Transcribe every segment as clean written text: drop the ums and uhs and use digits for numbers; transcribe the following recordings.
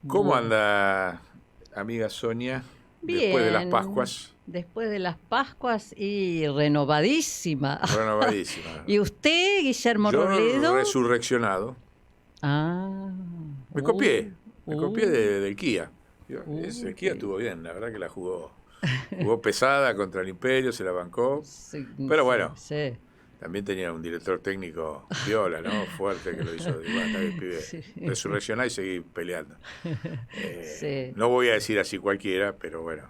¿Cómo Bueno, anda, amiga Sonia, después de las bien. Pascuas? Después de las Pascuas y renovadísima. Renovadísima. ¿Y usted, Guillermo Yo Robledo? resurreccionado. Ah, Me copié, uh, me copié uh, del Kia. El Kia qué estuvo bien, la verdad que la jugó pesada contra el Imperio, se la bancó. sí, Pero sí, bueno, sí, también tenía un director técnico piola, ¿no? Fuerte, que lo hizo. Digo, está bien, pibe, sí, resurreccioná y seguí peleando. sí, No voy a decir así cualquiera, pero bueno,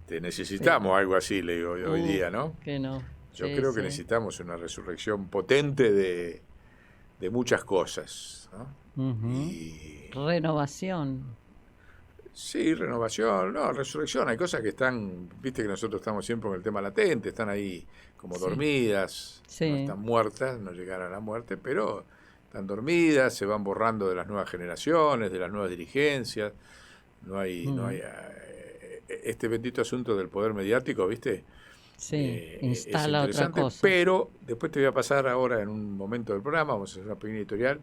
sí. necesitamos algo así, le digo hoy día, ¿no? Que no. Yo Sí, creo que sí. necesitamos una resurrección potente de muchas cosas, ¿no? Ujú. Y Renovación. sí, renovación, no, resurrección, hay cosas que están, viste que nosotros estamos siempre con el tema latente, están ahí como Sí, dormidas, no sí. están muertas, no llegaron a la muerte, pero están dormidas, se van borrando de las nuevas generaciones, de las nuevas dirigencias, no hay Mm, este bendito asunto del poder mediático, viste. sí, Es instala otra interesante, cosa. pero después te voy a pasar ahora en un momento del programa, vamos a hacer una pequeña editorial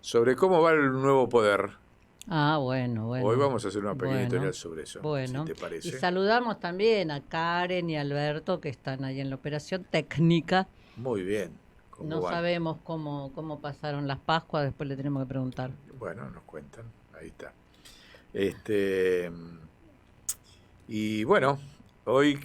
sobre cómo va el nuevo poder. Ah, bueno, Hoy bueno, vamos a hacer una pequeña editorial bueno, sobre eso, si bueno. te Y parece. saludamos también a Karen y Alberto que están ahí en la operación técnica. Muy bien, ¿cómo No van? sabemos cómo pasaron las Pascuas, después le tenemos que preguntar. Bueno, nos cuentan, ahí está. Este, y bueno, hoy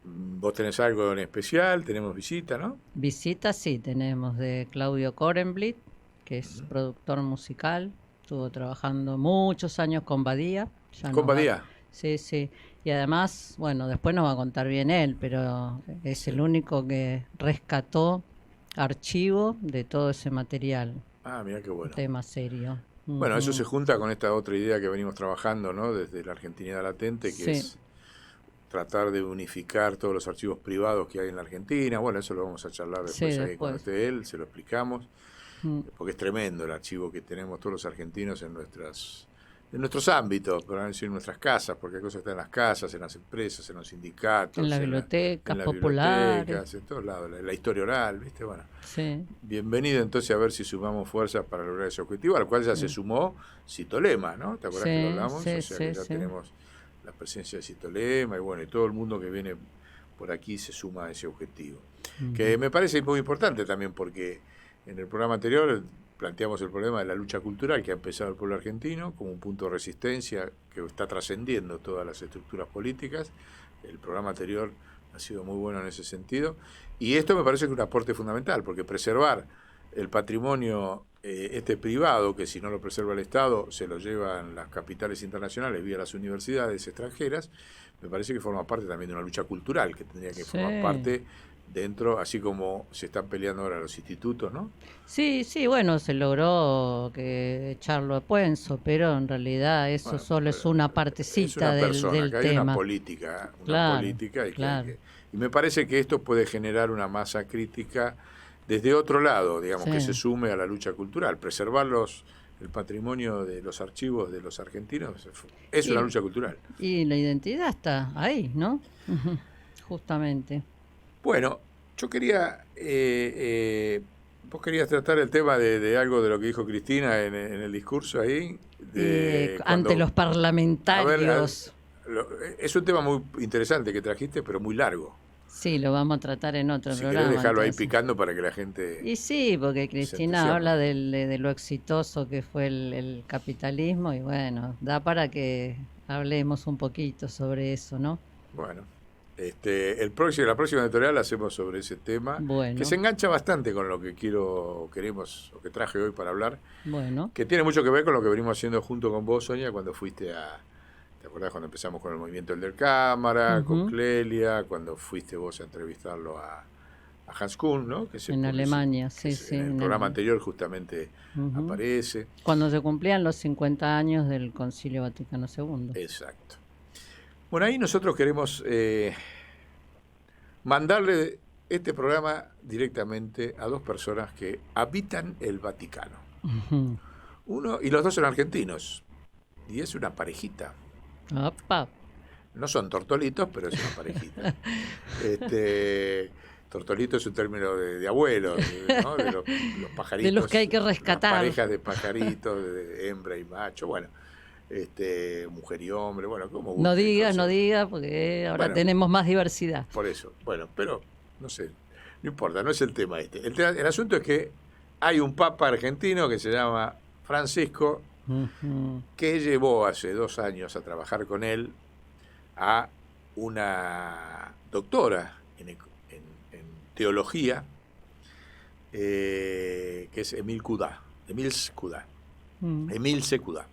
vos tenés algo en especial, tenemos visita, ¿no? Visitas sí tenemos de Claudio Korenblit, que es Ujú. productor musical. Estuvo trabajando muchos años con Badía. Ya Con nos va. Badía. Sí, sí. Y además, bueno, después nos va a contar bien él, pero es Sí. el único que rescató archivo de todo ese material. Ah, mira qué Un bueno. tema serio. Bueno, eso se Ujú. junta con esta otra idea que venimos trabajando, ¿no? Desde la Argentinidad latente, que Sí, es tratar de unificar todos los archivos privados que hay en la Argentina. Bueno, eso lo vamos a charlar sí, después ahí cuando después. esté él, se lo explicamos, Mm. porque es tremendo el archivo que tenemos todos los argentinos en nuestros ámbitos, por no decir en nuestras casas, porque hay cosas que están en las casas, en las empresas, en los En sindicatos, las en bibliotecas las populares. bibliotecas, en todos lados, la historia oral, ¿viste? Bueno, Sí. bienvenido entonces a ver si sumamos fuerzas para lograr ese objetivo, al cual ya se Mm. sumó Citolema, ¿no? ¿Te acuerdas que lo Sí, hablamos? O sí, sea que sí, ya sí. tenemos la presencia de Citolema y bueno, y todo el mundo que viene por aquí se suma a ese objetivo. Que Ujú. me parece muy importante también porque en el programa anterior planteamos el problema de la lucha cultural que ha empezado el pueblo argentino como un punto de resistencia que está trascendiendo todas las estructuras políticas. El programa anterior ha sido muy bueno en ese sentido. Y esto me parece que es un aporte fundamental, porque preservar el patrimonio privado, que si no lo preserva el Estado, se lo llevan las capitales internacionales vía las universidades extranjeras, me parece que forma parte también de una lucha cultural, que tendría que formar Sí. parte dentro, así como se están peleando ahora los institutos, ¿no? Sí, sí, bueno, se logró que echarlo a Puenzo, pero en realidad eso Bueno, solo es una es partecita una del, persona, del que hay una tema. política, Claro, y que hay claro. que... Y me parece que esto puede generar una masa crítica desde otro lado, digamos, que se Sí. sume a la lucha cultural. El patrimonio de los archivos de los argentinos es una Y, lucha cultural. y la identidad está ahí, ¿no? Ujú. Justamente. Bueno, yo quería... vos querías tratar el tema de algo de lo que dijo Cristina en el discurso ahí, de Ante cuando... los A ver, parlamentarios. es un tema muy interesante que trajiste, pero muy largo. Sí, lo vamos a tratar en otro Si querés programa dejarlo ahí entonces. picando para que la gente Y sí, porque se Cristina entusiasme. habla de lo exitoso que fue el capitalismo y bueno, da para que hablemos un poquito sobre eso, ¿no? Bueno, la próxima editorial la hacemos sobre ese tema, que se Bueno, engancha bastante con lo que queremos, o que traje hoy para hablar, bueno. que tiene mucho que ver con lo que venimos haciendo junto con vos, Sonia, cuando fuiste ¿te acordás cuando empezamos con el movimiento del Cámara, con Ujú. Clelia, cuando fuiste vos a entrevistarlo a Hans Kuhn, ¿no? En Alemania, Que sí, sí. en el programa anterior justamente Ujú. aparece. Cuando se cumplían los 50 años del Concilio Vaticano II. Exacto. Bueno, ahí nosotros queremos mandarle este programa directamente a dos personas que habitan el Vaticano. Ujú. Uno, y los dos son argentinos. Y es una parejita. Opa. No son tortolitos, pero es una parejita. Este, Tortolito es un término de abuelo, ¿no? De los pajaritos. De los que hay que rescatar. Las parejas de pajaritos, de hembra y macho, bueno, mujer y hombre, bueno, como no digas, porque ahora tenemos más diversidad. Por eso, bueno, pero no sé, no importa, no es el tema este. El asunto es que hay un papa argentino que se llama Francisco, que llevó hace 2 años a trabajar con él a una doctora en teología, que es Emilce Cudá.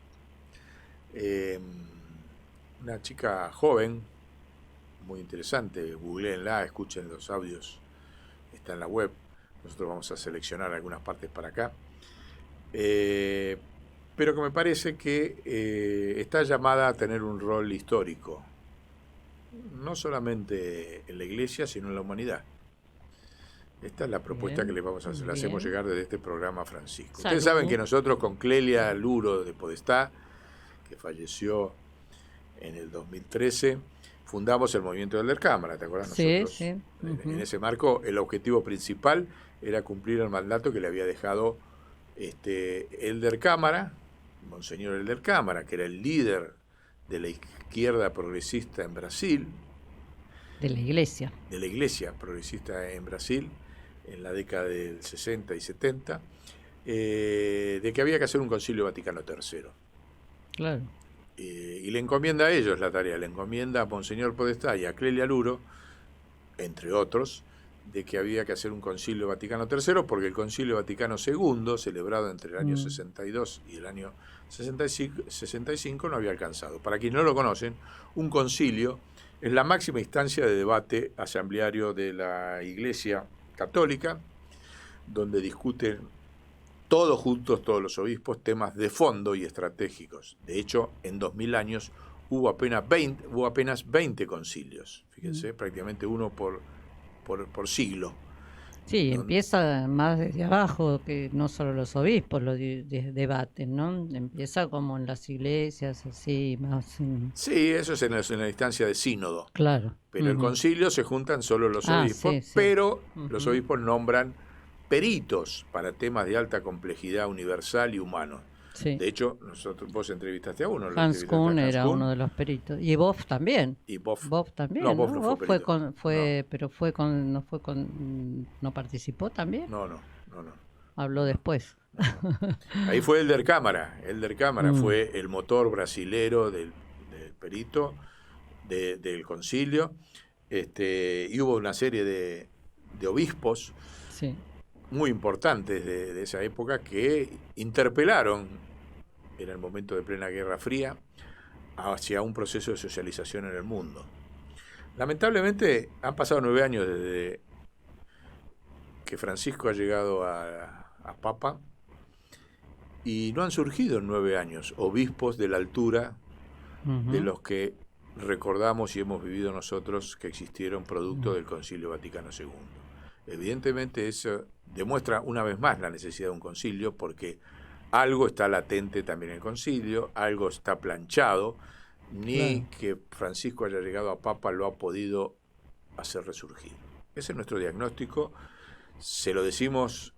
Una chica joven, muy interesante, googleenla, escuchen los audios, está en la web, nosotros vamos a seleccionar algunas partes para acá, pero que me parece que está llamada a tener un rol histórico, no solamente en la Iglesia, sino en la humanidad. Esta es la propuesta que le vamos a hacer, la hacemos llegar desde este programa, Francisco. Salud. Ustedes saben que nosotros con Clelia Luro de Podestá, que falleció en el 2013, fundamos el movimiento del Cámara, ¿te acuerdas? Sí, nosotros, sí. En ese marco, el objetivo principal era cumplir el mandato que le había dejado Elder Cámara, Monseñor Elder Cámara, que era el líder de la izquierda progresista en Brasil. De la iglesia progresista en Brasil, en la década del 60 y 70, de que había que hacer un concilio Vaticano III. Claro. Y le encomienda a ellos la tarea, le encomienda a Monseñor Podestá y a Clelia Luro, entre otros, de que había que hacer un concilio Vaticano III, porque el concilio Vaticano II, celebrado entre el año 62 y el año 65, no había alcanzado. Para quienes no lo conocen, un concilio es la máxima instancia de debate asambleario de la Iglesia Católica, donde discuten todos juntos, todos los obispos, temas de fondo y estratégicos. De hecho, en 2000 años hubo apenas 20 concilios. Fíjense, prácticamente uno por siglo. Sí, empieza más desde abajo, que no solo los obispos lo debaten, ¿no? Empieza como en las iglesias, así, más... Sí, eso es en la instancia de sínodo. Claro. Pero el concilio se juntan solo los obispos, pero los obispos nombran peritos para temas de alta complejidad universal y humano. Sí. De hecho, vos entrevistaste a uno. Hans Kuhn era uno de los peritos. Y Boff también. Y Boff también. No, Boff no fue perito. ¿No participó también? No. Habló después. No. Ahí fue Elder Cámara. Elder Cámara fue el motor brasilero del perito, del concilio. Y hubo una serie de obispos muy importantes de esa época que interpelaron, en el momento de plena Guerra Fría, hacia un proceso de socialización en el mundo. Lamentablemente han pasado 9 años desde que Francisco ha llegado a Papa y no han surgido en 9 años obispos de la altura de los que recordamos y hemos vivido nosotros que existieron producto del Concilio Vaticano II. Evidentemente eso demuestra una vez más la necesidad de un concilio, porque algo está latente también en el concilio, algo está planchado, ni que Francisco haya llegado a Papa lo ha podido hacer resurgir. Ese es nuestro diagnóstico, se lo decimos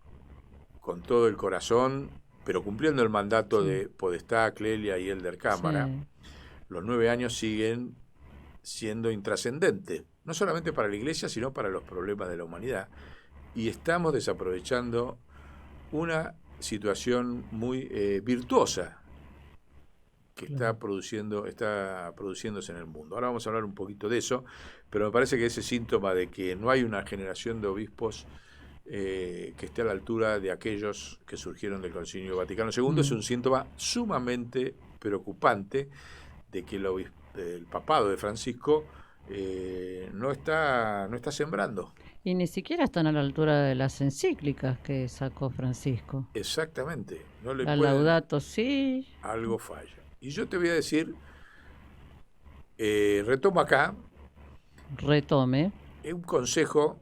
con todo el corazón, pero cumpliendo el mandato de Podestá, Clelia y Elder Cámara. Los 9 años siguen siendo intrascendentes, no solamente para la Iglesia, sino para los problemas de la humanidad. Y estamos desaprovechando una situación muy virtuosa que está produciéndose en el mundo. Ahora vamos a hablar un poquito de eso, pero me parece que ese síntoma de que no hay una generación de obispos que esté a la altura de aquellos que surgieron del Concilio Vaticano II es un síntoma sumamente preocupante de que el papado de Francisco no está sembrando. Y ni siquiera están a la altura de las encíclicas que sacó Francisco. Exactamente. No le la Laudato sí. Algo falla. Y yo te voy a decir, retomo acá. Retome. Un consejo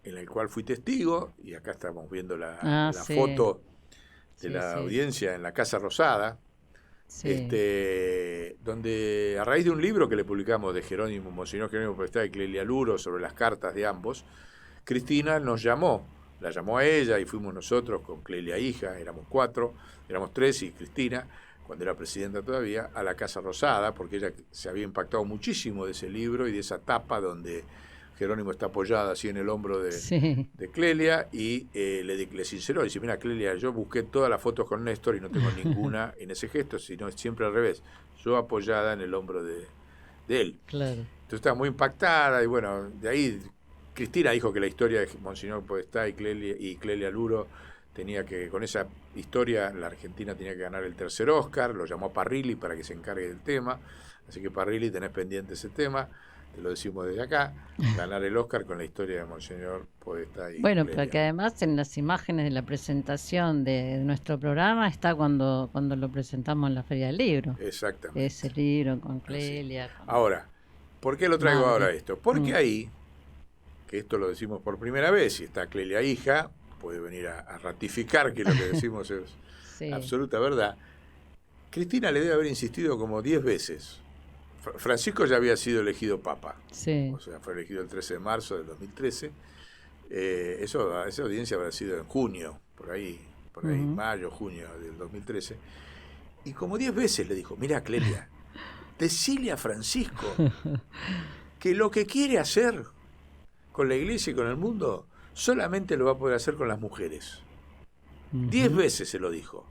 en el cual fui testigo, y acá estamos viendo la foto de la audiencia en la Casa Rosada, donde a raíz de un libro que le publicamos de Monseñor Jerónimo Podestá y Clelia Luro sobre las cartas de ambos, Cristina nos llamó, la llamó a ella y fuimos nosotros con Clelia hija, éramos 4, éramos 3 y Cristina, cuando era presidenta todavía, a la Casa Rosada, porque ella se había impactado muchísimo de ese libro y de esa tapa donde Jerónimo está apoyada así en el hombro de Clelia y le sinceró, dice, mira Clelia, yo busqué todas las fotos con Néstor y no tengo ninguna en ese gesto, sino siempre al revés, yo apoyada en el hombro de él. Claro. Entonces estaba muy impactada y bueno, de ahí Cristina dijo que la historia de Monseñor Podestá y Clelia Luro tenía que, con esa historia la Argentina tenía que ganar el tercer Oscar, lo llamó a Parrilli para que se encargue del tema, así que Parrilli tenés pendiente ese tema, te lo decimos desde acá, ganar el Oscar con la historia de Monseñor Podestá y Bueno, Clelia. porque además en las imágenes de la presentación de nuestro programa está cuando lo presentamos en la Feria del Libro. Exactamente. Ese libro con Clelia. Con... Ahora, ¿por qué lo traigo ahora esto? Porque ahí, que esto lo decimos por primera vez, y está Clelia hija, puede venir a ratificar que lo que decimos es absoluta verdad. Cristina le debe haber insistido como 10 veces. Francisco ya había sido elegido papa, o sea, fue elegido el 13 de marzo del 2013. Esa audiencia habrá sido en junio, por ahí mayo, junio del 2013. Y como 10 veces le dijo, mira Clelia, decile a Francisco que lo que quiere hacer con la iglesia y con el mundo solamente lo va a poder hacer con las mujeres. 10 veces se lo dijo.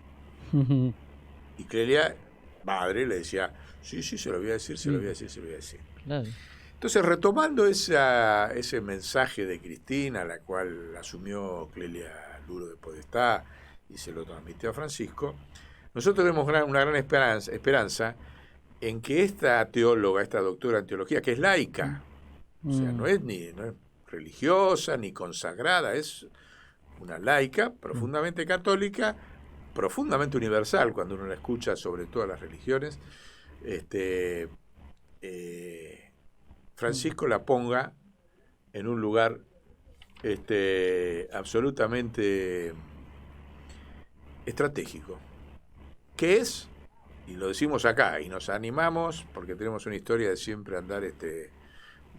Y Clelia, madre, le decía, sí, se lo voy a decir, se lo voy a decir. Claro. Entonces, retomando ese mensaje de Cristina, la cual asumió Clelia Luro de Podestá y se lo transmitió a Francisco, nosotros vemos una gran esperanza en que esta teóloga, esta doctora en teología, que es laica, o sea, no es religiosa ni consagrada, es una laica profundamente católica, profundamente universal cuando uno la escucha sobre todas las religiones, Francisco la ponga en un lugar absolutamente estratégico, que es, y lo decimos acá, y nos animamos, porque tenemos una historia de siempre andar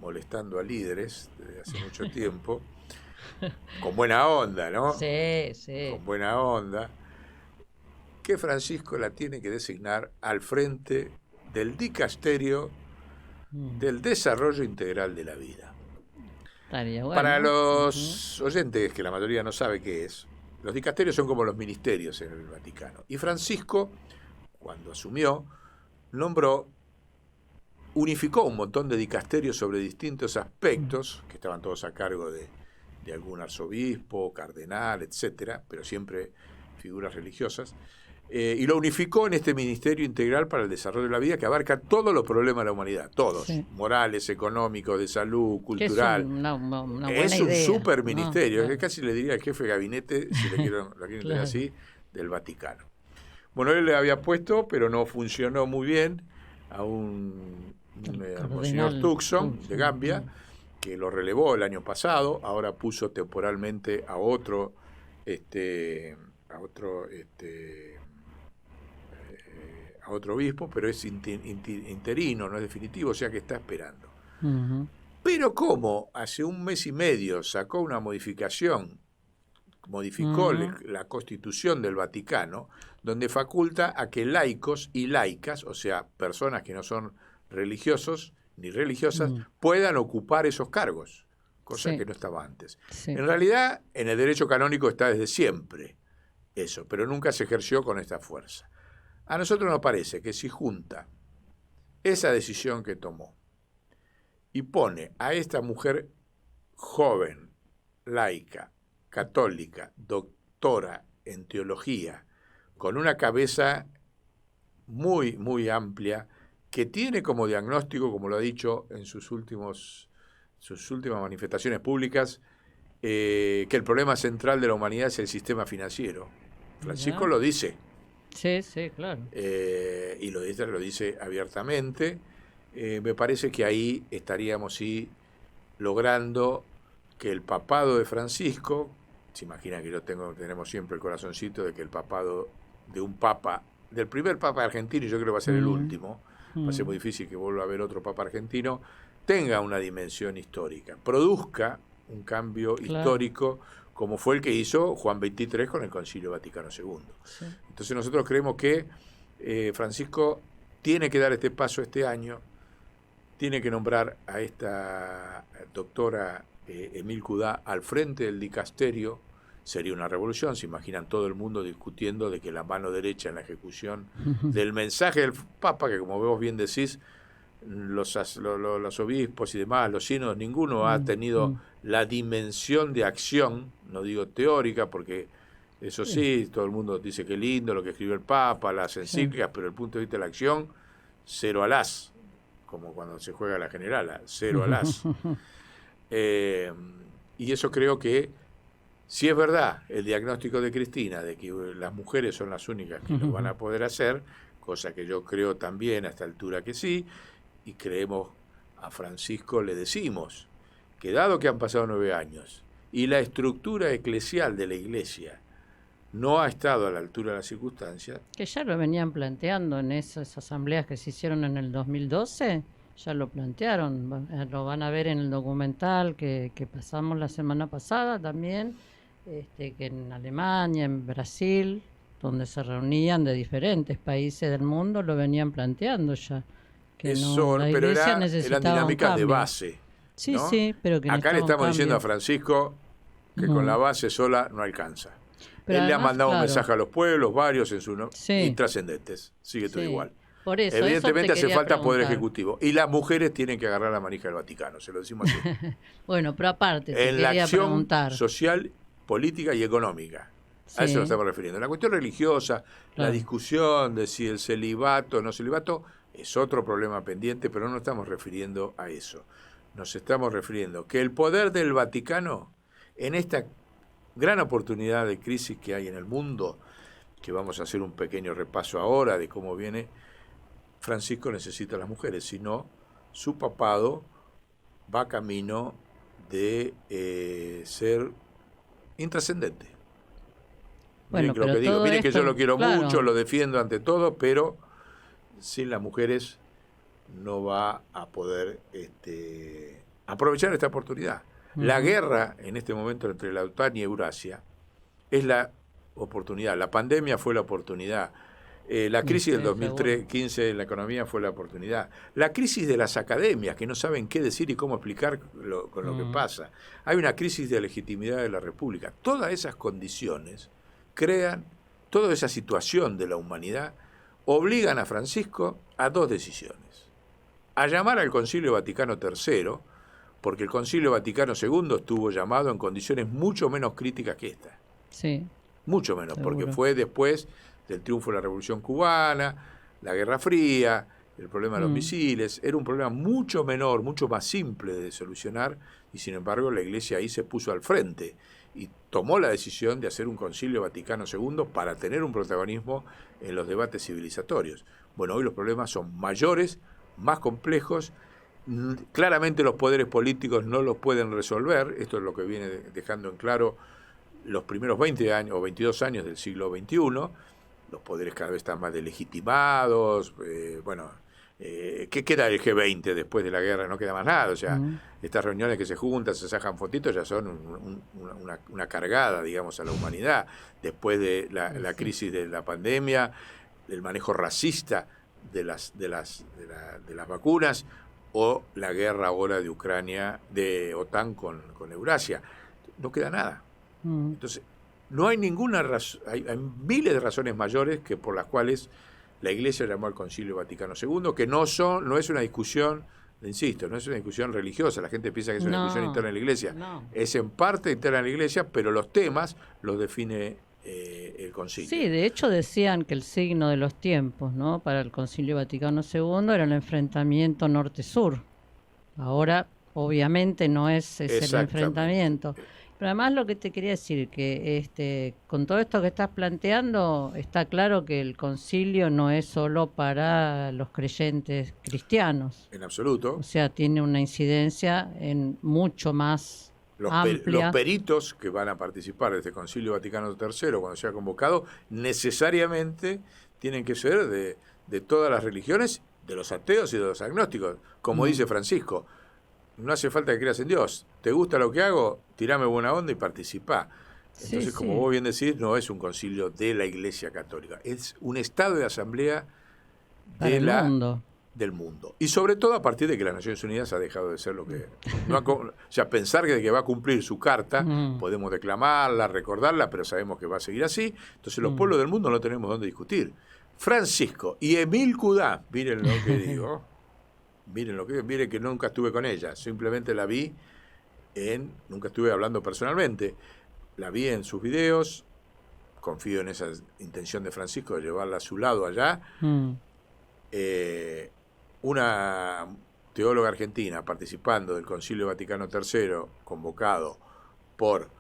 molestando a líderes desde hace mucho tiempo, con buena onda, ¿no? Sí. Con buena onda, que Francisco la tiene que designar al frente del dicasterio del desarrollo integral de la vida. Bueno. Para los oyentes, que la mayoría no sabe qué es, los dicasterios son como los ministerios en el Vaticano. Y Francisco, cuando asumió, unificó un montón de dicasterios sobre distintos aspectos, que estaban todos a cargo de algún arzobispo, cardenal, etcétera, pero siempre figuras religiosas, y lo unificó en este Ministerio Integral para el Desarrollo de la Vida, que abarca todos los problemas de la humanidad, todos, morales, económicos, de salud, cultural. Es un super ministerio, casi le diría el jefe de gabinete, si lo quieren tener así, del Vaticano. Bueno, él le había puesto, pero no funcionó muy bien, a un monseñor Tucson de Gambia, que lo relevó el año pasado, ahora puso temporalmente a otro obispo, pero es interino, no es definitivo, o sea que está esperando. Pero como hace un mes y medio sacó una modificación, modificó la Constitución del Vaticano, donde faculta a que laicos y laicas, o sea, personas que no son religiosos ni religiosas, puedan ocupar esos cargos, cosa que no estaba antes. En realidad, en el derecho canónico está desde siempre eso, pero nunca se ejerció con esta fuerza. A nosotros nos parece que si junta esa decisión que tomó y pone a esta mujer joven, laica, católica, doctora en teología, con una cabeza muy, muy amplia, que tiene como diagnóstico, como lo ha dicho en sus últimas manifestaciones públicas, que el problema central de la humanidad es el sistema financiero. Francisco lo dice. Sí, claro. Y lo dice abiertamente. Me parece que ahí estaríamos logrando que el papado de Francisco, se imagina que tenemos siempre el corazoncito de que el papado de un papa, del primer papa argentino, y yo creo que va a ser el último, va a ser muy difícil que vuelva a haber otro papa argentino, tenga una dimensión histórica, produzca un cambio Claro. histórico como fue el que hizo Juan XXIII con el Concilio Vaticano II. Sí. Entonces nosotros creemos que Francisco tiene que dar este paso este año, tiene que nombrar a esta doctora Emil Kudá al frente del dicasterio. Sería una revolución, se imaginan todo el mundo discutiendo de que la mano derecha en la ejecución del mensaje del Papa, que como vos bien decís, los obispos y demás, los sínodos, ninguno ha tenido la dimensión de acción, no digo teórica, porque eso sí, todo el mundo dice que lindo lo que escribió el Papa, las encíclicas, pero desde el punto de vista de la acción, cero al as, como cuando se juega la generala, cero al as. Y eso creo que, si es verdad el diagnóstico de Cristina, de que las mujeres son las únicas que lo van a poder hacer, cosa que yo creo también a esta altura que sí, y creemos, a Francisco le decimos que dado que han pasado 9 años y la estructura eclesial de la Iglesia no ha estado a la altura de las circunstancias. Que ya lo venían planteando en esas asambleas que se hicieron en el 2012, ya lo plantearon, lo van a ver en el documental que pasamos la semana pasada también, que en Alemania, en Brasil, donde se reunían de diferentes países del mundo, lo venían planteando ya. Que eso, la pero Iglesia eran dinámicas de base. Sí, ¿no? sí, pero que acá le estamos diciendo a Francisco que con la base sola no alcanza. Pero él además, le ha mandado un mensaje a los pueblos, varios en su intrascendentes. Sigue todo igual. Por eso, evidentemente hace falta preguntar. poder ejecutivo. Y las mujeres tienen que agarrar la manija del Vaticano, se lo decimos así. Bueno, pero aparte, en la acción social, política y económica. A eso nos estamos refiriendo. La cuestión religiosa, la discusión de si el celibato o no celibato, es otro problema pendiente, pero no nos estamos refiriendo a eso. Nos estamos refiriendo que el poder del Vaticano, en esta gran oportunidad de crisis que hay en el mundo, que vamos a hacer un pequeño repaso ahora de cómo viene, Francisco necesita a las mujeres, si no, su papado va camino de ser intrascendente. Bueno, miren lo que digo, miren que yo lo quiero mucho, lo defiendo ante todo, pero sin las mujeres no va a poder aprovechar esta oportunidad. La guerra en este momento entre la OTAN y Eurasia es la oportunidad. La pandemia fue la oportunidad. La crisis del 2015 en la economía fue la oportunidad. La crisis de las academias, que no saben qué decir y cómo explicar con lo que pasa. Hay una crisis de legitimidad de la República. Todas esas condiciones crean, toda esa situación de la humanidad, obligan a Francisco a 2 decisiones. A llamar al Concilio Vaticano III, porque el Concilio Vaticano II estuvo llamado en condiciones mucho menos críticas que esta. Sí. Mucho menos, porque fue después del triunfo de la Revolución Cubana, la Guerra Fría, el problema de los misiles. Era un problema mucho menor, mucho más simple de solucionar, y sin embargo la Iglesia ahí se puso al frente y tomó la decisión de hacer un Concilio Vaticano II para tener un protagonismo en los debates civilizatorios. Bueno, hoy los problemas son mayores, más complejos. Claramente los poderes políticos no los pueden resolver. Esto es lo que viene dejando en claro los primeros 20 años o 22 años del siglo XXI. Los poderes cada vez están más delegitimados. ¿Qué queda del G20 después de la guerra? No queda más nada. O sea, estas reuniones que se juntan, se sacan fotitos, ya son una cargada, digamos, a la humanidad. Después de la crisis de la pandemia, el manejo racista de las vacunas, o la guerra ahora de Ucrania, de OTAN con Eurasia. No queda nada. Entonces, no hay ninguna razón, hay miles de razones mayores que por las cuales la Iglesia llamó al Concilio Vaticano II, que no es una discusión, insisto, no es una discusión religiosa. La gente piensa que es una discusión interna de la Iglesia. Es en parte interna de la Iglesia, pero los temas los define el Concilio. Sí, de hecho decían que el signo de los tiempos, ¿no?, para el Concilio Vaticano II era el enfrentamiento norte-sur. Ahora, obviamente, no es el enfrentamiento. Pero además lo que te quería decir, que con todo esto que estás planteando, está claro que el concilio no es solo para los creyentes cristianos. En absoluto. O sea, tiene una incidencia en mucho más amplia. Los peritos que van a participar de este Concilio Vaticano III, cuando sea convocado, necesariamente tienen que ser de todas las religiones, de los ateos y de los agnósticos. Como dice Francisco, no hace falta que creas en Dios. ¿Te gusta lo que hago? Tirame buena onda y participá. Entonces, como vos bien decís, no es un concilio de la Iglesia Católica, es un estado de asamblea del mundo. Y sobre todo a partir de que las Naciones Unidas ha dejado de ser lo que... o sea, pensar que va a cumplir su carta, podemos declamarla, recordarla, pero sabemos que va a seguir así. Entonces los pueblos del mundo no tenemos dónde discutir. Francisco y Émile Coudin, miren lo que digo, miren que nunca estuve con ella, simplemente la vi nunca estuve hablando personalmente, la vi en sus videos, confío en esa intención de Francisco de llevarla a su lado allá. Una teóloga argentina participando del Concilio Vaticano III, convocado por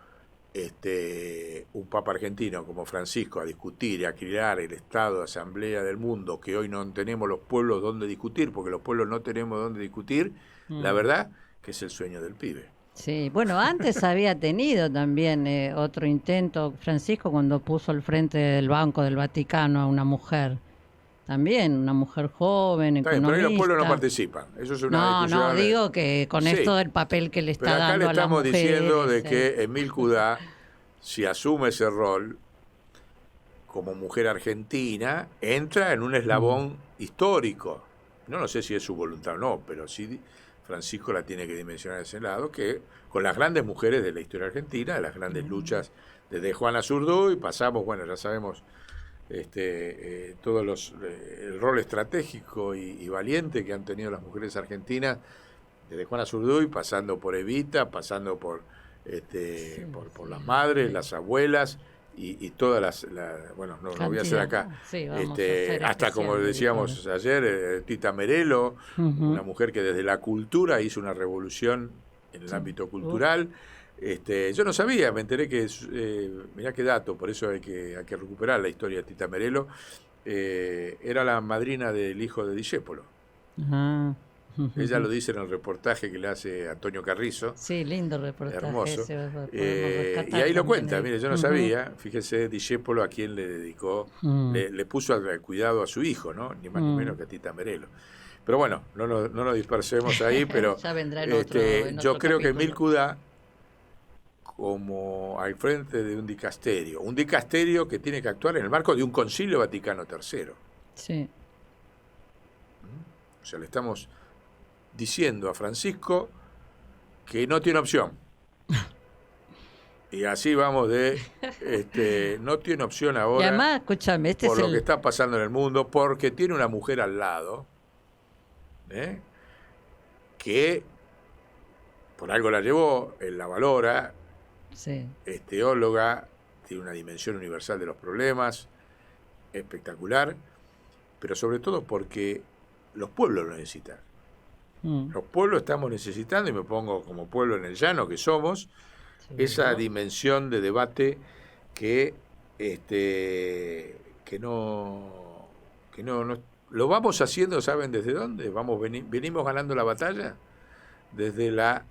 un papa argentino como Francisco a discutir y a crear el estado de asamblea del mundo, que hoy no tenemos los pueblos donde discutir, porque los pueblos no tenemos donde discutir, la verdad que es el sueño del pibe. Sí, bueno, antes había tenido también otro intento, Francisco, cuando puso al frente del Banco del Vaticano a una mujer. También una mujer joven, economista. Pero ahí los pueblos no participan. Eso es una discusión. No, digo que con esto del papel que le está dando a las mujeres. Pero acá le estamos diciendo de que Émile Coudin, si asume ese rol como mujer argentina, entra en un eslabón histórico. No sé si es su voluntad o no, pero sí Francisco la tiene que dimensionar a ese lado, que con las grandes mujeres de la historia argentina, las grandes luchas desde Juana Zurduy, pasamos, bueno, ya sabemos... todos el rol estratégico y valiente que han tenido las mujeres argentinas, desde Juana Zurduy, pasando por Evita, pasando por por las madres, las abuelas y todas las bueno, no lo voy a hacer acá, hasta como decíamos ayer, Tita Merello, una mujer que desde la cultura hizo una revolución en el ámbito cultural. Yo no sabía, me enteré que, mirá qué dato, por eso hay que recuperar la historia de Tita Merello, era la madrina del hijo de Discépolo. Ella lo dice en el reportaje que le hace Antonio Carrizo. Sí, lindo reportaje. Hermoso. Y ahí lo cuenta, mire, yo no sabía, fíjese, Discépolo a quién le dedicó, le puso al cuidado a su hijo, ¿no? Ni más ni menos que a Tita Merello. Pero bueno, no nos dispersemos ahí, pero ya vendrá en otro yo creo capítulo. que Émile Coudin, como al frente de un dicasterio que tiene que actuar en el marco de un Concilio Vaticano III. Sí. O sea, le estamos diciendo a Francisco que no tiene opción. Y así vamos no tiene opción ahora. Y además, escúchame, por lo que está pasando en el mundo, porque tiene una mujer al lado, que por algo la llevó, él la valora. Sí. Es teóloga, tiene una dimensión universal de los problemas, espectacular, pero sobre todo porque los pueblos lo necesitan. Los pueblos estamos necesitando, y me pongo como pueblo en el llano que somos, esa dimensión de debate que no lo vamos haciendo, ¿saben desde dónde? Venimos ganando la batalla desde la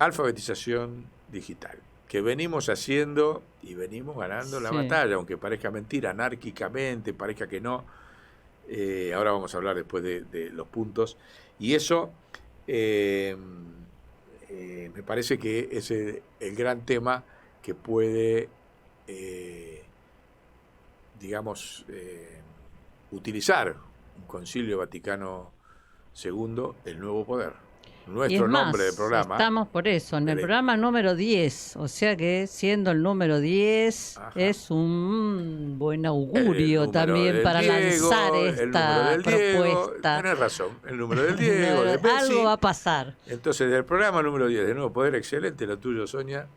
alfabetización digital, que venimos haciendo y venimos ganando la batalla, aunque parezca mentira, anárquicamente, parezca que no. Ahora vamos a hablar después de los puntos, y eso me parece que es el gran tema que puede utilizar un Concilio Vaticano II, el nuevo poder. Nuestro nombre de programa. Estamos por eso, en el programa número 10, o sea que siendo el número 10 es un buen augurio también para lanzar esta propuesta. Tienes razón, el número del Diego, de Messi. Algo va a pasar. Entonces, del programa número 10, de nuevo poder, excelente lo tuyo, Sonia.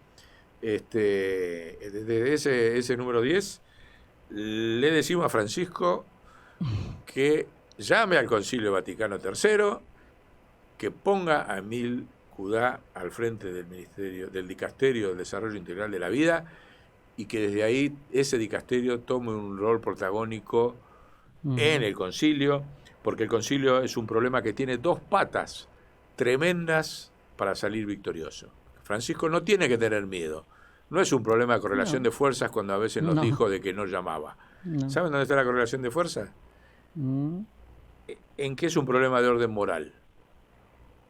Desde ese número 10, le decimos a Francisco que llame al Concilio Vaticano III, que ponga a Émile Coudin al frente del Dicasterio del Desarrollo Integral de la Vida, y que desde ahí ese dicasterio tome un rol protagónico en el concilio, porque el concilio es un problema que tiene dos patas tremendas para salir victorioso. Francisco no tiene que tener miedo. No es un problema de correlación de fuerzas, cuando a veces nos dijo de que no llamaba. ¿Saben dónde está la correlación de fuerzas? En que es un problema de orden moral.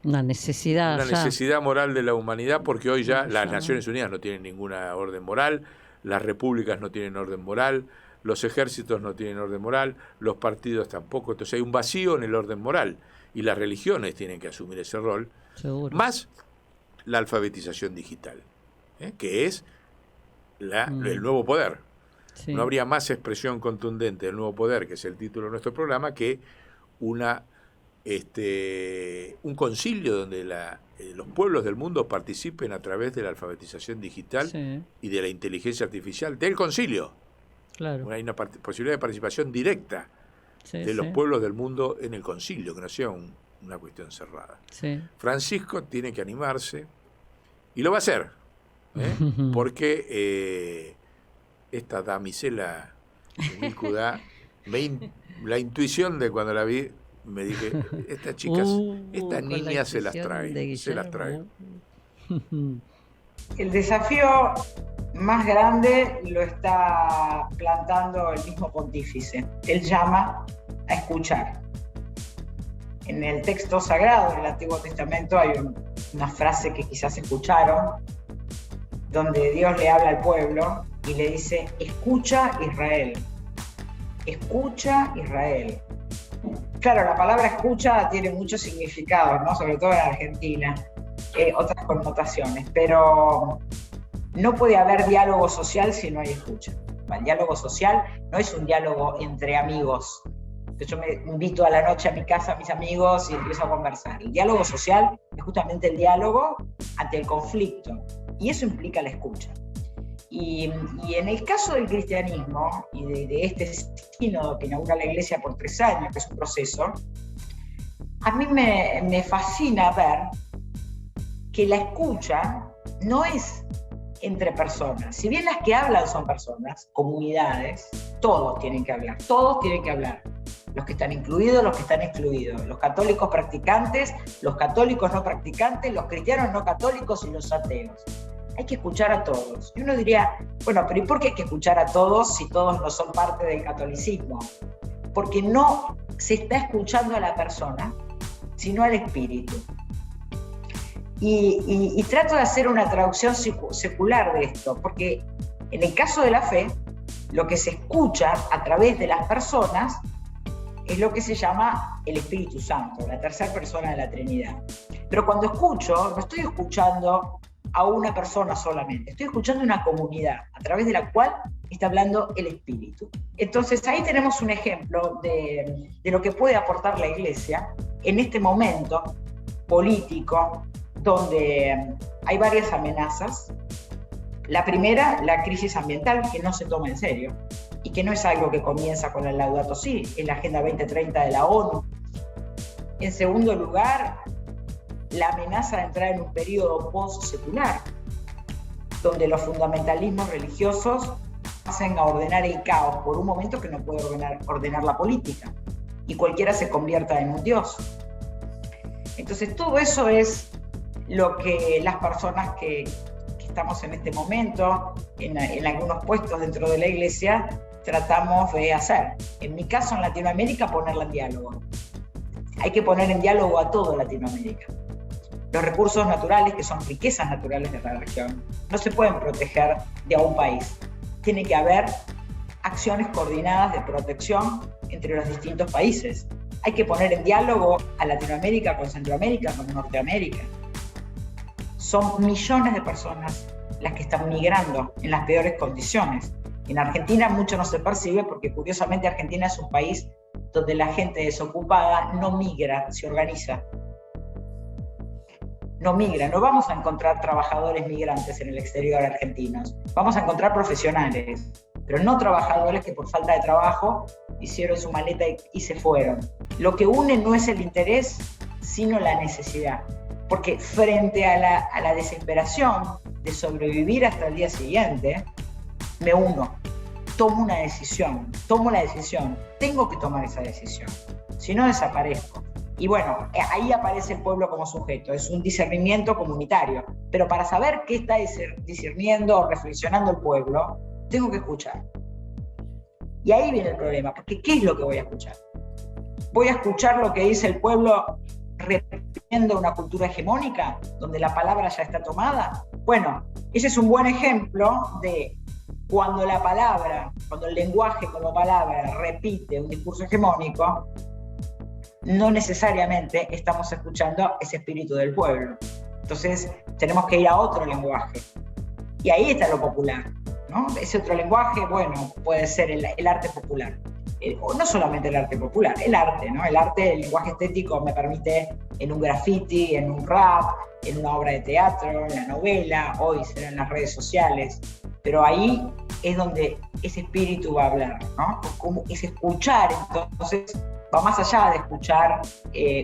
Una necesidad. Una necesidad moral de la humanidad, porque hoy ya las Naciones Unidas no tienen ninguna orden moral, las repúblicas no tienen orden moral, los ejércitos no tienen orden moral, los partidos tampoco. Entonces hay un vacío en el orden moral y las religiones tienen que asumir ese rol. Seguro. Más la alfabetización digital, que es el nuevo poder. Sí. No habría más expresión contundente del nuevo poder, que es el título de nuestro programa, que un concilio donde los pueblos del mundo participen a través de la alfabetización digital y de la inteligencia artificial, del concilio. Claro. Hay una posibilidad de participación directa de los pueblos del mundo en el concilio, que no sea una cuestión cerrada. Sí. Francisco tiene que animarse, y lo va a hacer, porque esta damisela de Milcudá, la intuición de cuando la vi, me dije, estas chicas, estas niñas se las trae. El desafío más grande lo está plantando el mismo pontífice. Él llama a escuchar. En el texto sagrado del Antiguo Testamento hay una frase que quizás escucharon, donde Dios le habla al pueblo y le dice: escucha Israel, escucha Israel. Claro, la palabra escucha tiene muchos significados, ¿no? Sobre todo en Argentina, otras connotaciones, pero no puede haber diálogo social si no hay escucha. El diálogo social no es un diálogo entre amigos. Yo me invito a la noche a mi casa a mis amigos y empiezo a conversar. El diálogo social es justamente el diálogo ante el conflicto, y eso implica la escucha. Y en el caso del cristianismo y de este sínodo que inaugura la Iglesia por 3 años, que es un proceso, a mí me fascina ver que la escucha no es entre personas. Si bien las que hablan son personas, comunidades, todos tienen que hablar, los que están incluidos, los que están excluidos, los católicos practicantes, los católicos no practicantes, los cristianos no católicos y los ateos. Hay que escuchar a todos. Y uno diría, bueno, pero ¿y por qué hay que escuchar a todos si todos no son parte del catolicismo? Porque no se está escuchando a la persona, sino al espíritu. Y trato de hacer una traducción secular de esto, porque en el caso de la fe, lo que se escucha a través de las personas es lo que se llama el Espíritu Santo, la tercera persona de la Trinidad. Pero cuando escucho, no estoy escuchando a una persona solamente, estoy escuchando una comunidad a través de la cual está hablando el Espíritu. Entonces ahí tenemos un ejemplo de lo que puede aportar la Iglesia en este momento político donde hay varias amenazas. La primera, la crisis ambiental, que no se toma en serio y que no es algo que comienza con el Laudato Si, en la Agenda 2030 de la ONU. En segundo lugar, la amenaza de entrar en un periodo post-secular, donde los fundamentalismos religiosos pasen a ordenar el caos por un momento que no puede ordenar la política, y cualquiera se convierta en un dios. Entonces todo eso es lo que las personas que estamos en este momento, en algunos puestos dentro de la Iglesia, tratamos de hacer. En mi caso, en Latinoamérica, ponerla en diálogo. Hay que poner en diálogo a todo Latinoamérica. Los recursos naturales, que son riquezas naturales de la región, no se pueden proteger de a un país. Tiene que haber acciones coordinadas de protección entre los distintos países. Hay que poner en diálogo a Latinoamérica con Centroamérica, con Norteamérica. Son millones de personas las que están migrando en las peores condiciones. En Argentina mucho no se percibe porque curiosamente Argentina es un país donde la gente desocupada no migra, se organiza. No migra, no vamos a encontrar trabajadores migrantes en el exterior argentinos. Vamos a encontrar profesionales, pero no trabajadores que por falta de trabajo hicieron su maleta y se fueron. Lo que une no es el interés, sino la necesidad. Porque frente a la desesperación de sobrevivir hasta el día siguiente, me uno, tomo la decisión, tengo que tomar esa decisión, si no desaparezco. Y bueno, ahí aparece el pueblo como sujeto, es un discernimiento comunitario, pero para saber qué está discerniendo o reflexionando el pueblo, tengo que escuchar. Y ahí viene el problema, porque ¿qué es lo que voy a escuchar? Voy a escuchar lo que dice el pueblo reprimiendo una cultura hegemónica donde la palabra ya está tomada. Bueno, ese es un buen ejemplo de cuando la palabra, cuando el lenguaje como palabra repite un discurso hegemónico, no necesariamente estamos escuchando ese espíritu del pueblo. Entonces tenemos que ir a otro lenguaje. Y ahí está lo popular, ¿no? Ese otro lenguaje, bueno, puede ser el arte popular. O no solamente el arte popular, el arte, ¿no? El arte, el lenguaje estético me permite en un graffiti, en un rap, en una obra de teatro, en la novela, hoy será en las redes sociales, pero ahí es donde ese espíritu va a hablar, ¿no? Como es escuchar, entonces va más allá de escuchar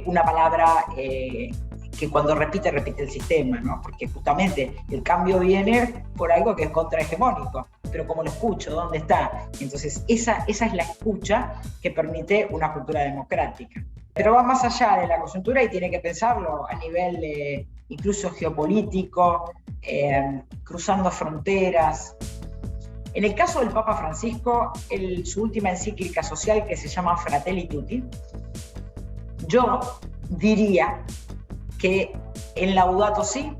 una palabra que cuando repite el sistema, ¿no? Porque justamente el cambio viene por algo que es contrahegemónico, pero como lo escucho, ¿dónde está? Entonces esa es la escucha que permite una cultura democrática. Pero va más allá de la coyuntura y tiene que pensarlo a nivel incluso geopolítico, cruzando fronteras. En el caso del Papa Francisco, su última encíclica social, que se llama Fratelli Tutti, yo diría que en Laudato Si,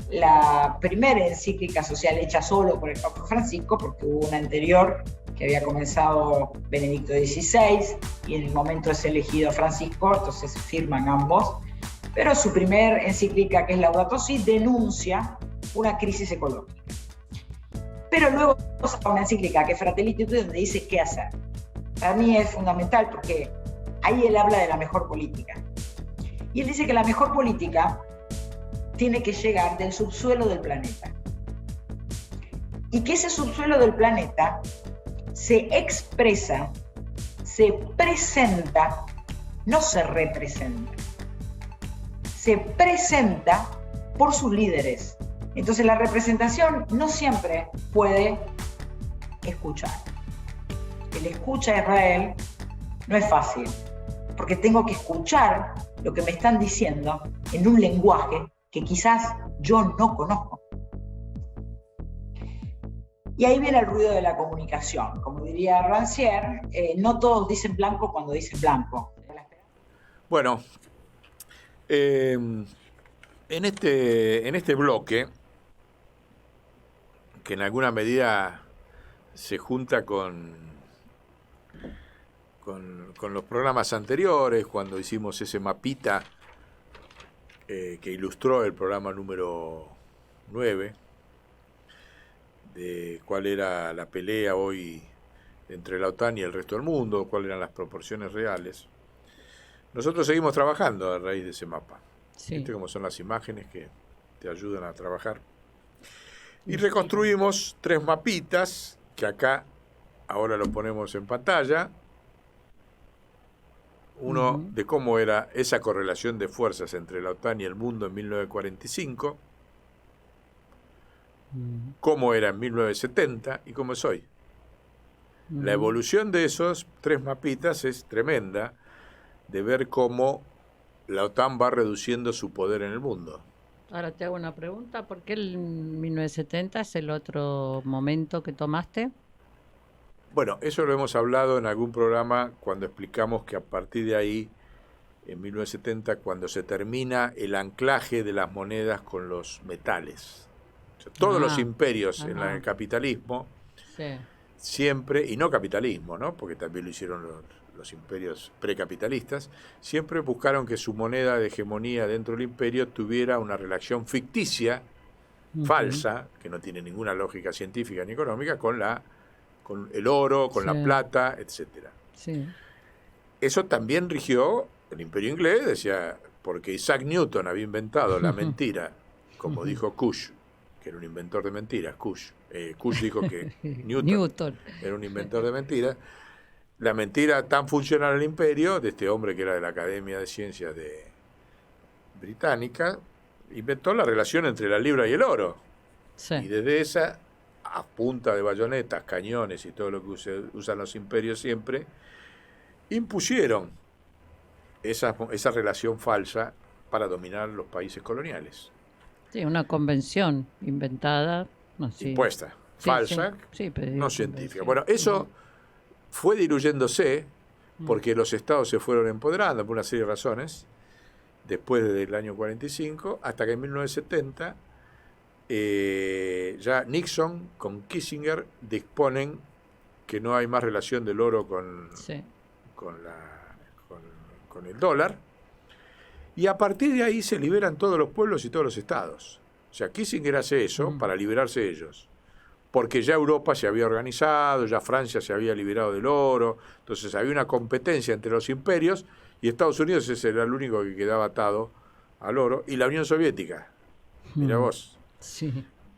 la primera encíclica social hecha solo por el Papa Francisco, porque hubo una anterior que había comenzado Benedicto XVI, y en el momento es elegido Francisco, entonces firman ambos, pero su primer encíclica, que es Laudato Si, denuncia una crisis ecológica. Pero luego saca una encíclica que es Fratelli Tutti, donde dice qué hacer. Para mí es fundamental porque ahí él habla de la mejor política. Y él dice que la mejor política tiene que llegar del subsuelo del planeta. Y que ese subsuelo del planeta se expresa, se presenta, no se representa. Se presenta por sus líderes. Entonces la representación no siempre puede escuchar. El escucha a Israel no es fácil, porque tengo que escuchar lo que me están diciendo en un lenguaje que quizás yo no conozco. Y ahí viene el ruido de la comunicación. Como diría Rancière, no todos dicen blanco cuando dicen blanco. Bueno, en este bloque, que en alguna medida se junta con los programas anteriores, cuando hicimos ese mapita que ilustró el programa número 9, de cuál era la pelea hoy entre la OTAN y el resto del mundo, cuáles eran las proporciones reales. Nosotros seguimos trabajando a raíz de ese mapa. Sí. ¿Viste cómo son las imágenes que te ayudan a trabajar? Y reconstruimos 3 mapitas, que acá ahora lo ponemos en pantalla. Uno de cómo era esa correlación de fuerzas entre la OTAN y el mundo en 1945, cómo era en 1970 y cómo es hoy. La evolución de esos 3 mapitas es tremenda, de ver cómo la OTAN va reduciendo su poder en el mundo. Ahora te hago una pregunta, ¿por qué el 1970 es el otro momento que tomaste? Bueno, eso lo hemos hablado en algún programa cuando explicamos que a partir de ahí, en 1970, cuando se termina el anclaje de las monedas con los metales. O sea, todos los imperios en el capitalismo, siempre, y no capitalismo, ¿no? Porque también lo hicieron los imperios precapitalistas, siempre buscaron que su moneda de hegemonía dentro del imperio tuviera una relación ficticia, falsa, que no tiene ninguna lógica científica ni económica, con el oro, con la plata, etcétera. Sí. Eso también rigió el imperio inglés, decía, porque Isaac Newton había inventado la mentira, como dijo Kush, que era un inventor de mentiras. Kush dijo que Newton era un inventor de mentiras. La mentira tan funcional al imperio, de este hombre que era de la Academia de Ciencias Británica, inventó la relación entre la libra y el oro. Sí. Y desde esa, a punta de bayonetas, cañones y todo lo que usan los imperios siempre, impusieron esa relación falsa para dominar los países coloniales. Sí, una convención inventada. No, sí. Impuesta, falsa, no científica. Bueno, eso fue diluyéndose porque los estados se fueron empoderando por una serie de razones después del año 45, hasta que en 1970 ya Nixon con Kissinger disponen que no hay más relación del oro con el dólar, y a partir de ahí se liberan todos los pueblos y todos los estados. O sea, Kissinger hace eso para liberarse ellos, porque ya Europa se había organizado, ya Francia se había liberado del oro, entonces había una competencia entre los imperios, y Estados Unidos ese era el único que quedaba atado al oro, y la Unión Soviética, mira vos,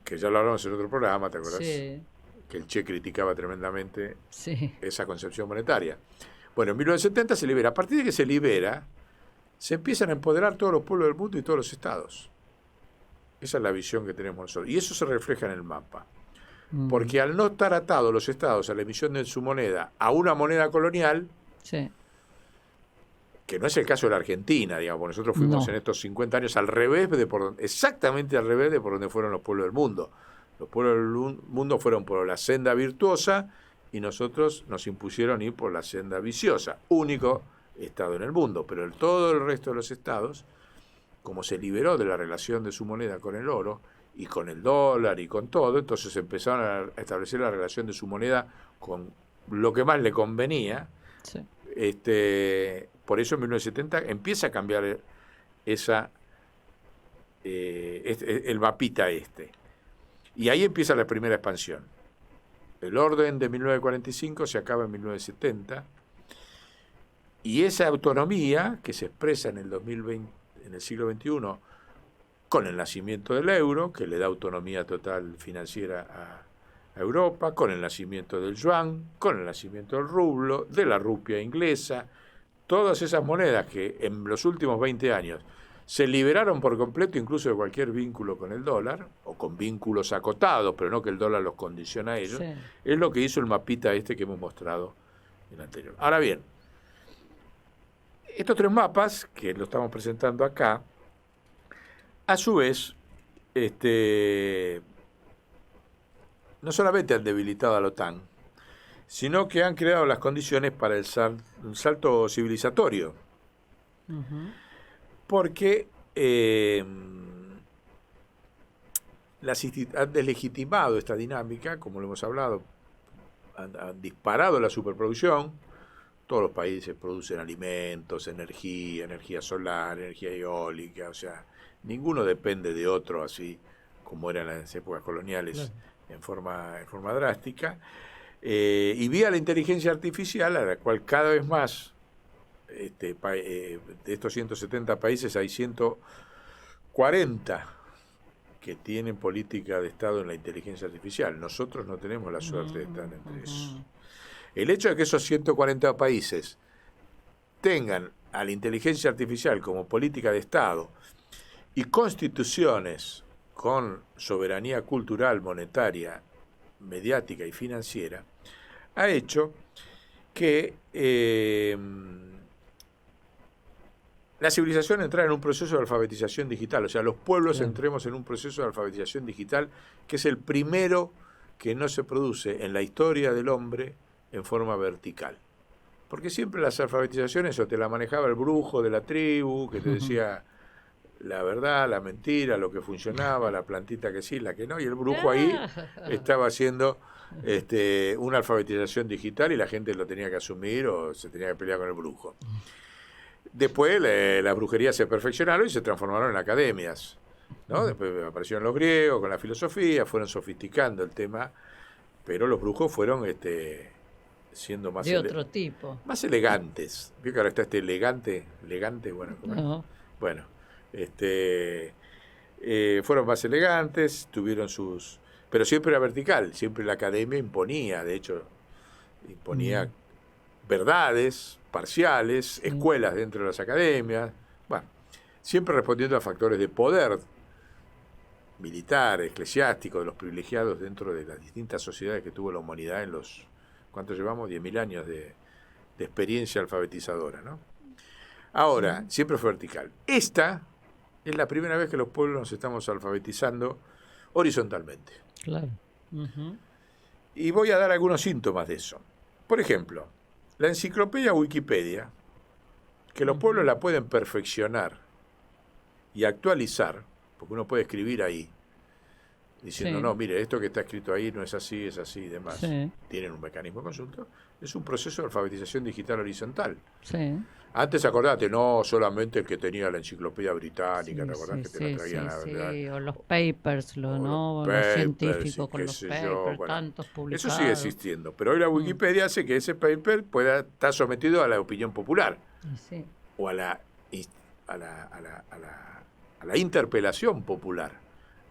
que ya lo hablamos en otro programa, ¿te acuerdas? Sí. Que el Che criticaba tremendamente esa concepción monetaria. Bueno, en 1970 se libera. A partir de que se libera, se empiezan a empoderar todos los pueblos del mundo y todos los estados. Esa es la visión que tenemos nosotros. Y eso se refleja en el mapa. Porque al no estar atados los estados a la emisión de su moneda a una moneda colonial, que no es el caso de la Argentina, digamos, nosotros fuimos en estos 50 años al revés exactamente al revés de por donde fueron los pueblos del mundo. Los pueblos del mundo fueron por la senda virtuosa y nosotros nos impusieron ir por la senda viciosa. Único estado en el mundo, pero todo el resto de los estados, como se liberó de la relación de su moneda con el oro y con el dólar y con todo, entonces empezaron a establecer la relación de su moneda con lo que más le convenía. Por eso en 1970 empieza a cambiar el mapita . Y ahí empieza la primera expansión. El orden de 1945 se acaba en 1970, y esa autonomía que se expresa en el 2020, en el siglo XXI, con el nacimiento del euro, que le da autonomía total financiera a Europa, con el nacimiento del yuan, con el nacimiento del rublo, de la rupia inglesa, todas esas monedas que en los últimos 20 años se liberaron por completo incluso de cualquier vínculo con el dólar, o con vínculos acotados, pero no que el dólar los condiciona a ellos, es lo que hizo el mapita que hemos mostrado en el anterior. Ahora bien, estos tres mapas, que lo estamos presentando acá, a su vez, no solamente han debilitado a la OTAN, sino que han creado las condiciones para un salto civilizatorio. Porque han deslegitimado esta dinámica, como lo hemos hablado, han disparado la superproducción. Todos los países producen alimentos, energía solar, energía eólica, o sea, ninguno depende de otro así como eran en las épocas coloniales, en forma drástica. Y vía la inteligencia artificial, a la cual cada vez más de estos 170 países hay 140 que tienen política de Estado en la inteligencia artificial. Nosotros no tenemos la suerte de estar entre esos. El hecho de que esos 140 países tengan a la inteligencia artificial como política de Estado y constituciones con soberanía cultural, monetaria, mediática y financiera, ha hecho que la civilización entrara en un proceso de alfabetización digital, o sea, los pueblos entremos en un proceso de alfabetización digital que es el primero que no se produce en la historia del hombre en forma vertical. Porque siempre las alfabetizaciones o te la manejaba el brujo de la tribu, que te decía la verdad, la mentira, lo que funcionaba, la plantita que sí, la que no, y el brujo ahí estaba haciendo una alfabetización digital y la gente lo tenía que asumir o se tenía que pelear con el brujo. Después las brujerías se perfeccionaron y se transformaron en academias, ¿no? Después aparecieron los griegos con la filosofía, fueron sofisticando el tema, pero los brujos fueron siendo más de otro tipo, más elegantes. Vio que ahora está elegante, bueno, bueno, fueron más elegantes, tuvieron sus, pero siempre era vertical, siempre la academia imponía, de hecho, imponía verdades parciales, escuelas dentro de las academias, bueno, siempre respondiendo a factores de poder militar, eclesiástico, de los privilegiados dentro de las distintas sociedades que tuvo la humanidad en los, ¿cuánto llevamos? 10.000 años de experiencia alfabetizadora, ¿no? Ahora, siempre fue vertical. Esta es la primera vez que los pueblos nos estamos alfabetizando horizontalmente. Claro. Y voy a dar algunos síntomas de eso. Por ejemplo, la enciclopedia Wikipedia, que los pueblos la pueden perfeccionar y actualizar, porque uno puede escribir ahí, diciendo, Sí. no, mire, esto que está escrito ahí no es así y demás. Sí. Tienen un mecanismo de consulta. Es un proceso de alfabetización digital horizontal. Sí. Antes, acordate, no solamente el que tenía la enciclopedia británica, ¿te acordás que te la sí, traían a sí, verdad? sí, o los papers, O ¿no? los Los papers, científicos y con qué los sé papers, yo, bueno. tantos publicados. Eso sigue existiendo, pero hoy la Wikipedia hace que ese paper pueda estar sometido a la opinión popular Y sí, o a la interpelación popular,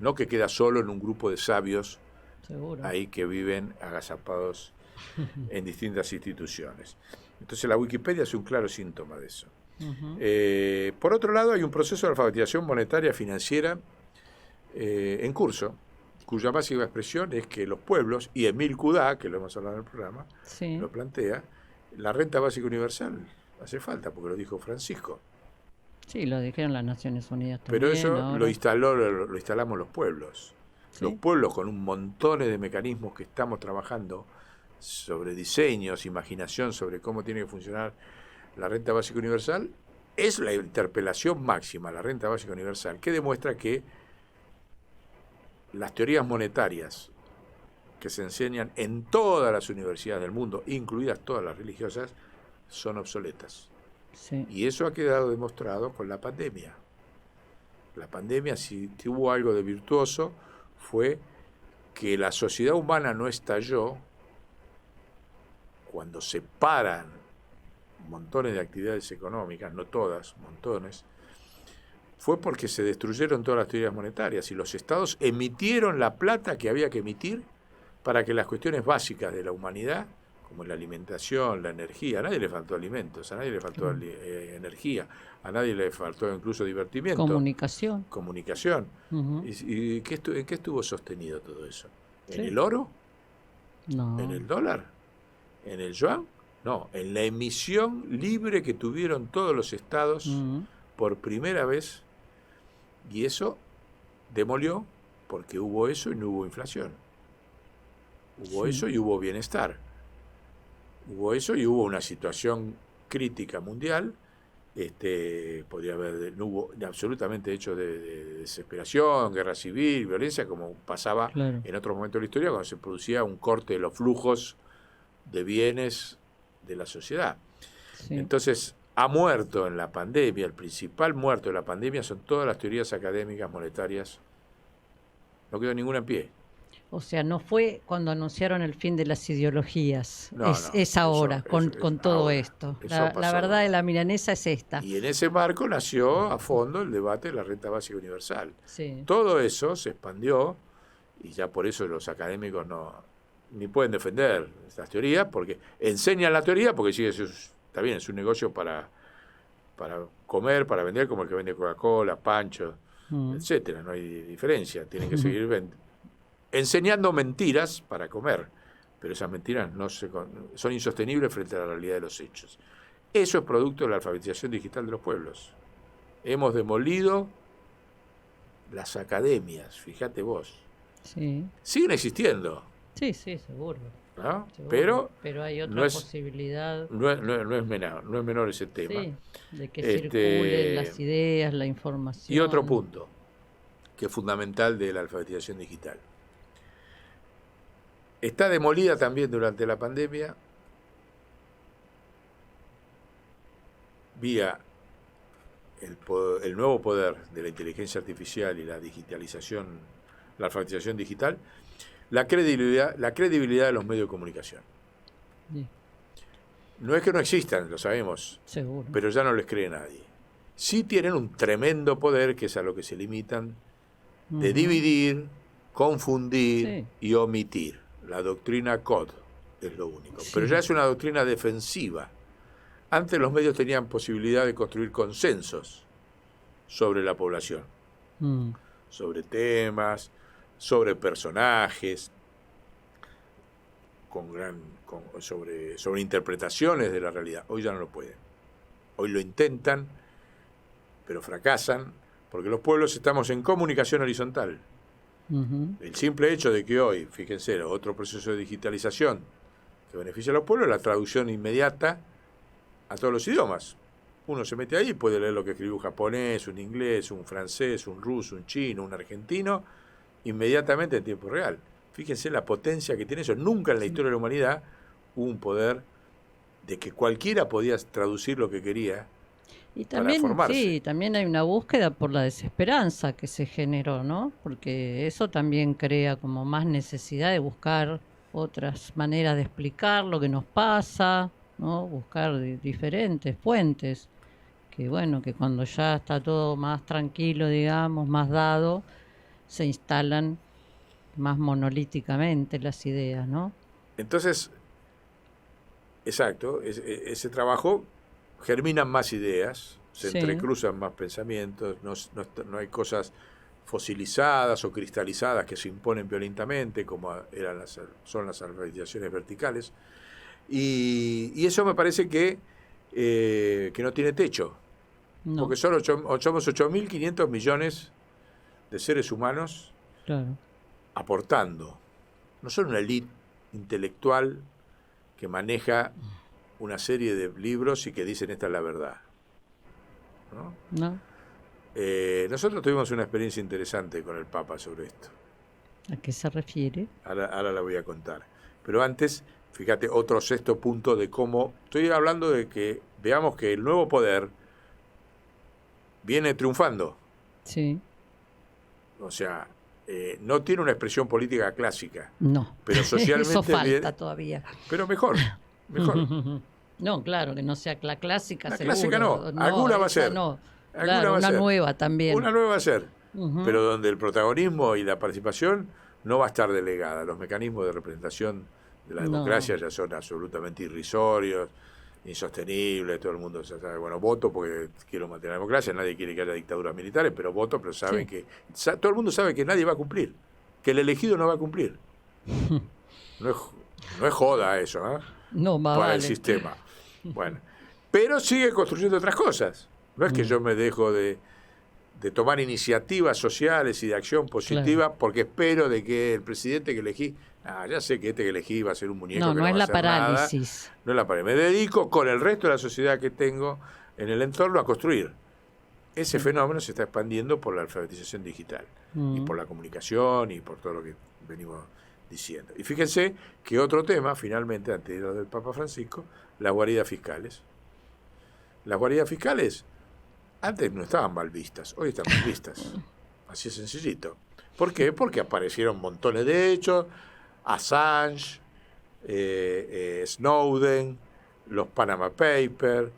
no que queda solo en un grupo de sabios seguro. ahí que viven agazapados en distintas instituciones. Entonces la Wikipedia es un claro síntoma de eso. Ujú. Por otro lado, hay un proceso de alfabetización monetaria financiera en curso, cuya básica expresión es que los pueblos, y Emil Kudá, que lo hemos hablado en el programa, Sí. lo plantea, la renta básica universal hace falta, porque lo dijo Francisco. Sí, lo dijeron las Naciones Unidas también. Pero eso ahora. lo instalamos los pueblos. Sí. Los pueblos con un montón de mecanismos que estamos trabajando sobre diseños, imaginación, sobre cómo tiene que funcionar la renta básica universal, es la interpelación máxima, la renta básica universal, que demuestra que las teorías monetarias que se enseñan en todas las universidades del mundo, incluidas todas las religiosas, son obsoletas. Sí. Y eso ha quedado demostrado con la pandemia. La pandemia, si hubo algo de virtuoso, fue que la sociedad humana no estalló cuando se paran montones de actividades económicas, no todas, montones, fue porque se destruyeron todas las teorías monetarias y los estados emitieron la plata que había que emitir para que las cuestiones básicas de la humanidad, como la alimentación, la energía, a nadie le faltó alimentos, a nadie le faltó energía, a nadie le faltó incluso divertimiento. Comunicación. Ujú. ¿Y en qué estuvo sostenido todo eso? ¿En Sí. el oro? No. ¿En el dólar? ¿En el yuan? No, en la emisión libre que tuvieron todos los estados Ujú. por primera vez, y eso demolió porque hubo eso y no hubo inflación. Hubo Sí. eso y hubo bienestar. Hubo eso y hubo una situación crítica mundial. Podría haber, no hubo absolutamente hechos de desesperación, guerra civil, violencia, como pasaba Claro. en otros momentos de la historia cuando se producía un corte de los flujos de bienes de la sociedad. Sí. Entonces, ha muerto en la pandemia, el principal muerto de la pandemia son todas las teorías académicas monetarias. No quedó ninguna en pie. O sea, no fue cuando anunciaron el fin de las ideologías, No, es ahora, eso con todo ahora. esto. Eso La pasó. verdad de la milanesa es esta. Y en ese marco nació a fondo el debate de la renta básica universal. Sí. Todo eso se expandió y ya por eso los académicos ni pueden defender estas teorías, porque enseñan la teoría, porque sí, está bien, es un negocio para comer, para vender, como el que vende Coca-Cola, Pancho, etcétera. No hay diferencia. Tienen que seguir enseñando mentiras para comer, pero esas mentiras son insostenibles frente a la realidad de los hechos. Eso es producto de la alfabetización digital de los pueblos. Hemos demolido las academias, fíjate vos. Sí. Siguen existiendo, Sí, seguro. ¿no? Seguro. Pero hay otra no es- posibilidad. No es menor ese tema. Sí, de que Este, circulen las ideas, la información. Y otro punto, que es fundamental de la alfabetización digital. Está demolida también durante la pandemia vía el nuevo poder de la inteligencia artificial y la digitalización, la alfabetización digital, la credibilidad de los medios de comunicación. Sí, No es que no existan, lo sabemos, seguro. pero ya no les cree nadie. Sí tienen un tremendo poder, que es a lo que se limitan, de Ujú. dividir, confundir Sí. y omitir. La doctrina COD es lo único. Sí. Pero ya es una doctrina defensiva. Antes los medios tenían posibilidad de construir consensos sobre la población, Mm. sobre temas, sobre personajes, sobre interpretaciones de la realidad. Hoy ya no lo pueden. Hoy lo intentan, pero fracasan, porque los pueblos estamos en comunicación horizontal. Ujú. El simple hecho de que hoy, fíjense, otro proceso de digitalización que beneficia a los pueblos, la traducción inmediata a todos los idiomas. uno se mete ahí y puede leer lo que escribió un japonés, un inglés, un francés, un ruso, un chino, un argentino, inmediatamente en tiempo real. Fíjense la potencia que tiene eso. Nunca en la historia de la humanidad hubo un poder de que cualquiera podía traducir lo que quería. Y también, sí, también hay una búsqueda por la desesperanza que se generó, ¿no? Porque eso también crea como más necesidad de buscar otras maneras de explicar lo que nos pasa, ¿no? Buscar diferentes fuentes, que bueno, que cuando ya está todo más tranquilo, digamos, más dado, se instalan más monolíticamente las ideas, ¿no? Entonces, exacto, ese trabajo germinan más ideas, se entrecruzan más pensamientos, no hay cosas fosilizadas o cristalizadas que se imponen violentamente como son las alfabetizaciones verticales, y eso me parece que no tiene techo, porque son 8.500 millones de seres humanos aportando, no son una élite intelectual que maneja una serie de libros y que dicen esta es la verdad. ¿No? Nosotros tuvimos una experiencia interesante con el Papa sobre esto. ¿A qué se refiere? Ahora la voy a contar. Pero antes, fíjate, otro sexto punto de cómo... Estoy hablando de que veamos que el nuevo poder viene triunfando. Sí. O sea, no tiene una expresión política clásica. No. Pero socialmente... Eso falta todavía. Pero mejor. No, claro, que no sea la clásica, la seguro. Clásica no, alguna va a ser. No. Claro, una nueva también. Una nueva va a ser, pero donde el protagonismo y la participación no va a estar delegada. Los mecanismos de representación de la democracia ya son absolutamente irrisorios, insostenibles, todo el mundo ya sabe, bueno, voto porque quiero mantener la democracia, nadie quiere que haya dictaduras militares, pero voto, pero saben que todo el mundo sabe que nadie va a cumplir, que el elegido no va a cumplir. No es joda eso, ¿eh? No, para el sistema. Bueno, pero sigue construyendo otras cosas. No es que yo me dejo de tomar iniciativas sociales y de acción positiva porque espero de que el presidente que elegí, ya sé que este que elegí va a ser un muñeco que no es la parálisis. No es la parálisis. Me dedico con el resto de la sociedad que tengo en el entorno a construir. Ese fenómeno se está expandiendo por la alfabetización digital y por la comunicación y por todo lo que venimos diciendo. Y fíjense que otro tema, finalmente, antes de lo del Papa Francisco, las guaridas fiscales. Las guaridas fiscales antes no estaban mal vistas, hoy están mal vistas. Así es sencillito. ¿Por qué? Porque aparecieron montones de hechos, Assange, Snowden, los Panama Papers,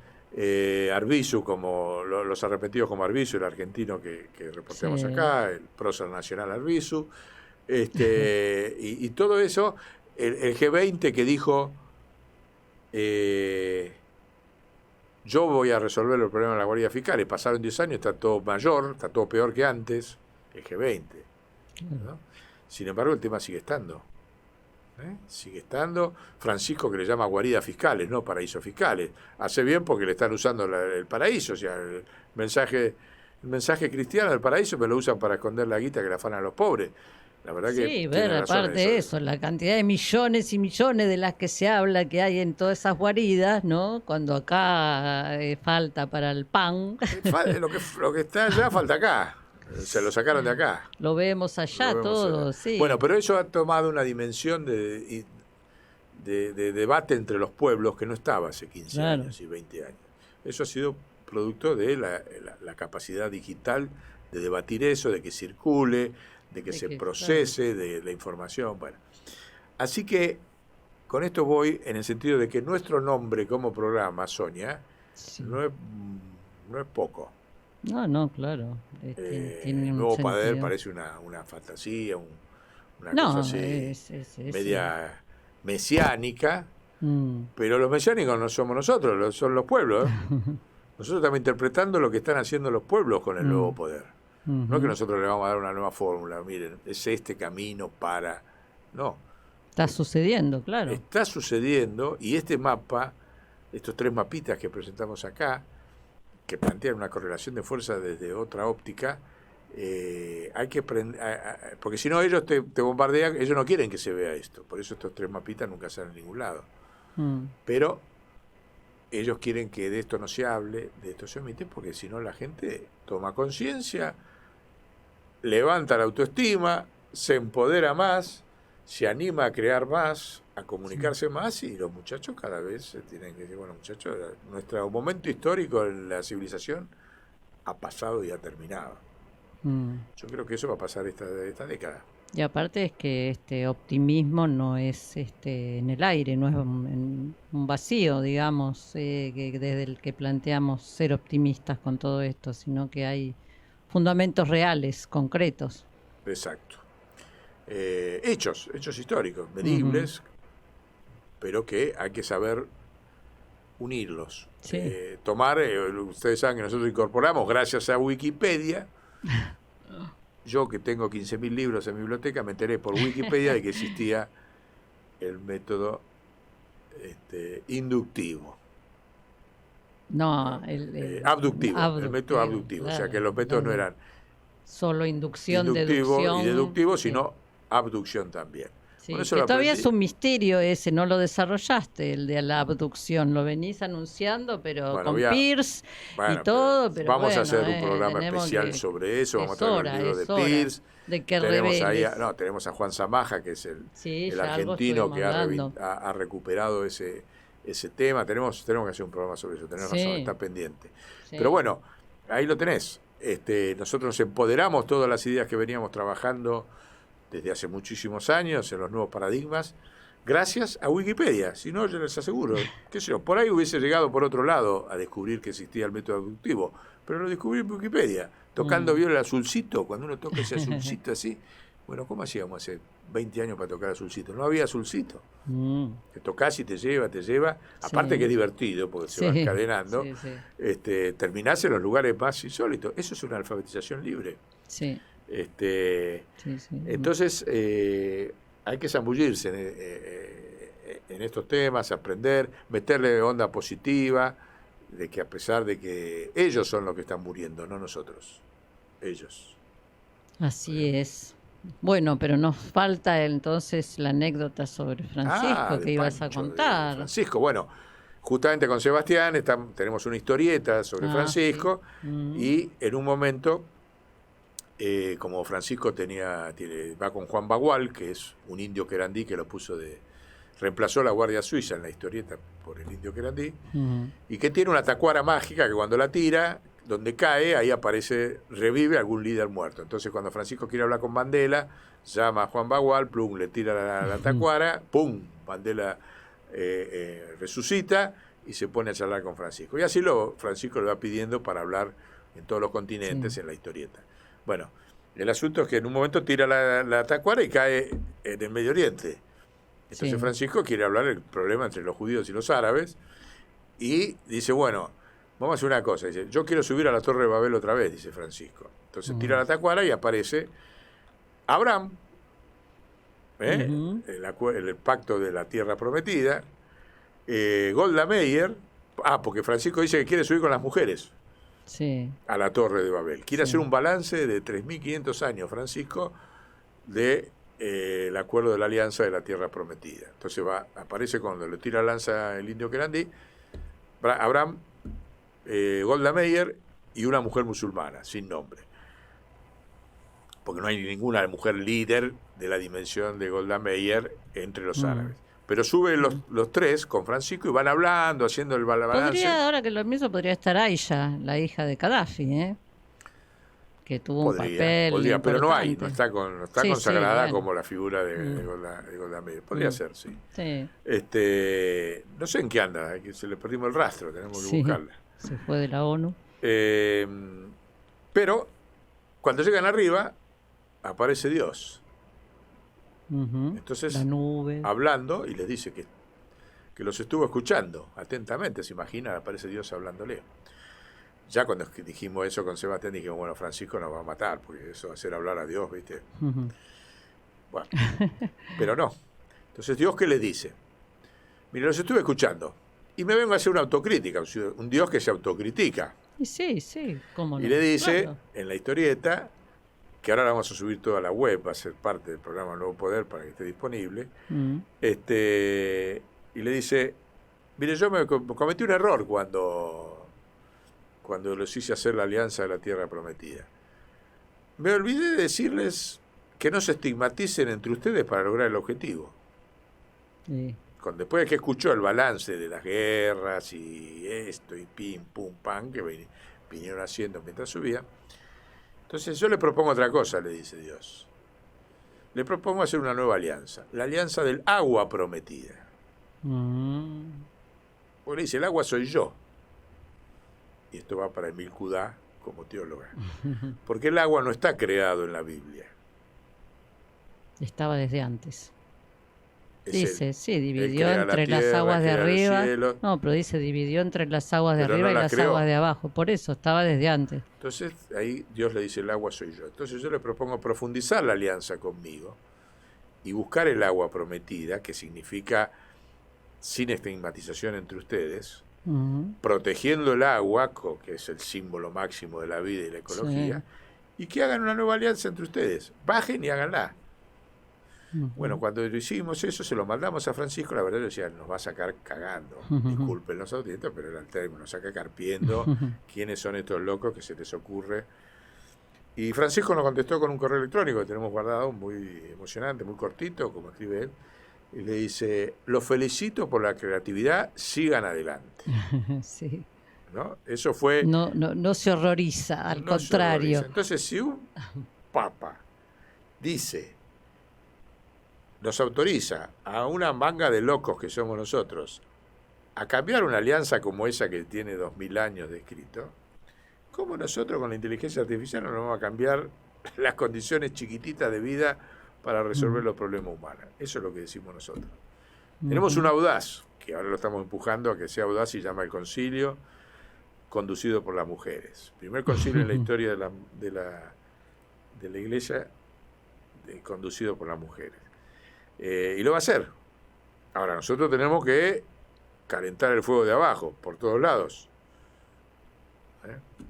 Arbizu, como los arrepentidos como Arbizu, el argentino que reportamos acá, el prócer nacional Arbizu, y todo eso, el G20 que dijo yo voy a resolver el problema de la guardia fiscal, pasaron 10 años, está todo mayor, está todo peor que antes, el G20, ¿no? Sin embargo el tema sigue estando, sigue estando. Francisco, que le llama guaridas fiscales, no paraísos fiscales, hace bien porque le están usando el paraíso, o sea, el mensaje cristiano del paraíso me lo usan para esconder la guita que le afanan a los pobres. La verdad que ver, aparte de eso, la cantidad de millones y millones de las que se habla que hay en todas esas guaridas, ¿no? Cuando acá falta para el pan. Lo que está allá falta acá. Se lo sacaron de acá. Lo vemos allá todo, sí. Bueno, pero eso ha tomado una dimensión de debate entre los pueblos que no estaba hace 15 años y 20 años. Eso ha sido producto de la capacidad digital de debatir eso, de que circule, de que se procese, de la información. Bueno, así que con esto voy en el sentido de que nuestro nombre como programa, Sonia, no es poco. No, claro. Tiene el nuevo poder parece una fantasía, una cosa así, media mesiánica, pero los mesiánicos no somos nosotros, son los pueblos. Nosotros estamos interpretando lo que están haciendo los pueblos con el nuevo poder. No es que nosotros le vamos a dar una nueva fórmula, miren, es este camino para... No. Está sucediendo, claro. Está sucediendo, y este mapa, estos 3 mapitas que presentamos acá, que plantean una correlación de fuerza desde otra óptica, hay que porque si no ellos te bombardean, ellos no quieren que se vea esto, por eso estos 3 mapitas nunca salen a ningún lado. Pero ellos quieren que de esto no se hable, de esto se omite, porque si no la gente toma conciencia, levanta la autoestima, se empodera más, se anima a crear más, a comunicarse más, y los muchachos cada vez se tienen que decir, bueno, muchachos, nuestro momento histórico en la civilización ha pasado y ha terminado. Yo creo que eso va a pasar esta década. Y aparte es que este optimismo no es en el aire, no es un vacío, digamos, que desde el que planteamos ser optimistas con todo esto, sino que hay fundamentos reales, concretos. Exacto. Hechos históricos, medibles, pero que hay que saber unirlos. Sí. Tomar, ustedes saben que nosotros incorporamos, gracias a Wikipedia, yo que tengo 15.000 libros en mi biblioteca, me enteré por Wikipedia de que existía el método inductivo. No, abductivo, el método abductivo. Claro, o sea que los métodos no eran solo inducción, inductivo deducción. Y deductivo, sino abducción también. Sí, que todavía es un misterio ese, no lo desarrollaste, el de la abducción, lo venís anunciando, pero bueno, con Peirce y todo, pero vamos a hacer un programa especial sobre eso, vamos a traer el libro de Peirce, de que tenemos a Juan Zamaja, que es el argentino que ha recuperado ese tema, tenemos que hacer un programa sobre eso, tenés razón, está pendiente. Sí. Pero bueno, ahí lo tenés, nosotros nos empoderamos todas las ideas que veníamos trabajando desde hace muchísimos años, en los nuevos paradigmas, gracias a Wikipedia. Si no, yo les aseguro, qué sé yo, por ahí hubiese llegado por otro lado a descubrir que existía el método abductivo, pero lo descubrí en Wikipedia, tocando viola el azulcito, cuando uno toca ese azulcito así. Bueno, ¿cómo hacíamos hace 20 años para tocar azulcito? No había azulcito. Te tocás y te lleva. Aparte que es divertido, porque se va encadenando. Terminás en los lugares más insólitos. Eso es una alfabetización libre. Sí. Entonces hay que zambullirse en estos temas, aprender, meterle onda positiva, de que a pesar de que ellos son los que están muriendo, no nosotros, ellos. Así es. Bueno, pero nos falta entonces la anécdota sobre Francisco que ibas a contar. Francisco, bueno, justamente con Sebastián tenemos una historieta sobre Francisco, y en un momento como Francisco va con Juan Bagual, que es un indio querandí que reemplazó a la Guardia Suiza en la historieta por el indio querandí, y que tiene una tacuara mágica que cuando la tira, donde cae, ahí revive algún líder muerto. Entonces cuando Francisco quiere hablar con Mandela, llama a Juan Bagual, plum, le tira la tacuara, pum, Mandela resucita y se pone a charlar con Francisco. Y así Francisco le va pidiendo para hablar en todos los continentes en la historieta. Bueno, el asunto es que en un momento tira la tacuara y cae en el Medio Oriente. Entonces Francisco quiere hablar del problema entre los judíos y los árabes y dice, bueno, vamos a hacer una cosa. Dice, yo quiero subir a la Torre de Babel otra vez, dice Francisco. Entonces tira la tacuara y aparece Abraham, el pacto de la tierra prometida, Golda Meir, porque Francisco dice que quiere subir con las mujeres. A la Torre de Babel. Quiere hacer un balance de 3.500 años, Francisco, del acuerdo de la alianza de la Tierra Prometida. Entonces aparece cuando le tira la lanza el indio querandí, Abraham, Golda Meir y una mujer musulmana, sin nombre. Porque no hay ninguna mujer líder de la dimensión de Golda Meir entre los árabes. Pero suben los tres con Francisco y van hablando, haciendo el balance. Ahora que lo pienso, podría estar Aisha, la hija de Gaddafi, que tuvo un papel importante. Pero no está consagrada como la figura de Golda Meir. Podría ser, sí. No sé en qué anda, que se le perdimos el rastro, tenemos que buscarla. Se fue de la ONU. Pero cuando llegan arriba, aparece Dios. Entonces, la nube. Hablando, y les dice que los estuvo escuchando atentamente, se imagina, aparece Dios hablándole. Ya cuando dijimos eso con Sebastián, dijimos, bueno, Francisco nos va a matar, porque eso va a hacer hablar a Dios, ¿viste? Bueno, pero no. Entonces, ¿Dios qué les dice? Mire, los estuve escuchando, y me vengo a hacer una autocrítica, un Dios que se autocritica. Sí, ¿cómo no? Y le dice, en la historieta, que ahora la vamos a subir toda a la web, va a ser parte del programa Nuevo Poder para que esté disponible, y le dice, Mire, yo me cometí un error cuando los hice hacer la alianza de la tierra prometida. Me olvidé de decirles que no se estigmaticen entre ustedes para lograr el objetivo. Sí. Después de que escuchó el balance de las guerras y esto y pim, pum, pam, que vinieron haciendo mientras subía, entonces yo le propongo otra cosa, le dice Dios. Le propongo hacer una nueva alianza, la alianza del agua prometida. Porque le dice, el agua soy yo. Y esto va para Emil Kudá como teóloga. Porque el agua no está creado en la Biblia. Estaba desde antes. Es Dice, él. sí, dividió Él crea entre la las tierra, aguas de crea el arriba. cielo. No, pero dice, dividió entre las aguas de Pero arriba no y las las creó. aguas de abajo. Por eso, estaba desde antes. Entonces ahí Dios le dice, el agua soy yo. Entonces yo le propongo profundizar la alianza conmigo y buscar el agua prometida, que significa sin estigmatización entre ustedes, protegiendo el agua, que es el símbolo máximo de la vida y la ecología, y que hagan una nueva alianza entre ustedes. Bajen y háganla. Bueno, cuando hicimos eso, se lo mandamos a Francisco, la verdad, yo decía, nos va a sacar cagando. Disculpen los auditores, pero era el término, nos saca carpiendo. ¿Quiénes son estos locos que se les ocurre? Y Francisco nos contestó con un correo electrónico que tenemos guardado, muy emocionante, muy cortito, como escribe él, y le dice, los felicito por la creatividad, sigan adelante. Sí. ¿No? Eso fue... No se horroriza, al no se contrario. horroriza. Entonces, si un papa dice, nos autoriza a una manga de locos que somos nosotros a cambiar una alianza como esa que tiene 2000 años de escrito, ¿cómo nosotros con la inteligencia artificial no nos vamos a cambiar las condiciones chiquititas de vida para resolver los problemas humanos? Eso es lo que decimos nosotros. Tenemos un audaz, que ahora lo estamos empujando a que sea audaz, y llama el concilio conducido por las mujeres. Primer concilio en la historia de la iglesia conducido por las mujeres. Y lo va a hacer. Ahora, nosotros tenemos que calentar el fuego de abajo, por todos lados.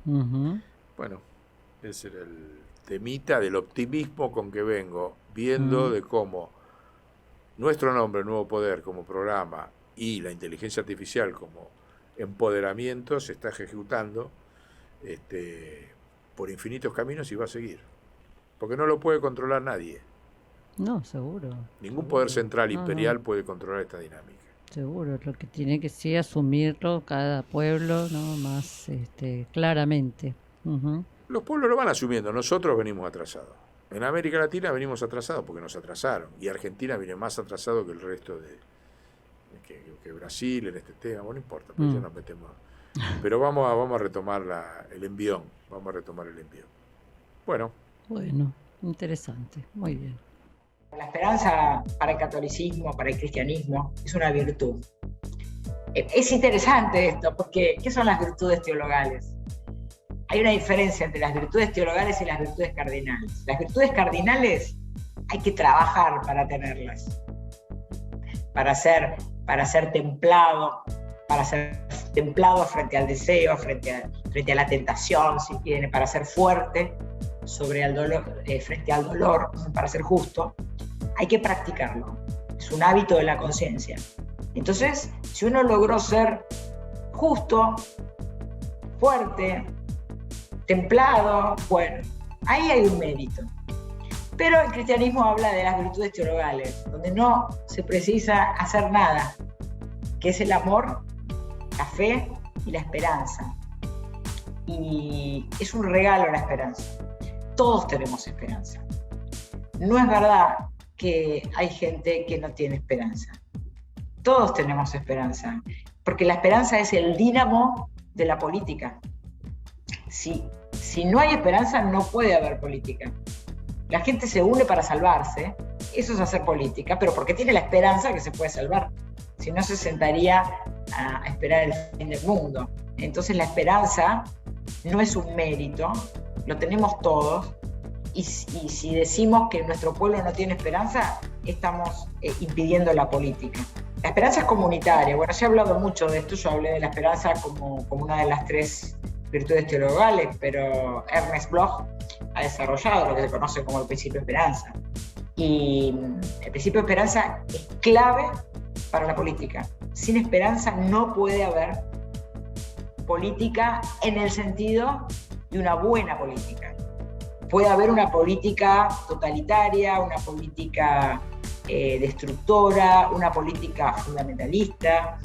Bueno, ese era el temita del optimismo con que vengo, viendo de cómo nuestro nombre, Nuevo Poder, como programa, y la inteligencia artificial como empoderamiento se está ejecutando por infinitos caminos y va a seguir. Porque no lo puede controlar nadie. No, seguro. Ningún poder central imperial puede controlar esta dinámica. Seguro, lo que tiene que sí asumirlo cada pueblo, ¿no? Más claramente. Los pueblos lo van asumiendo, nosotros venimos atrasados. En América Latina venimos atrasados porque nos atrasaron. Y Argentina viene más atrasado que el resto que Brasil en este tema. Bueno, no importa, pues ya nos metemos. Pero vamos a retomar el envión. Vamos a retomar el envión. Bueno, interesante. Muy bien. La esperanza para el catolicismo, para el cristianismo, es una virtud. Es interesante esto, porque ¿qué son las virtudes teologales? Hay una diferencia entre las virtudes teologales y las virtudes cardinales. Las virtudes cardinales hay que trabajar para tenerlas, para ser templado, frente al deseo, frente a la tentación, si quieren, para ser fuerte frente al dolor, para ser justo. Hay que practicarlo. Es un hábito de la conciencia. Entonces, si uno logró ser justo, fuerte, templado, bueno, ahí hay un mérito. Pero el cristianismo habla de las virtudes teologales, donde no se precisa hacer nada, que es el amor, la fe y la esperanza. Y es un regalo la esperanza. Todos tenemos esperanza. No es verdad que hay gente que no tiene esperanza. Todos tenemos esperanza, porque la esperanza es el dínamo de la política. Si no hay esperanza, no puede haber política. La gente se une para salvarse, eso es hacer política, pero porque tiene la esperanza que se puede salvar. Si no, se sentaría a esperar el fin del mundo. Entonces la esperanza no es un mérito, lo tenemos todos, y si decimos que nuestro pueblo no tiene esperanza, estamos impidiendo la política. La esperanza es comunitaria. Bueno, se ha hablado mucho de esto, yo hablé de la esperanza como una de las 3 virtudes teologales, pero Ernest Bloch ha desarrollado lo que se conoce como el principio de esperanza. Y el principio de esperanza es clave para la política. sin esperanza no puede haber política en el sentido de una buena política. Puede haber una política totalitaria, una política destructora, una política fundamentalista,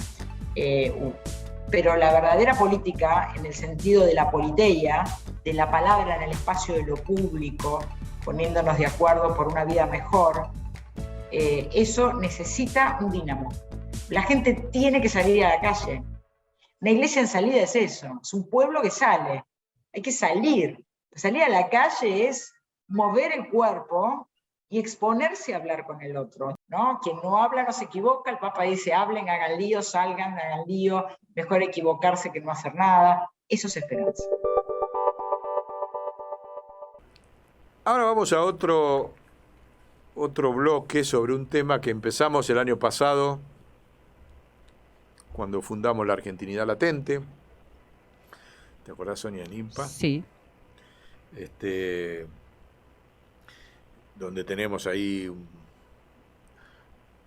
pero la verdadera política, en el sentido de la politeia, de la palabra en el espacio de lo público, poniéndonos de acuerdo por una vida mejor, eso necesita un dínamo. La gente tiene que salir a la calle. Una iglesia en salida es eso, es un pueblo que sale. Hay que salir. Salir a la calle es mover el cuerpo y exponerse a hablar con el otro, ¿no? Quien no habla no se equivoca. El Papa dice, hablen, hagan lío, salgan, hagan lío. Mejor equivocarse que no hacer nada. Eso es esperanza. Ahora vamos a otro bloque sobre un tema que empezamos el año pasado, cuando fundamos la Argentinidad Latente. ¿Te acordás, Sonia, en IMPA? Sí. Donde tenemos ahí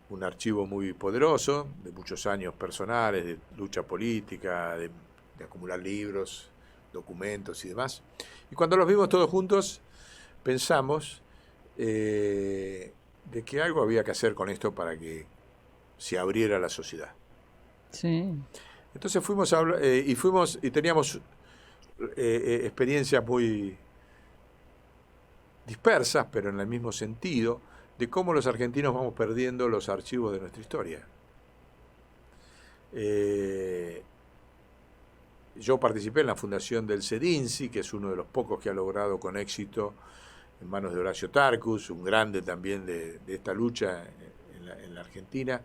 un archivo muy poderoso, de muchos años personales, de lucha política, de acumular libros, documentos y demás. Y cuando los vimos todos juntos, pensamos de que algo había que hacer con esto para que se abriera la sociedad. Sí. Entonces fuimos a hablar, y teníamos experiencias muy dispersas, pero en el mismo sentido, de cómo los argentinos vamos perdiendo los archivos de nuestra historia. Yo participé en la fundación del CEDINSI, que es uno de los pocos que ha logrado con éxito, en manos de Horacio Tarcus, un grande también de esta lucha en la Argentina,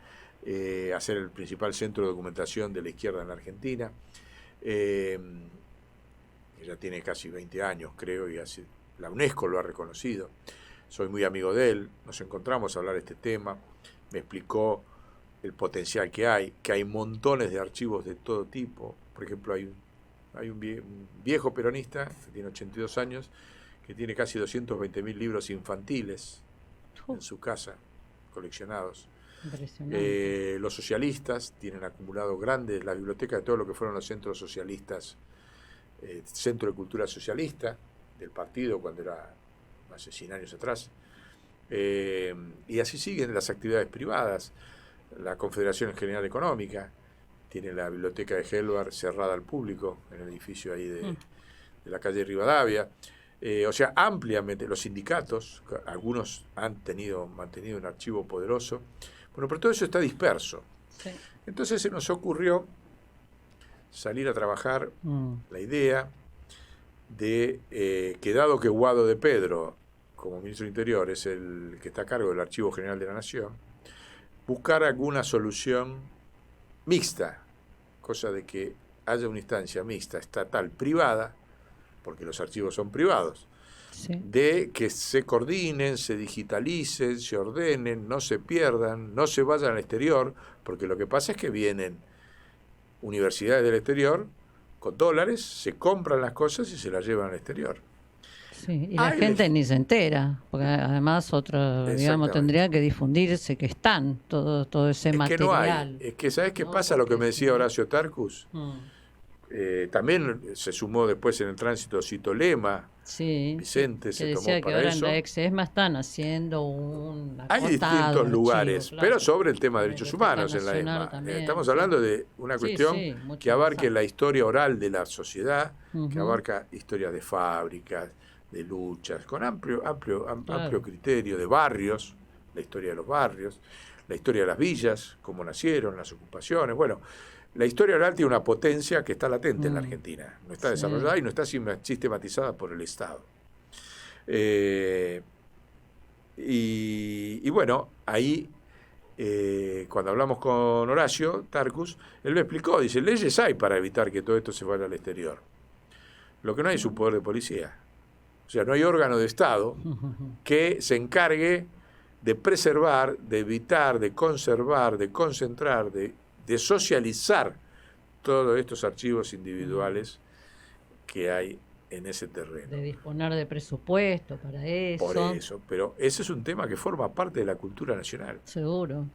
hacer el principal centro de documentación de la izquierda en la Argentina. Ya tiene casi 20 años, creo, y la UNESCO lo ha reconocido. Soy muy amigo de él, nos encontramos a hablar de este tema, me explicó el potencial que hay montones de archivos de todo tipo. Por ejemplo, hay un viejo peronista, que tiene 82 años, que tiene casi 220.000 libros infantiles en su casa, coleccionados. Los socialistas tienen acumulado grandes, la biblioteca de todo lo que fueron los centros socialistas, Centro de Cultura Socialista del partido cuando era hace 100 años atrás, y así siguen las actividades privadas. La Confederación General Económica tiene la biblioteca de Helvar cerrada al público en el edificio ahí de la calle Rivadavia. O sea, ampliamente los sindicatos, algunos han mantenido un archivo poderoso. Bueno, pero todo eso está disperso. Sí. Entonces se nos ocurrió salir a trabajar la idea de que dado que Guado de Pedro, como ministro del Interior, es el que está a cargo del Archivo General de la Nación, buscar alguna solución mixta, cosa de que haya una instancia mixta, estatal, privada, porque los archivos son privados, sí, de que se coordinen, se digitalicen, se ordenen, no se pierdan, no se vayan al exterior, porque lo que pasa es que vienen universidades del exterior con dólares, se compran las cosas y se las llevan al exterior. Sí, y la gente ni se entera, porque además digamos, tendría que difundirse que están todo ese material. Que no hay. Es que, ¿sabes qué pasa? Lo que me decía Horacio Tarcus. También se sumó después en el tránsito Cito Lema, sí, Vicente se tomó para eso. Que ahora en la ex-ESMA están haciendo un hay distintos lugares, claro, pero sobre el tema de derechos humanos en la ESMA. También, estamos hablando de una cuestión que abarque la historia oral de la sociedad, que abarca historias de fábricas, de luchas, con amplio criterio de barrios, la historia de los barrios, la historia de las villas, cómo nacieron, las ocupaciones, bueno. La historia oral tiene una potencia que está latente en la Argentina, no está desarrollada y no está sistematizada por el Estado. Y bueno, ahí cuando hablamos con Horacio Tarcus, él me explicó, dice, leyes hay para evitar que todo esto se vaya al exterior. Lo que no hay es un poder de policía. O sea, no hay órgano de Estado que se encargue de preservar, de evitar, de conservar, de concentrar, de socializar todos estos archivos individuales que hay en ese terreno. De disponer de presupuesto para eso. Por eso, pero ese es un tema que forma parte de la cultura nacional. Seguro.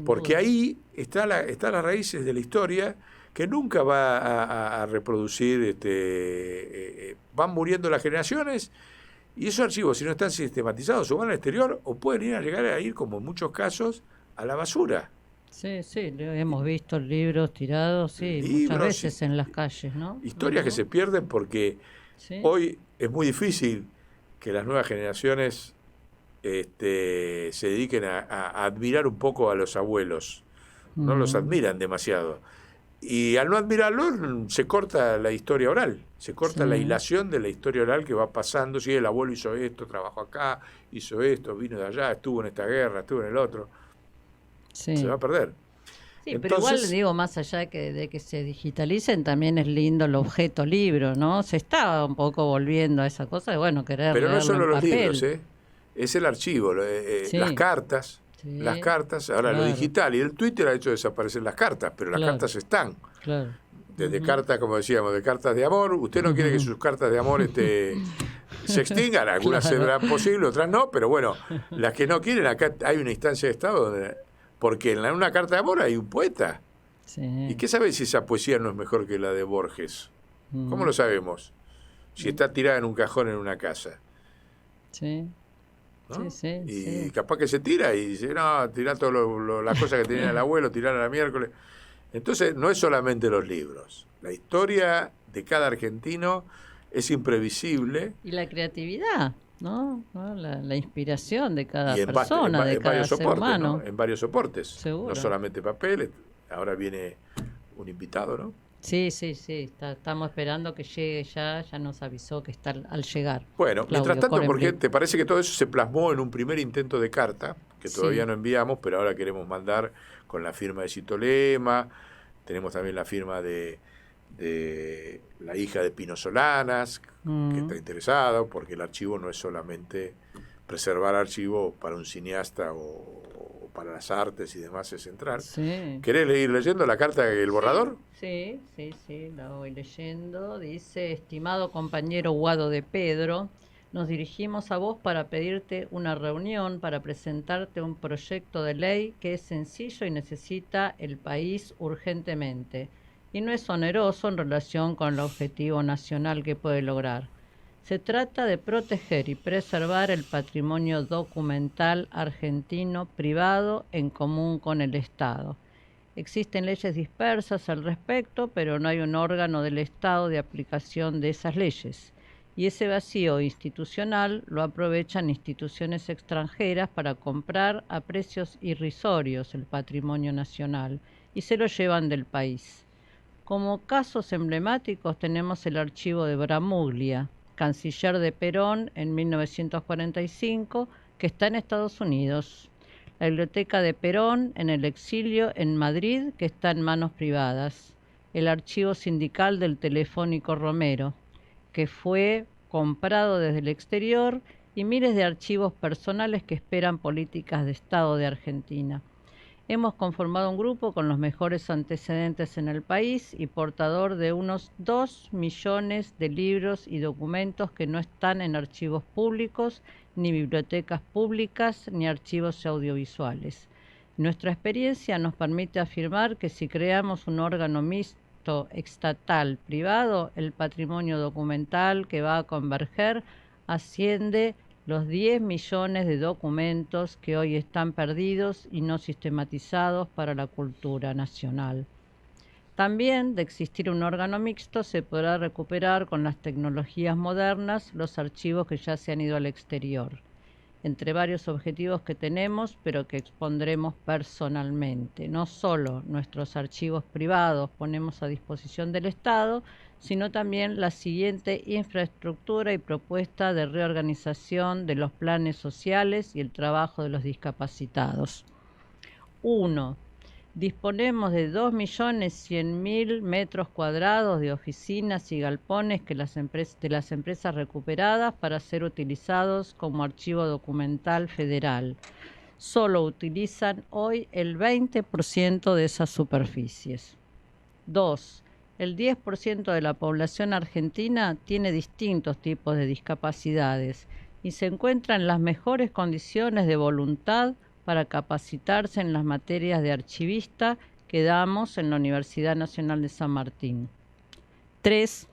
Porque ahí están las raíces de la historia que nunca va a reproducir, van muriendo las generaciones, y esos archivos, si no están sistematizados, o van al exterior, o pueden llegar a ir, como en muchos casos, a la basura. Sí, hemos visto libros tirados, muchas veces en las calles, ¿no? Historias que se pierden porque hoy es muy difícil que las nuevas generaciones se dediquen a admirar un poco a los abuelos. No los admiran demasiado. Y al no admirarlos, se corta la historia oral, se corta la hilación de la historia oral que va pasando. Si el abuelo hizo esto, trabajó acá, hizo esto, vino de allá, estuvo en esta guerra, estuvo en el otro. Se va a perder. Sí, entonces, pero igual digo, más allá de que se digitalicen, también es lindo el objeto libro, ¿no? Se está un poco volviendo a esa cosa de, querer pero no solo los papel. Libros, es el archivo, las cartas. Las cartas, ahora lo digital, y el Twitter ha hecho desaparecer las cartas, pero las cartas están. Desde cartas, como decíamos, de cartas de amor. Usted no quiere que sus cartas de amor se extingan, algunas serán posibles, otras no, pero bueno, las que no quieren, acá hay una instancia de Estado porque en una carta de amor hay un poeta. ¿Y qué sabe si esa poesía no es mejor que la de Borges? ¿Cómo lo sabemos? Si está tirada en un cajón en una casa. ¿No? Y capaz que se tira y dice, no, tirá todas las cosas que tenía el abuelo, tirá a la miércoles. Entonces, no es solamente los libros. La historia de cada argentino es imprevisible. Y la creatividad, ¿no? La inspiración de cada persona, de cada ser humano. ¿no? En varios soportes. Seguro. No solamente papel. Ahora viene un invitado, ¿no? Sí. Estamos esperando que llegue ya nos avisó que está al llegar. Bueno, mientras tanto, porque te parece que todo eso se plasmó en un primer intento de carta, que todavía no enviamos, pero ahora queremos mandar con la firma de Cito Lema, tenemos también la firma de la hija de Pino Solanas, que está interesada, porque el archivo no es solamente preservar archivo para un cineasta o para las artes y demás es central. ¿Querés ir leyendo la carta del borrador? Sí, la voy leyendo. Dice: estimado compañero Guado de Pedro, nos dirigimos a vos para pedirte una reunión para presentarte un proyecto de ley que es sencillo y necesita el país urgentemente, y no es oneroso en relación con el objetivo nacional que puede lograr. Se trata de proteger y preservar el patrimonio documental argentino privado en común con el Estado. Existen leyes dispersas al respecto, pero no hay un órgano del Estado de aplicación de esas leyes. Y ese vacío institucional lo aprovechan instituciones extranjeras para comprar a precios irrisorios el patrimonio nacional y se lo llevan del país. Como casos emblemáticos tenemos el archivo de Bramuglia, canciller de Perón en 1945, que está en Estados Unidos. La biblioteca de Perón en el exilio en Madrid, que está en manos privadas. El archivo sindical del Telefónico Romero, que fue comprado desde el exterior, y miles de archivos personales que esperan políticas de Estado de Argentina. Hemos conformado un grupo con los mejores antecedentes en el país y portador de unos 2 millones de libros y documentos que no están en archivos públicos, ni bibliotecas públicas, ni archivos audiovisuales. Nuestra experiencia nos permite afirmar que si creamos un órgano mixto estatal privado, el patrimonio documental que va a converger asciende los 10 millones de documentos que hoy están perdidos y no sistematizados para la cultura nacional. También, de existir un órgano mixto, se podrá recuperar con las tecnologías modernas los archivos que ya se han ido al exterior, entre varios objetivos que tenemos, pero que expondremos personalmente. No solo nuestros archivos privados ponemos a disposición del Estado, sino también la siguiente infraestructura y propuesta de reorganización de los planes sociales y el trabajo de los discapacitados. 1. Disponemos de 2.100.000 metros cuadrados de oficinas y galpones de las empresas recuperadas para ser utilizados como archivo documental federal. Solo utilizan hoy el 20% de esas superficies. 2. El 10% de la población argentina tiene distintos tipos de discapacidades y se encuentra en las mejores condiciones de voluntad para capacitarse en las materias de archivista que damos en la Universidad Nacional de San Martín. 3.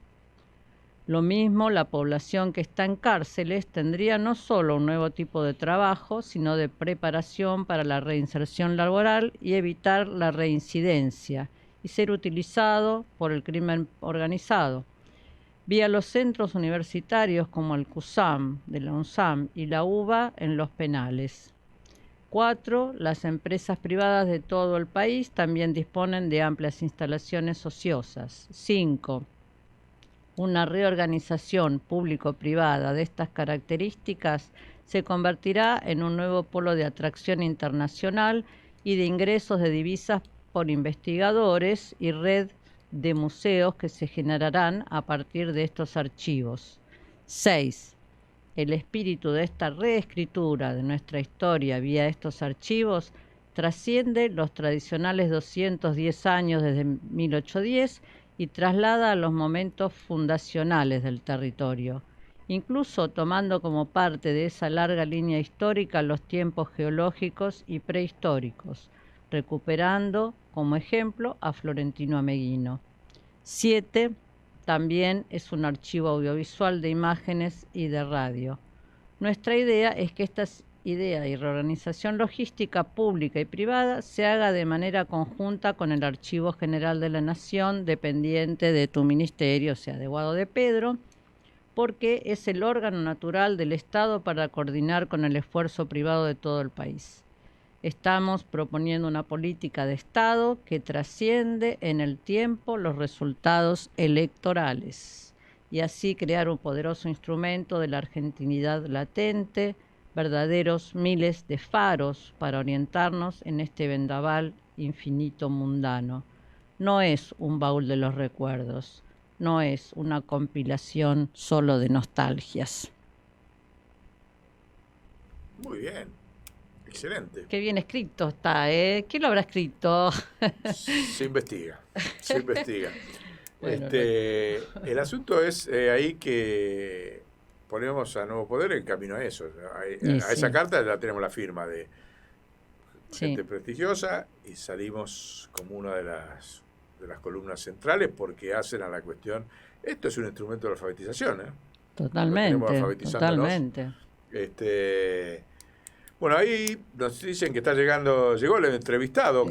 Lo mismo, la población que está en cárceles tendría no solo un nuevo tipo de trabajo, sino de preparación para la reinserción laboral y evitar la reincidencia y ser utilizado por el crimen organizado. Vía los centros universitarios como el CUSAM de la UNSAM y la UBA en los penales. 4. Las empresas privadas de todo el país también disponen de amplias instalaciones ociosas. 5. Una reorganización público-privada de estas características se convertirá en un nuevo polo de atracción internacional y de ingresos de divisas por investigadores y red de museos que se generarán a partir de estos archivos. 6. El espíritu de esta reescritura de nuestra historia vía estos archivos trasciende los tradicionales 210 años desde 1810 y traslada a los momentos fundacionales del territorio, incluso tomando como parte de esa larga línea histórica los tiempos geológicos y prehistóricos, recuperando como ejemplo a Florentino Ameghino. 7. También es un archivo audiovisual de imágenes y de radio. Nuestra idea es que esta idea y reorganización logística pública y privada se haga de manera conjunta con el Archivo General de la Nación, dependiente de tu ministerio, o sea, de Guado de Pedro, porque es el órgano natural del Estado para coordinar con el esfuerzo privado de todo el país. Estamos proponiendo una política de Estado que trasciende en el tiempo los resultados electorales y así crear un poderoso instrumento de la argentinidad latente, verdaderos miles de faros para orientarnos en este vendaval infinito mundano. No es un baúl de los recuerdos, no es una compilación solo de nostalgias. Muy bien, excelente. Qué bien escrito está, ¿eh? ¿Quién lo habrá escrito? Se investiga, se investiga. Bueno, el asunto es ahí que ponemos a Nuevo Poder en camino a eso. A esa carta ya tenemos la firma de gente prestigiosa y salimos como una de las columnas centrales porque hacen a la cuestión. Esto es un instrumento de alfabetización, ¿eh? Totalmente. Bueno, ahí nos dicen que llegó el entrevistado.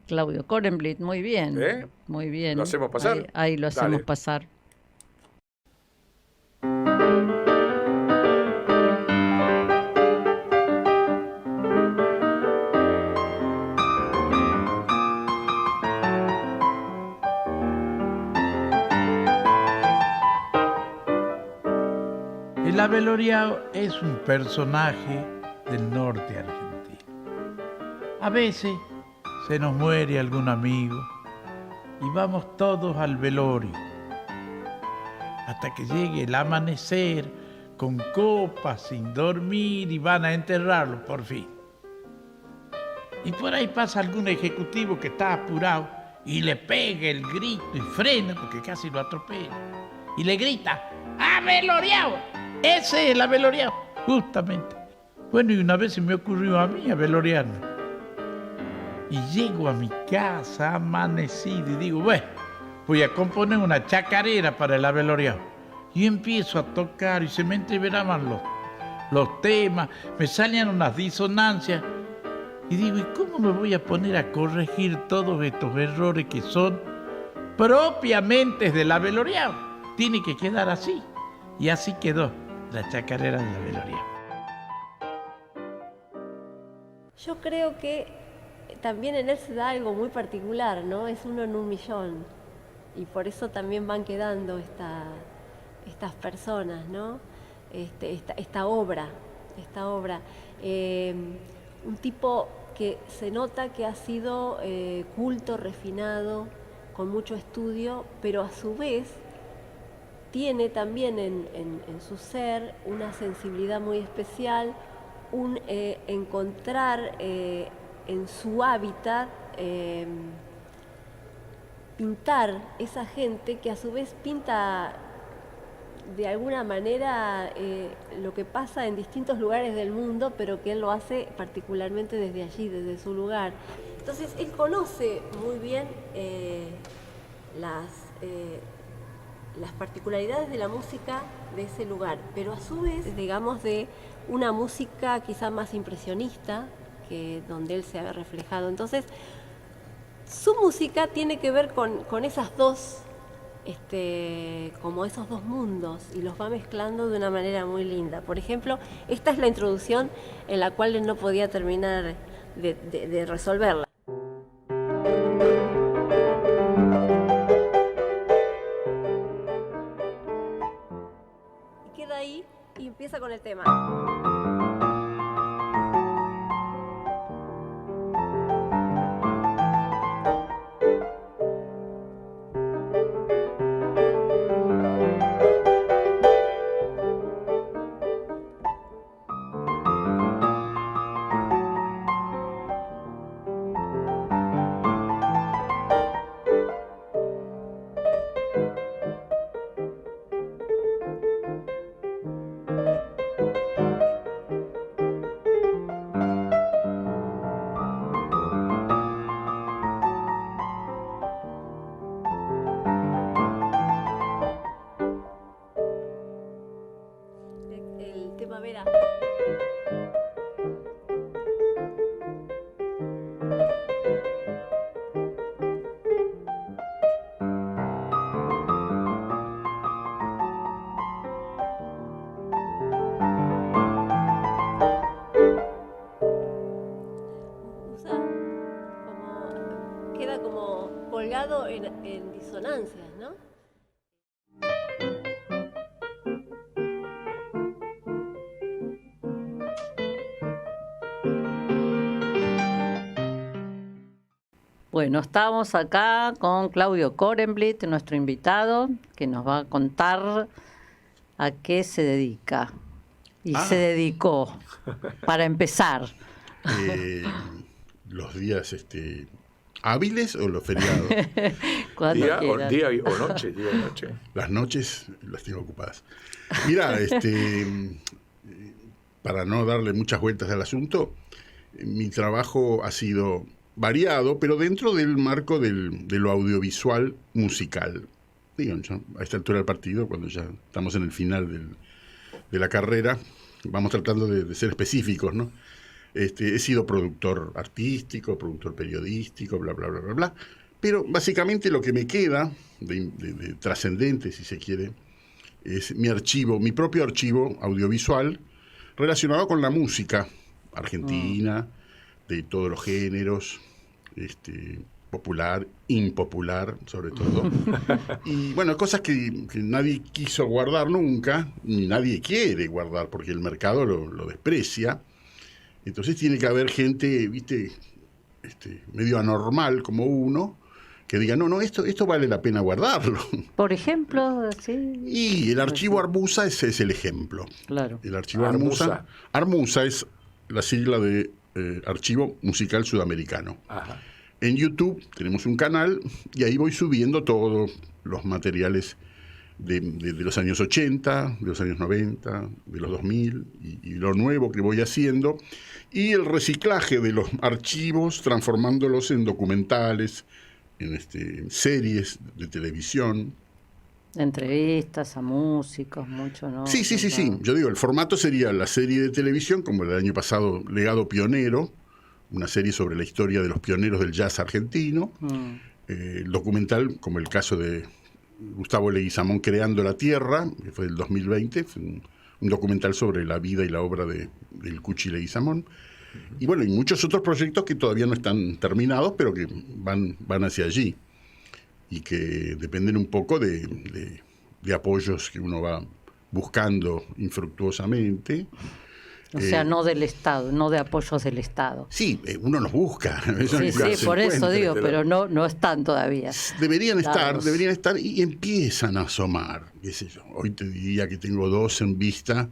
Claudio Korenblit, muy bien. Muy bien. ¿Lo hacemos pasar? Ahí lo hacemos pasar. El Aveloriao es un personaje del norte argentino. A veces se nos muere algún amigo y vamos todos al velorio hasta que llegue el amanecer con copas sin dormir y van a enterrarlo por fin. Y por ahí pasa algún ejecutivo que está apurado y le pega el grito y frena porque casi lo atropella y le grita: ¡Aveloriao! Ese es el Aveloriao, justamente. Bueno, y una vez se me ocurrió a mí aveloriarme. Y llego a mi casa amanecido y digo, bueno, voy a componer una chacarera para el Aveloriao. Y empiezo a tocar y se me entreveraban los temas, me salían unas disonancias. Y digo, ¿y cómo me voy a poner a corregir todos estos errores que son propiamente del Aveloriao? Tiene que quedar así. Y así quedó la chacarera del Aveloriao. Yo creo que también en él se da algo muy particular, ¿no? Es uno en un millón. Y por eso también van quedando estas personas, ¿no? Esta obra. Un tipo que se nota que ha sido culto, refinado, con mucho estudio, pero a su vez tiene también en su ser una sensibilidad muy especial, encontrar en su hábitat pintar esa gente que a su vez pinta de alguna manera lo que pasa en distintos lugares del mundo, pero que él lo hace particularmente desde allí, desde su lugar. Entonces, él conoce muy bien las particularidades de la música de ese lugar, pero a su vez, digamos, de una música quizá más impresionista, que donde él se ha reflejado. Entonces, su música tiene que ver con esas dos, como esos dos mundos, y los va mezclando de una manera muy linda. Por ejemplo, esta es la introducción en la cual él no podía terminar de resolverla. Y queda ahí y empieza con el tema. El tema Vera. Queda como colgado en disonancias, ¿no? Bueno, estamos acá con Claudio Korenblit, nuestro invitado, que nos va a contar a qué se dedica. Y se dedicó, para empezar. Los días hábiles o los feriados. Día o noche, día y noche. Las noches las tengo ocupadas. Mira, para no darle muchas vueltas al asunto, mi trabajo ha sido variado, pero dentro del marco de lo audiovisual musical. Digo, a esta altura del partido, cuando ya estamos en el final de la carrera, vamos tratando de ser específicos, ¿no? He sido productor artístico, productor periodístico, bla, bla, bla, bla, bla. Pero básicamente lo que me queda de trascendente, si se quiere, es mi propio archivo audiovisual relacionado con la música argentina, de todos los géneros, popular, impopular, sobre todo. Y bueno, cosas que nadie quiso guardar nunca, ni nadie quiere guardar, porque el mercado lo desprecia. Entonces tiene que haber gente, ¿viste? Medio anormal como uno, que diga, no, esto vale la pena guardarlo. Por ejemplo, sí. Y el archivo Armusa ese es el ejemplo. Claro. El archivo Armusa. Armusa es la sigla de Archivo Musical Sudamericano. Ajá. En YouTube tenemos un canal y ahí voy subiendo todos los materiales de los años 80, de los años 90, de los 2000 y lo nuevo que voy haciendo, y el reciclaje de los archivos transformándolos en documentales, en series de televisión. Entrevistas a músicos, mucho, ¿no? Sí. Yo digo, el formato sería la serie de televisión, como el del año pasado, Legado Pionero, una serie sobre la historia de los pioneros del jazz argentino. El documental, como el caso de Gustavo Leguizamón, Creando la Tierra, que fue del 2020, fue un documental sobre la vida y la obra del Cuchi Leguizamón. Y bueno, y muchos otros proyectos que todavía no están terminados, pero que van hacia allí y que dependen un poco de apoyos que uno va buscando infructuosamente. O sea, no del Estado, no de apoyos del Estado. Sí, uno los busca. Sí, por eso digo, pero no están todavía. Deberían estar y empiezan a asomar, qué sé yo. Hoy te diría que tengo 2 en vista,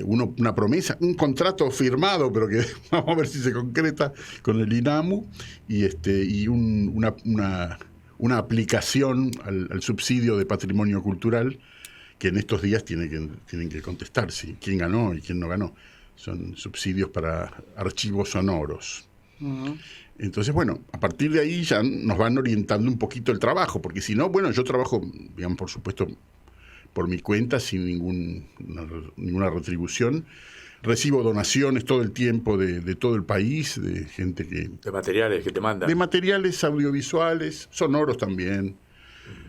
una promesa, un contrato firmado, pero que vamos a ver si se concreta, con el INAMU, y una aplicación al subsidio de patrimonio cultural, que en estos días tienen que contestar quién ganó y quién no ganó. Son subsidios para archivos sonoros. Uh-huh. Entonces, bueno, a partir de ahí ya nos van orientando un poquito el trabajo, porque si no, bueno, yo trabajo, digamos, por supuesto, por mi cuenta, sin ninguna retribución. Recibo donaciones todo el tiempo de todo el país, de gente que... De materiales que te mandan. De materiales audiovisuales, sonoros también.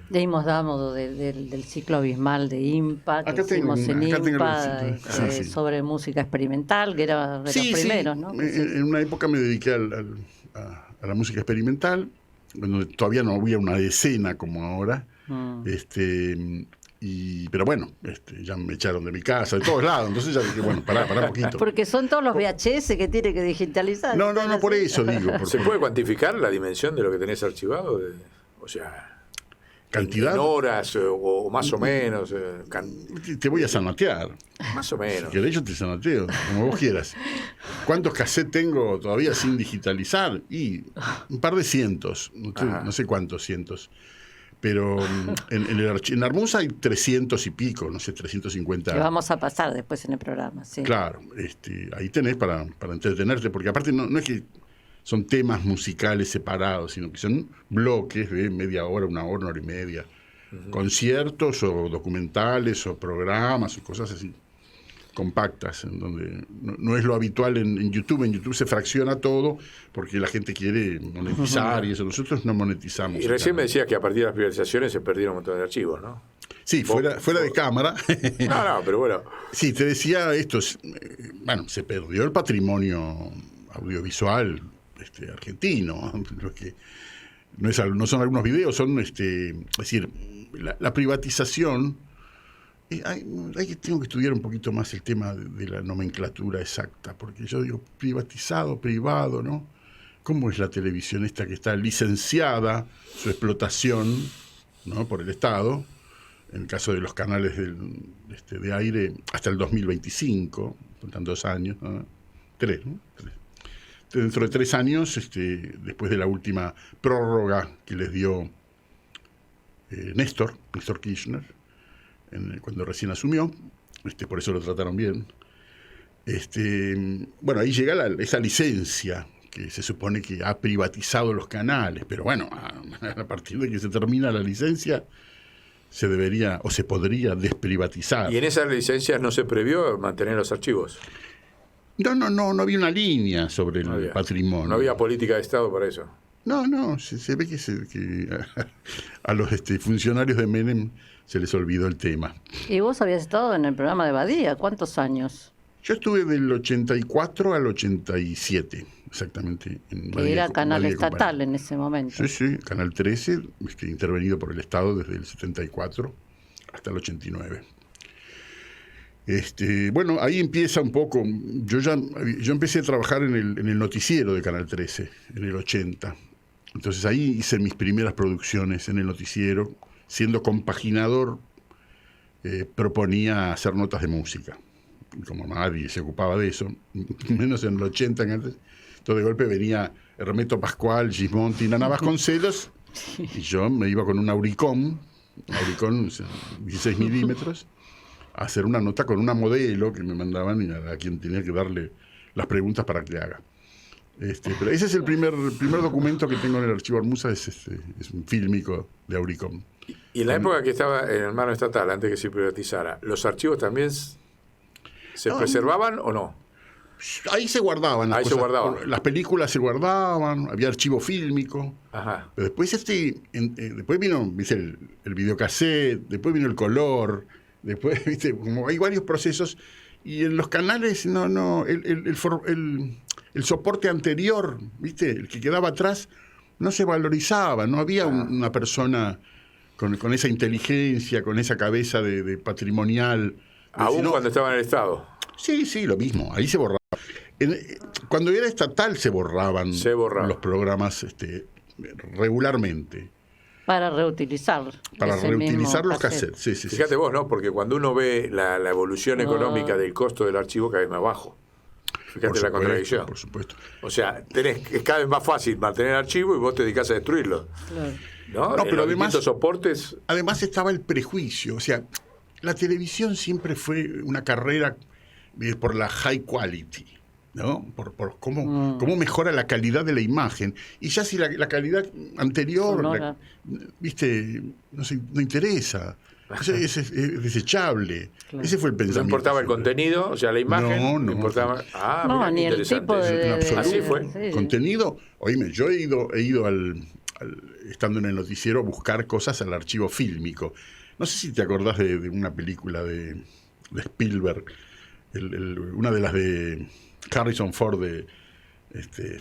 Leímos Dámodo del ciclo abismal de IMPA, que hicimos en IMPA, sobre música experimental, que era de los primeros, ¿no? En una época me dediqué a la música experimental, donde todavía no había una escena como ahora. Pero bueno, ya me echaron de mi casa, de todos lados, entonces ya dije, bueno, pará un poquito. Porque son todos los VHS que tiene que digitalizar. No, por eso digo. ¿Se puede cuantificar la dimensión de lo que tenés archivado? O sea... ¿Cantidad? En horas o más o menos. Te voy a zanatear. Más o menos. Si querés yo te zanateo, como vos quieras. ¿Cuántos cassettes tengo todavía sin digitalizar? Y un par de cientos, no sé cuántos cientos. Pero en Armusa hay 300 y pico, no sé, 350. Que vamos a pasar después en el programa, sí. Claro, ahí tenés para entretenerte, porque aparte no es que son temas musicales separados, sino que son bloques de media hora, una hora y media. Uh-huh. Conciertos o documentales o programas o cosas así, compactas, en donde no es lo habitual en YouTube. En YouTube se fracciona todo porque la gente quiere monetizar y eso. Nosotros no monetizamos. Y recién me decías que a partir de las privatizaciones se perdieron un montón de archivos, ¿no? Sí, fuera de cámara. No, pero bueno. Sí, te decía esto. Bueno, se perdió el patrimonio audiovisual argentino, lo que no son algunos videos, son es decir, la privatización. Tengo que estudiar un poquito más el tema de la nomenclatura exacta, porque yo digo privatizado, privado, ¿no? ¿Cómo es la televisión esta que está licenciada, su explotación, ¿no?, por el Estado? En el caso de los canales de aire, hasta el 2025, faltan 2 años, ¿no? 3, ¿no? 3. Dentro de 3 años, después de la última prórroga que les dio Néstor Kirchner, cuando recién asumió, por eso lo trataron bien. Bueno, ahí llega esa licencia que se supone que ha privatizado los canales, pero bueno, a partir de que se termina la licencia, se debería o se podría desprivatizar. ¿Y en esas licencias no se previó mantener los archivos? No había una línea sobre el patrimonio. No había política de Estado para eso. No, se ve que a los funcionarios de Menem se les olvidó el tema. Y vos habías estado en el programa de Badía, ¿cuántos años? Yo estuve del 84 al 87, exactamente. En que era canal estatal en ese momento. Sí, Canal 13, intervenido por el Estado desde el 74 hasta el 89. Bueno, ahí empieza un poco. Yo empecé a trabajar en el noticiero de Canal 13 en el 80. Entonces ahí hice mis primeras producciones en el noticiero. Siendo compaginador, proponía hacer notas de música. Como nadie se ocupaba de eso, menos en el 80. Entonces de golpe venía Hermeto Pascual, Gismonti y Nana Vasconcelos, y yo me iba con un Auricón 16 milímetros, a hacer una nota con una modelo que me mandaban y a quien tenía que darle las preguntas para que haga. Pero ese es el primer documento que tengo en el archivo Armusa, es un fílmico de Auricón. Y en la época que estaba en el mano estatal, antes que se privatizara, ¿los archivos también se preservaban o no? Ahí se guardaban las cosas. Se guardaban. Las películas se guardaban, había archivo fílmico. Ajá. Pero después después vino, ¿viste? El videocassette, después vino el color, después, ¿viste? Como hay varios procesos, y en los canales el soporte anterior, ¿viste? El que quedaba atrás, no se valorizaba, no había una persona con esa inteligencia, con esa cabeza de patrimonial. Aún cuando estaba en el Estado. Sí, lo mismo, ahí se borraba. Cuando era estatal se borraban los programas regularmente. Para reutilizar. Los cassettes. Sí. Fíjate vos, ¿no? Porque cuando uno ve la evolución económica del costo del archivo, cada vez más bajo. Fíjate la contradicción. Por supuesto. O sea, es cada vez más fácil mantener el archivo y vos te dedicás a destruirlo. Claro. No, pero además soportes. Además estaba el prejuicio. O sea, la televisión siempre fue una carrera por la high quality, ¿no? Por cómo mejora la calidad de la imagen. Y ya si la calidad anterior, viste, no interesa. Es desechable. Claro. Ese fue el pensamiento. No importaba el contenido, o sea, la imagen. No importaba. No, ni el tipo de... Así fue. Sí. Contenido. Oíme, yo he ido estando en el noticiero, a buscar cosas al archivo fílmico. No sé si te acordás de una película de Spielberg, una de las de Harrison Ford,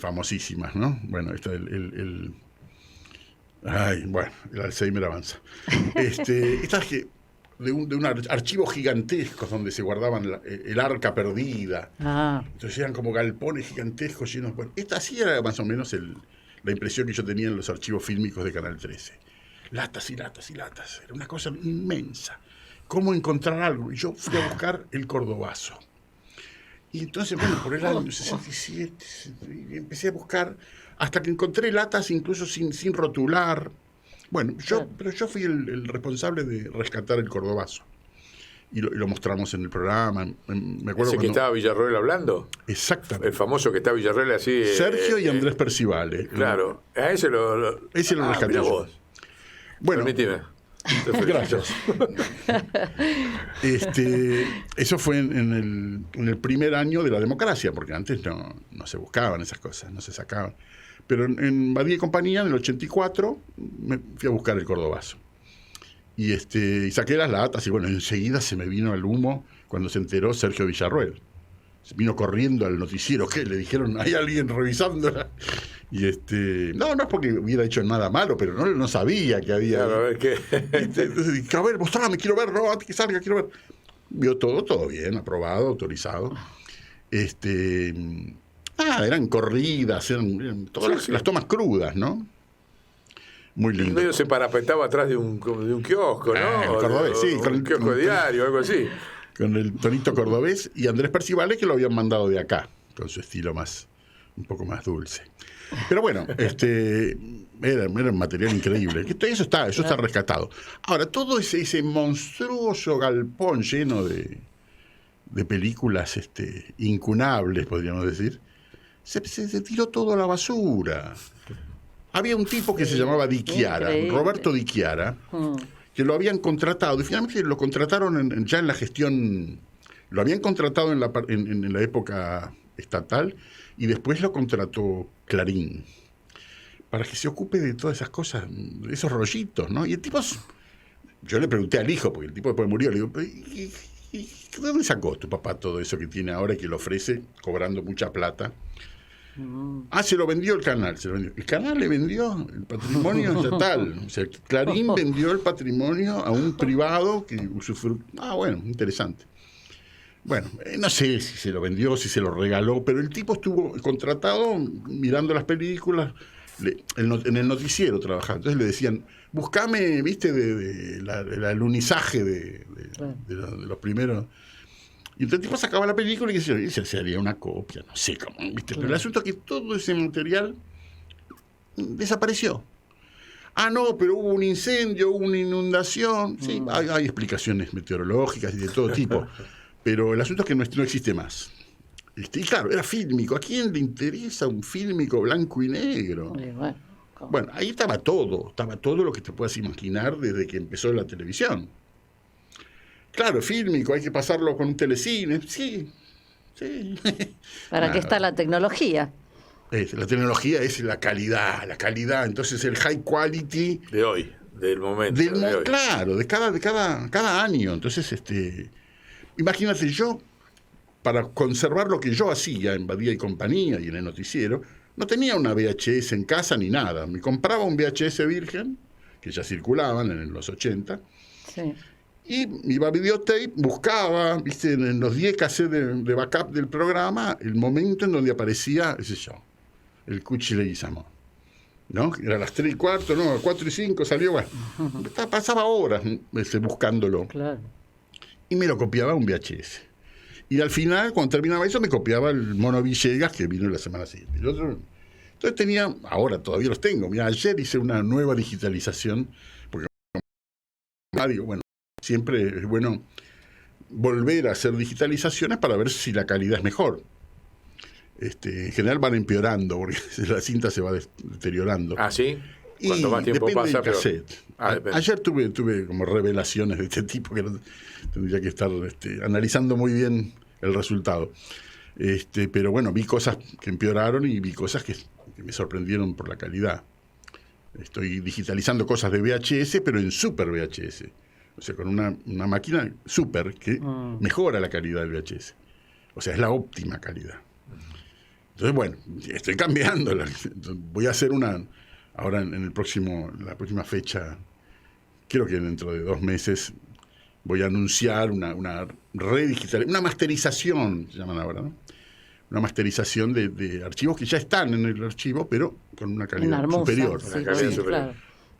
famosísimas, ¿no? Bueno, el Alzheimer avanza. Estas que de un archivo gigantesco donde se guardaban el arca perdida. Entonces eran como galpones gigantescos llenos. Bueno, esta sí era más o menos la impresión que yo tenía en los archivos fílmicos de Canal 13. Latas y latas y latas. Era una cosa inmensa. ¿Cómo encontrar algo? Y yo fui a buscar el Cordobazo. Y entonces, bueno, por el año 67, empecé a buscar hasta que encontré latas incluso sin rotular. Bueno, pero yo fui el responsable de rescatar el Cordobazo. Y lo mostramos en el programa. Me acuerdo ¿Ese que estaba Villarroel hablando? Exactamente. El famoso que está Villarroel así. Sergio y Andrés Percivale. Claro. A ese lo rescaté yo. Vos. Bueno. Permíteme. Gracias. Eso fue en el primer año de la democracia, porque antes no se buscaban esas cosas, no se sacaban. Pero en Badía y Compañía, en el 84, me fui a buscar el Cordobazo. Y saqué las latas y bueno, enseguida se me vino el humo cuando se enteró Sergio Villarroel. Se vino corriendo al noticiero, ¿qué? Le dijeron, hay alguien revisándola. Y no es porque hubiera hecho nada malo, pero no sabía que había. Claro, a ver qué. A ver, mostrame, quiero ver, no, antes que salga, quiero ver. Vio todo bien, aprobado, autorizado. Eran corridas, eran todas las tomas crudas, ¿no? Muy lindo. El medio se parapetaba atrás de un kiosco, ¿no? El cordobés, sí. Con un kiosco diario, algo así. Con el tonito cordobés y Andrés Percivale, que lo habían mandado de acá, con su estilo un poco más dulce. Pero bueno, era un material increíble. Eso está rescatado. Ahora, todo ese monstruoso galpón lleno de películas incunables, podríamos decir, se tiró todo a la basura. Había un tipo que se llamaba Di Chiara, Roberto Di Chiara, que lo habían contratado, y finalmente lo contrataron ya en la gestión, lo habían contratado en la época estatal, y después lo contrató Clarín, para que se ocupe de todas esas cosas, de esos rollitos, ¿no? Y el tipo, yo le pregunté al hijo, porque el tipo después murió, le digo, ¿de dónde sacó tu papá todo eso que tiene ahora y que lo ofrece cobrando mucha plata? Se lo vendió el canal. El canal le vendió el patrimonio estatal. O sea, Clarín vendió el patrimonio a un privado que usufructó. Bueno, interesante. Bueno, no sé si se lo vendió, si se lo regaló, pero el tipo estuvo contratado mirando las películas, en el noticiero trabajando. Entonces le decían, buscame, viste, el alunizaje de los primeros. Y entonces el tipo sacaba la película y se haría una copia, no sé cómo, ¿viste? Pero el asunto es que todo ese material desapareció. No, pero hubo un incendio, hubo una inundación. Sí, hay explicaciones meteorológicas y de todo tipo. Pero el asunto es que no existe más. Y claro, era fílmico. ¿A quién le interesa un fílmico blanco y negro? Bueno, ahí estaba todo lo que te puedas imaginar desde que empezó la televisión. Claro, fílmico, hay que pasarlo con un telecine. Sí. ¿Para qué está la tecnología? La tecnología es la calidad. Entonces el high quality de hoy, del momento. De hoy. Claro, de cada año. Entonces, imagínate, yo, para conservar lo que yo hacía en Badía y Compañía y en el noticiero, no tenía una VHS en casa ni nada. Me compraba un VHS virgen, que ya circulaban en los 80. Sí. Y iba a videotape, buscaba, viste, en los 10 cassettes de backup del programa, el momento en donde aparecía, el Cuchi Leguizamón, ¿no? Era a las 3:15, no, a 4:05 salió, bueno. Pasaba horas buscándolo. Claro. Y me lo copiaba un VHS. Y al final, cuando terminaba eso, me copiaba el Mono Villegas, que vino la semana siguiente. Entonces tenía, ahora todavía los tengo. Mira, ayer hice una nueva digitalización, porque digo, bueno, siempre es bueno volver a hacer digitalizaciones para ver si la calidad es mejor. En general van empeorando porque la cinta se va deteriorando. Ah, ¿sí? Y Cuanto más tiempo depende pasa, del cassette. depende. Ayer tuve como revelaciones de este tipo que tendría que estar analizando muy bien el resultado. Pero bueno, vi cosas que empeoraron y vi cosas que me sorprendieron por la calidad. Estoy digitalizando cosas de VHS, pero en Super VHS. O sea, con una máquina Super que mejora la calidad del VHS. O sea, es la óptima calidad. Entonces, bueno, estoy cambiando. Voy a hacer ahora en la próxima fecha, creo que dentro de 2 meses, voy a anunciar una redigitalización, una masterización, se llaman ahora, ¿no? Una masterización de archivos que ya están en el archivo, pero con una calidad superior. Sí, una calidad superior.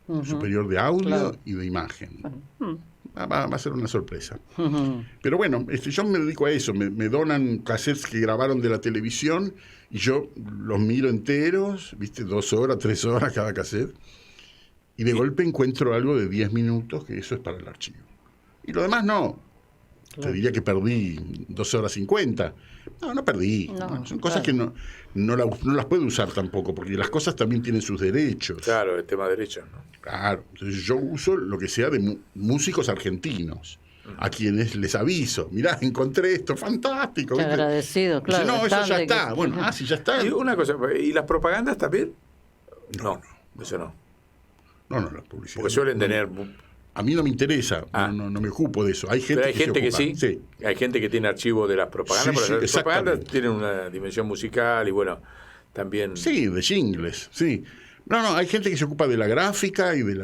Claro. Superior de audio Claro. y de imagen. Va a ser una sorpresa. Pero bueno, yo me dedico a eso. Me donan cassettes que grabaron de la televisión y yo los miro enteros, 2 horas, 3 horas cada cassette. Y de golpe encuentro algo de 10 minutos, que eso es para el archivo. Y lo demás no. Te diría que perdí 2 horas 50. No perdí. No, son cosas que no las puedo usar tampoco, porque las cosas también tienen sus derechos. Claro, el tema de derechos, ¿no? Claro. Entonces yo uso lo que sea de músicos argentinos, a quienes les aviso, mirá, encontré esto, fantástico. Qué ¿viste? agradecido, claro. Dice, no, eso ya bastante está. Bueno, si ya está. Y una cosa, ¿y las propagandas también? No, eso no. No, la publicidad. Porque suelen no. tener... A mí no me interesa, no me ocupo de eso. Hay gente, Pero hay gente que se sí. ocupa. Sí. Hay gente que tiene archivo de las propagandas, Sí, pero las sí, propagandas exactamente. tienen una dimensión musical y bueno, también... Sí, de jingles, sí. No, hay gente que se ocupa de la gráfica y del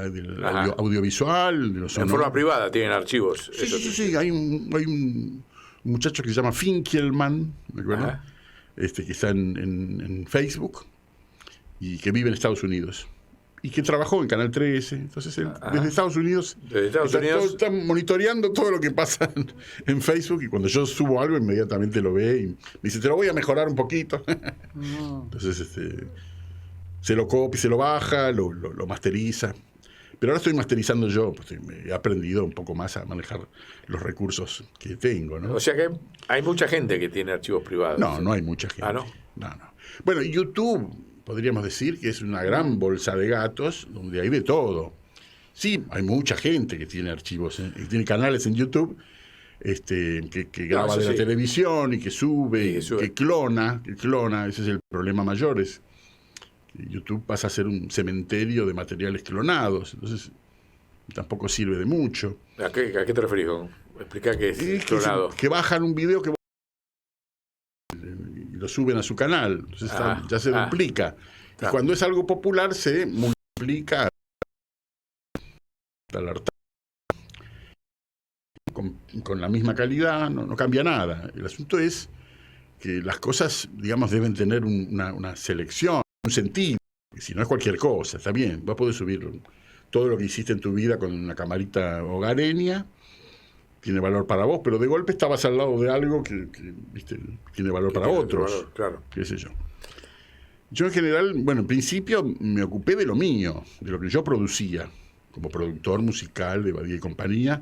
audiovisual, de los En sonoros. forma privada tienen archivos. Sí, eso sí. Hay un muchacho que se llama Finkelman, ¿me acuerdo? Ajá. Que está en Facebook y que vive en Estados Unidos. Y que trabajó en Canal 13. Entonces, desde Estados Unidos, está monitoreando todo lo que pasa en Facebook. Y cuando yo subo algo, inmediatamente lo ve y me dice, te lo voy a mejorar un poquito. Entonces, se lo copia, se lo baja, lo masteriza. Pero ahora estoy masterizando yo, pues he aprendido un poco más a manejar los recursos que tengo, ¿no? O sea que hay mucha gente que tiene archivos privados. No hay mucha gente. Ah, ¿no? No. Bueno, YouTube, podríamos decir que es una gran bolsa de gatos donde hay de todo. Sí, hay mucha gente que tiene archivos, que tiene canales en YouTube, que graba de la televisión y que sube, que clona, ese es el problema mayor, es que YouTube pasa a ser un cementerio de materiales clonados, entonces tampoco sirve de mucho. ¿A qué te referís? Explica qué es clonado. Que bajan un video y lo suben a su canal, entonces ya se duplica. Y cuando es algo popular se multiplica con la misma calidad, no cambia nada. El asunto es que las cosas, digamos, deben tener una selección, un sentido. Si no es cualquier cosa, está bien. Vos podés subir todo lo que hiciste en tu vida con una camarita hogareña, tiene valor para vos, pero de golpe estabas al lado de algo que ¿viste? Tiene valor para otros. Valor, claro. Qué sé yo. Yo en general, bueno, en principio me ocupé de lo mío, de lo que yo producía, como productor musical de Badía y Compañía,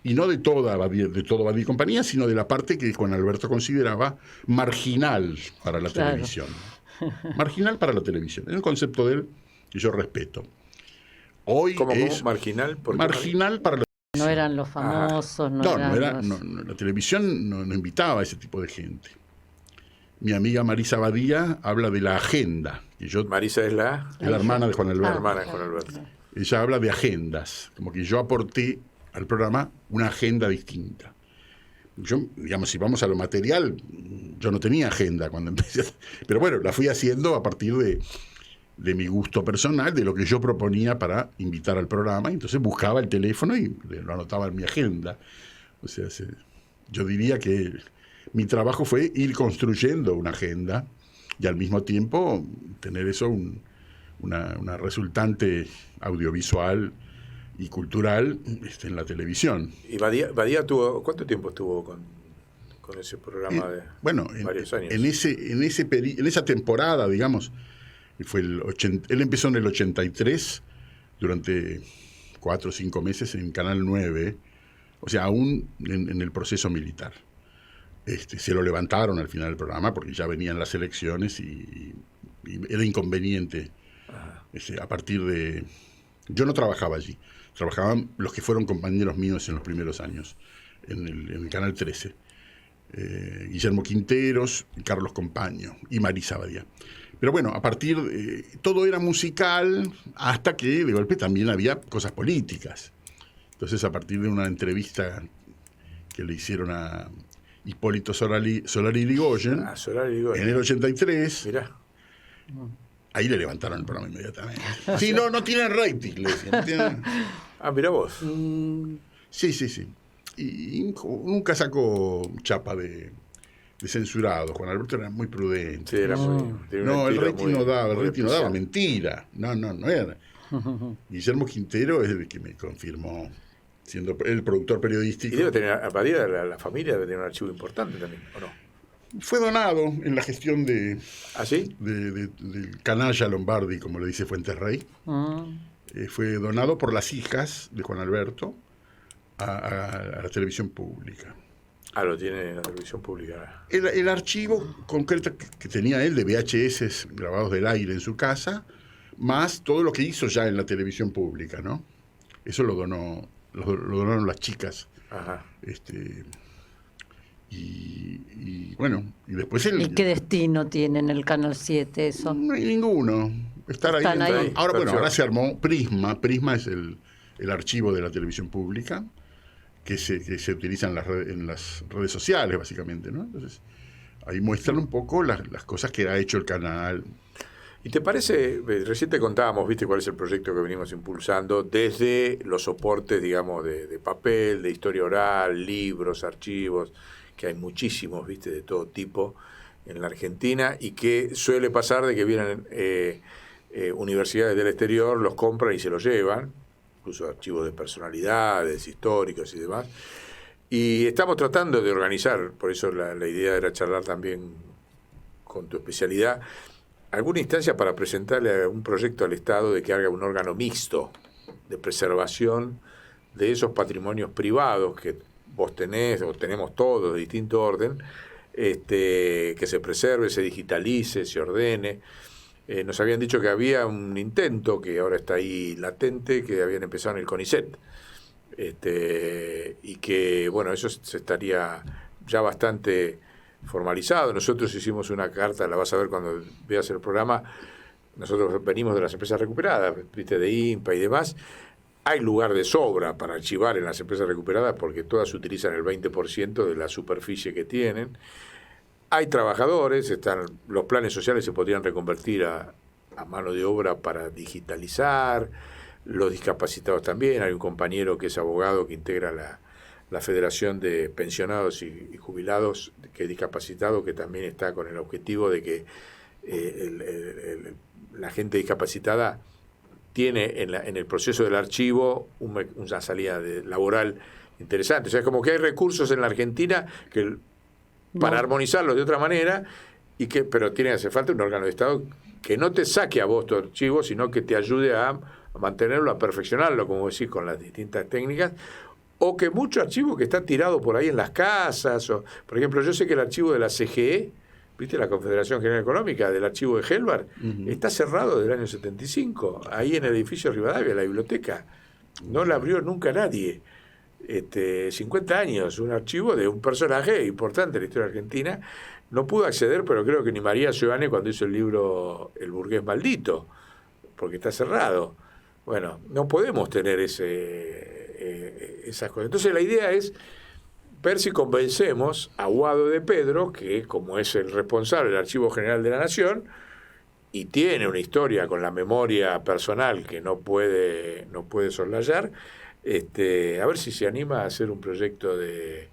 y no de todo Badía y Compañía, sino de la parte que Juan Alberto consideraba marginal para la televisión. Marginal para la televisión. Es un concepto de él que yo respeto. Hoy ¿Cómo es marginal? marginal para la No eran los famosos, la televisión no invitaba a ese tipo de gente. Mi amiga Marisa Badía habla de la agenda. Marisa es la hermana de Juan Alberto. La hermana de Juan Alberto. Ella habla de agendas, como que yo aporté al programa una agenda distinta. Yo, digamos, si vamos a lo material, yo no tenía agenda cuando empecé, pero bueno, la fui haciendo a partir de mi gusto personal, de lo que yo proponía para invitar al programa, y entonces buscaba el teléfono y lo anotaba en mi agenda. O sea, yo diría que mi trabajo fue ir construyendo una agenda y al mismo tiempo tener eso una resultante audiovisual y cultural en la televisión. ¿Y Badía cuánto tiempo estuvo con ese programa de varios años? En esa temporada, digamos, él empezó en el 83, durante 4 o 5 meses en Canal 9, o sea, aún en el proceso militar. Se lo levantaron al final del programa porque ya venían las elecciones y era inconveniente. A partir de... Yo no trabajaba allí, trabajaban los que fueron compañeros míos en los primeros años, en el Canal 13. Guillermo Quinteros, Carlos Compaño y Marisa Badía. Pero bueno, a partir todo era musical hasta que de golpe también había cosas políticas. Entonces, a partir de una entrevista que le hicieron a Hipólito Solari Yrigoyen en el 83, mirá, ahí le levantaron el programa inmediatamente. Sí, no tienen rating, le decían. mirá vos. Sí. Y nunca sacó chapa de censurado. Juan Alberto era muy prudente. Sí, era el rating no daba, mentira. No era. Guillermo Quintero es el que me confirmó, siendo el productor periodístico. Y debe tener, a partir de la familia debe tener un archivo importante también, ¿o no? Fue donado en la gestión de ¿Ah, sí? del canalla Lombardi, como le dice Fuentes Rey. Fue donado por las hijas de Juan Alberto a la televisión pública. Lo tiene la televisión pública. El archivo concreto que tenía él de VHS grabados del aire en su casa, más todo lo que hizo ya en la televisión pública, ¿no? Eso lo donaron las chicas. Ajá. Y bueno, y después ¿Y qué destino tiene en el Canal 7 eso? No hay ninguno. Están ahí. Ahora se armó Prisma. Prisma es el archivo de la televisión pública que se utiliza en las redes sociales, básicamente, ¿no? Entonces, ahí muestran un poco las cosas que ha hecho el canal. ¿Y te parece, recién te contábamos, viste, cuál es el proyecto que venimos impulsando desde los soportes, digamos, de papel, de historia oral, libros, archivos, que hay muchísimos, viste, de todo tipo en la Argentina, y que suele pasar de que vienen universidades del exterior, los compran y se los llevan, incluso archivos de personalidades, históricos y demás. Y estamos tratando de organizar, por eso la idea era charlar también con tu especialidad, alguna instancia para presentarle un proyecto al Estado de que haga un órgano mixto de preservación de esos patrimonios privados que vos tenés o tenemos todos de distinto orden, que se preserve, se digitalice, se ordene. Nos habían dicho que había un intento que ahora está ahí latente, que habían empezado en el CONICET, y que, bueno, eso se estaría ya bastante formalizado. Nosotros hicimos una carta, la vas a ver cuando veas el programa. Nosotros venimos de las empresas recuperadas, viste, de INPA y demás. Hay lugar de sobra para archivar en las empresas recuperadas porque todas utilizan el 20% de la superficie que tienen. Hay trabajadores, los planes sociales se podrían reconvertir a mano de obra para digitalizar, los discapacitados también. Hay un compañero que es abogado que integra la Federación de Pensionados y Jubilados, que es discapacitado, que también está con el objetivo de que la gente discapacitada tiene en el proceso del archivo una salida laboral interesante. O sea, es como que hay recursos en la Argentina que para armonizarlos de otra manera, pero tiene que hacer falta un órgano de Estado que no te saque a vos tu archivo, sino que te ayude a mantenerlo, a perfeccionarlo, como decís, con las distintas técnicas, o que mucho archivo que está tirado por ahí en las casas, por ejemplo, yo sé que el archivo de la CGE, ¿viste? La Confederación General Económica, del archivo de Helvar, está cerrado desde el año 75, ahí en el edificio Rivadavia, la biblioteca. No la abrió nunca nadie. 50 años, un archivo de un personaje importante en la historia argentina. No pudo acceder, pero creo que ni María Giovanni cuando hizo el libro El burgués maldito, porque está cerrado. Bueno, no podemos tener esas cosas. Entonces la idea es ver si convencemos a Guado de Pedro, que como es el responsable del Archivo General de la Nación, y tiene una historia con la memoria personal que no puede soslayar, a ver si se anima a hacer un proyecto de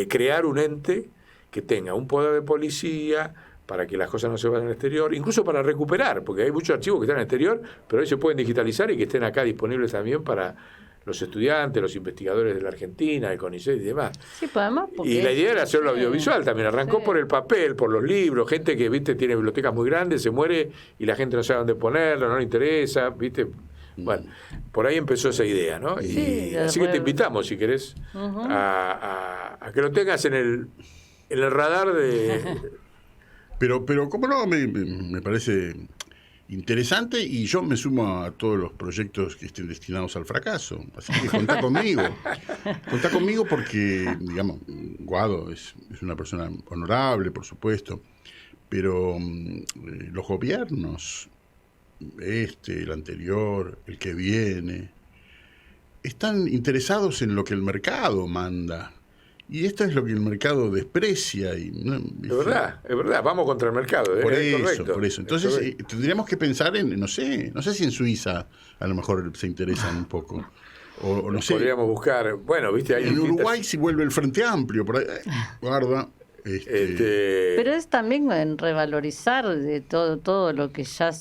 crear un ente que tenga un poder de policía para que las cosas no se vayan al exterior, incluso para recuperar, porque hay muchos archivos que están en el exterior, pero hoy se pueden digitalizar y que estén acá disponibles también para los estudiantes, los investigadores de la Argentina, el CONICET y demás. Sí, pues además y la idea era hacerlo audiovisual también. Arrancó por el papel, por los libros, gente que, viste, tiene bibliotecas muy grandes, se muere y la gente no sabe dónde ponerlo, no le interesa, viste. Bueno, por ahí empezó esa idea, ¿no? Sí, así que te invitamos, si querés, a que lo tengas en el radar de... Pero cómo no, me parece interesante, y yo me sumo a todos los proyectos que estén destinados al fracaso. Así que contá conmigo. Contá conmigo porque, digamos, Guado es una persona honorable, por supuesto, pero los gobiernos, el anterior, el que viene, están interesados en lo que el mercado manda. Y esto es lo que el mercado desprecia. Es verdad, vamos contra el mercado. Por eso. Entonces tendríamos que pensar en, no sé si en Suiza a lo mejor se interesan un poco. O no sé. Podríamos buscar, bueno, viste, hay en Uruguay si vuelve el Frente Amplio, por ahí, guarda. Pero es también en revalorizar de todo lo que ya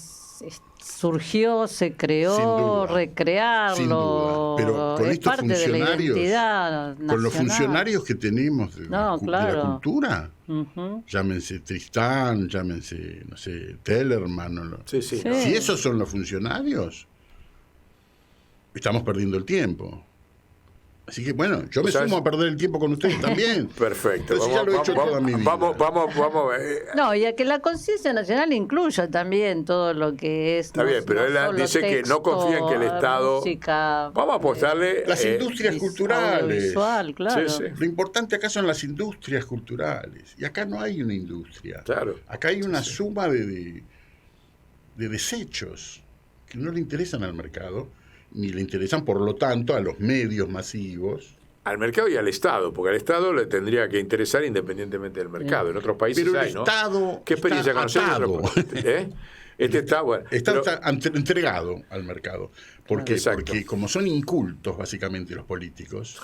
surgió, se creó, recrearlo. Sin duda. Pero con estos parte de la identidad nacional. Con los funcionarios que tenemos de la cultura, llámense Tristán, llámense, no sé, Tellerman. Sí. Si esos son los funcionarios, estamos perdiendo el tiempo. Así que bueno, yo me sumo a perder el tiempo con ustedes también. Perfecto. Entonces ya lo he hecho toda mi vida. Vamos. No, y a que la conciencia nacional incluya también todo lo que es. Está bien, pero él dice que no confía en que el Estado. Música, vamos a apostarle. Las industrias culturales. Visual, claro. Sí. Lo importante acá son las industrias culturales. Y acá no hay una industria. Claro. Acá hay una suma de desechos que no le interesan al mercado, ni le interesan, por lo tanto, a los medios masivos. Al mercado y al Estado, porque al Estado le tendría que interesar independientemente del mercado. En otros países pero hay, el Estado, ¿no? ¿Qué experiencia conocés? Está bueno. Está entregado al mercado. Porque como son incultos, básicamente, los políticos,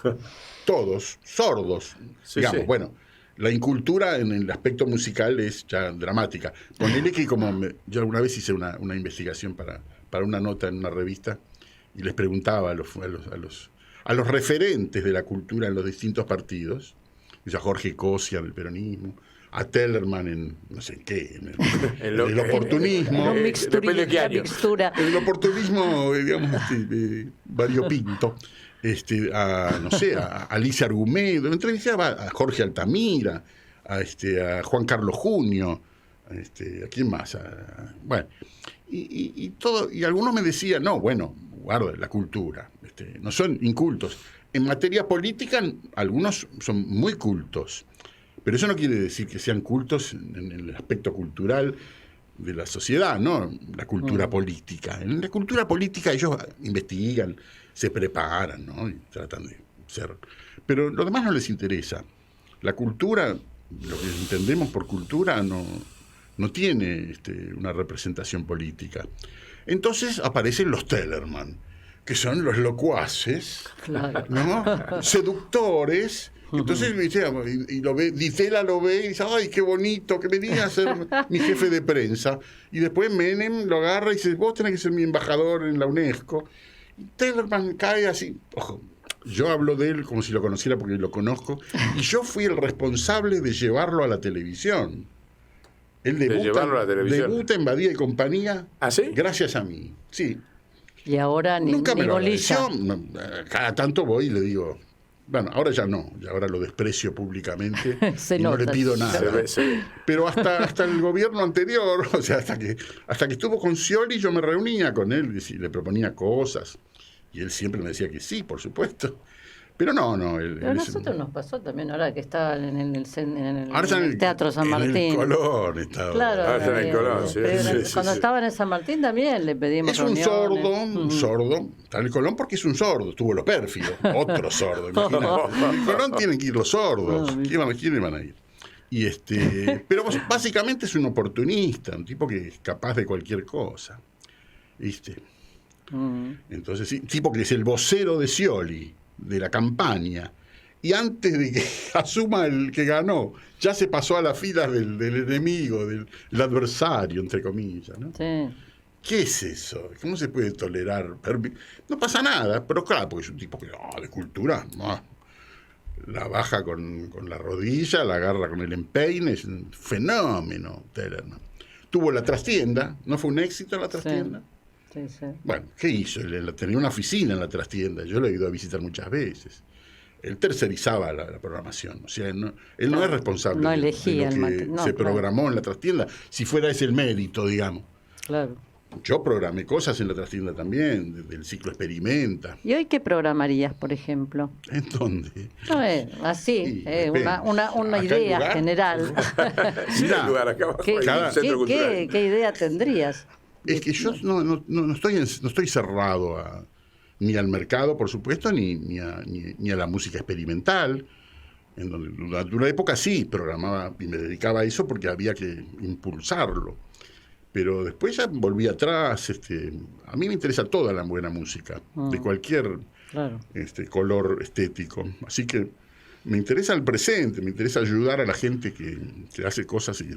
todos sordos, digamos, bueno, la incultura en el aspecto musical es ya dramática. Ponele que yo alguna vez hice una investigación para una nota en una revista, y les preguntaba a los referentes de la cultura en los distintos partidos, a Jorge Cosia en el peronismo, a Tellerman en no sé qué, en el oportunismo. Depende de qué año. El oportunismo, digamos, variopinto. A Alicia Argumedo, entrevistaba a Jorge Altamira, a Juan Carlos Junio, ¿a quién más? Bueno, y algunos me decían, no, bueno, guarda la cultura, no son incultos. En materia política, algunos son muy cultos, pero eso no quiere decir que sean cultos en el aspecto cultural de la sociedad, ¿no? La cultura política. En la cultura política ellos investigan, se preparan, ¿no? Y tratan de ser. Pero lo demás no les interesa. La cultura, lo que entendemos por cultura, no tiene una representación política. Entonces aparecen los Tellerman, que son los locuaces, claro, ¿no? Seductores. Entonces y lo ve, Ditela lo ve y dice, ay, qué bonito, que venía a ser mi jefe de prensa. Y después Menem lo agarra y dice, vos tenés que ser mi embajador en la UNESCO. Y Tellerman cae así. Ojo, yo hablo de él como si lo conociera porque lo conozco. Y yo fui el responsable de llevarlo a la televisión. Él debuta en Badía y Compañía. ¿Ah, sí? Gracias a mí. Sí. Y ahora nunca me lo bolilla. Cada tanto voy y le digo, bueno, ahora ya no, y ahora lo desprecio públicamente y no le pido nada. Pero hasta el gobierno anterior, o sea, hasta que estuvo con Scioli, yo me reunía con él y le proponía cosas. Y él siempre me decía que sí, por supuesto. Pero no. Pero a nosotros nos pasó también ahora que estaba en el Teatro San Martín. En el Colón estaba. Claro, ahora está en el Colón, sí. Cuando estaban en San Martín también le pedimos reuniones. Un sordo. Está en el Colón porque es un sordo. Estuvo lo pérfido, otro sordo. Imagínate. En el Colón tienen que ir los sordos. ¿Quiénes van a ir? Pero básicamente es un oportunista, un tipo que es capaz de cualquier cosa. ¿Viste? Entonces, sí, tipo que es el vocero de Scioli, de la campaña, y antes de que asuma el que ganó, ya se pasó a las filas del enemigo, del adversario, entre comillas, ¿no? Sí. ¿Qué es eso? ¿Cómo se puede tolerar? No pasa nada, pero claro, porque es un tipo que, de cultura, la baja con la rodilla, la agarra con el empeine, es un fenómeno, Tellerman. Tuvo La Trastienda, ¿no fue un éxito La Trastienda? Sí. Sí, sí. Bueno, ¿qué hizo? Él tenía una oficina en la trastienda, yo lo he ido a visitar muchas veces. Él tercerizaba la programación, o sea, él no es responsable no de elegía lo que se programó en la trastienda, si fuera ese el mérito, digamos. Claro. Yo programé cosas en la trastienda también, del ciclo Experimenta. ¿Y hoy qué programarías, por ejemplo? ¿En dónde? No, así, una idea general. Sí, Mirá, lugar acá abajo, ¿Qué, hay un centro cultural. qué idea tendrías? Es que yo no estoy cerrado ni al mercado, por supuesto, ni a la música experimental. En donde durante una época sí programaba y me dedicaba a eso porque había que impulsarlo. Pero después ya volví atrás. A mí me interesa toda la buena música, de cualquier color estético. Así que me interesa el presente, me interesa ayudar a la gente que hace cosas y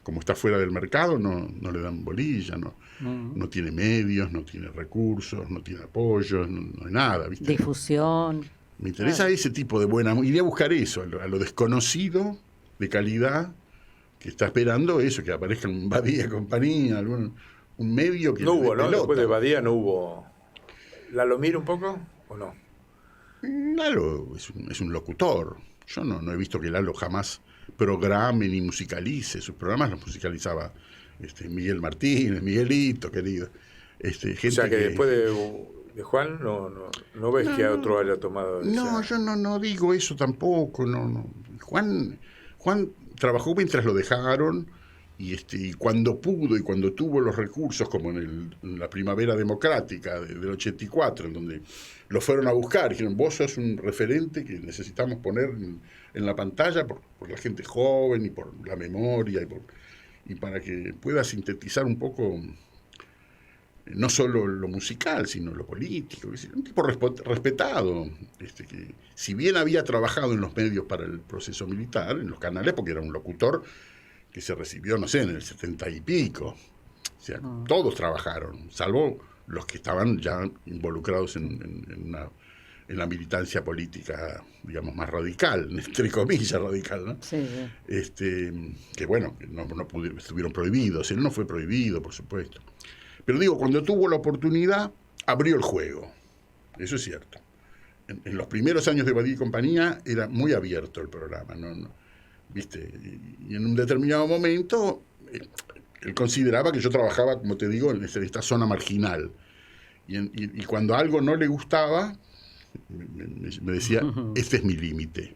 como está fuera del mercado no le dan bolilla, no tiene medios, no tiene recursos, no tiene apoyo, no hay nada, ¿viste? Difusión. Me interesa ese tipo de buena música. Iré a buscar eso, a lo desconocido, de calidad, que está esperando eso, que aparezca un Badía compañía, un medio que... No hubo, ¿no? Después de Badía no hubo... ¿Lalo mira un poco o no? Lalo es un locutor. Yo no he visto que Lalo jamás programe ni musicalice. Sus programas los musicalizaba Miguel Martínez, Miguelito, querido. Gente o sea que después de Juan no ves que otro haya tomado yo no digo eso tampoco. No. Juan trabajó mientras lo dejaron y cuando pudo y cuando tuvo los recursos, como en la primavera democrática del 84, en donde lo fueron a buscar, dijeron, vos sos un referente que necesitamos poner en la pantalla por la gente joven y por la memoria y para que pueda sintetizar un poco no solo lo musical, sino lo político. Un tipo respetado, que si bien había trabajado en los medios para el proceso militar, en los canales, porque era un locutor que se recibió, no sé, en el 70 y pico. O sea, todos trabajaron, salvo los que estaban ya involucrados en la militancia política, digamos, más radical, entre comillas radical, ¿no? Sí. Que bueno, que no estuvieron prohibidos, él no fue prohibido, por supuesto. Pero digo, cuando tuvo la oportunidad, abrió el juego. Eso es cierto. En los primeros años de Badía y compañía era muy abierto el programa, ¿viste? Y en un determinado momento él consideraba que yo trabajaba, como te digo, en esta zona marginal. Y cuando algo no le gustaba, me decía, este es mi límite.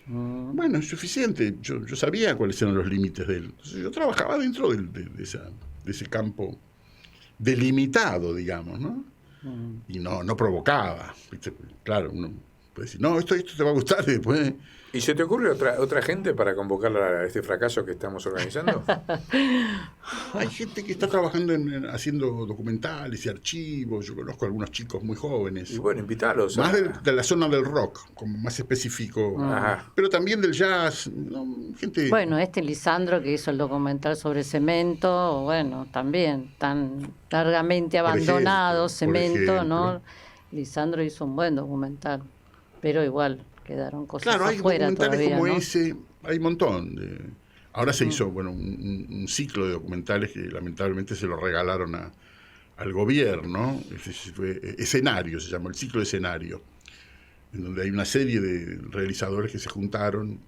Bueno, es suficiente. Yo sabía cuáles eran los límites de él. Entonces, yo trabajaba dentro de ese campo delimitado, digamos, ¿no? Y no provocaba, ¿viste? Claro, uno puede decir, no, esto te va a gustar y después... ¿Y se te ocurre otra gente para convocarla a este fracaso que estamos organizando? Hay gente que está trabajando haciendo documentales y archivos. Yo conozco a algunos chicos muy jóvenes. Y bueno, invítalos. Más de la zona del rock, como más específico. Pero también del jazz. Gente... Bueno, Lisandro que hizo el documental sobre Cemento, bueno, también tan largamente abandonado, Cemento, ¿no? Lisandro hizo un buen documental, pero igual quedaron cosas claro, hay afuera documentales todavía, como ¿no? ese, hay un montón. Ahora se hizo un ciclo de documentales que lamentablemente se lo regalaron al gobierno. Fue Escenario, se llamó el ciclo de Escenario, en donde hay una serie de realizadores que se juntaron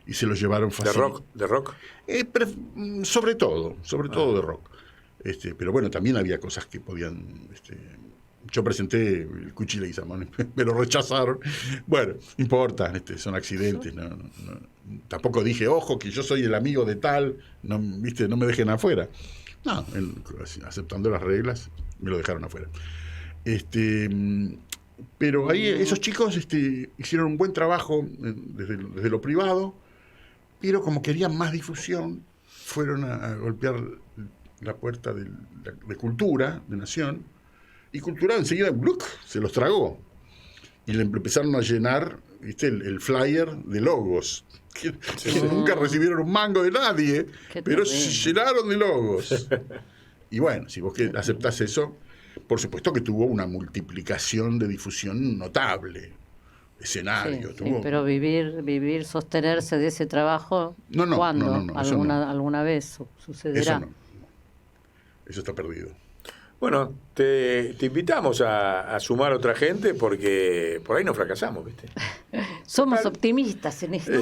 y se los llevaron fácil. ¿De rock? Sobre todo de rock. Pero bueno, también había cosas que podían... yo presenté el Cuchi Leguizamón, me lo rechazaron. Bueno, no importa, son accidentes. Tampoco dije, ojo, que yo soy el amigo de tal, no me dejen afuera. No, aceptando las reglas, me lo dejaron afuera. Pero ahí esos chicos hicieron un buen trabajo desde lo privado, pero como querían más difusión, fueron a golpear la puerta de Cultura, de Nación, y Cultura enseguida se los tragó. Y le empezaron a llenar el flyer de logos, que nunca recibieron un mango de nadie, pero se llenaron de logos. Y bueno, si vos aceptás eso, por supuesto que tuvo una multiplicación de difusión notable. Escenario. Sí, pero vivir, sostenerse de ese trabajo, ¿cuándo? No, ¿Alguna vez sucederá? Eso está perdido. Bueno, te invitamos a sumar a otra gente porque por ahí no fracasamos, ¿viste? Somos optimistas en esto.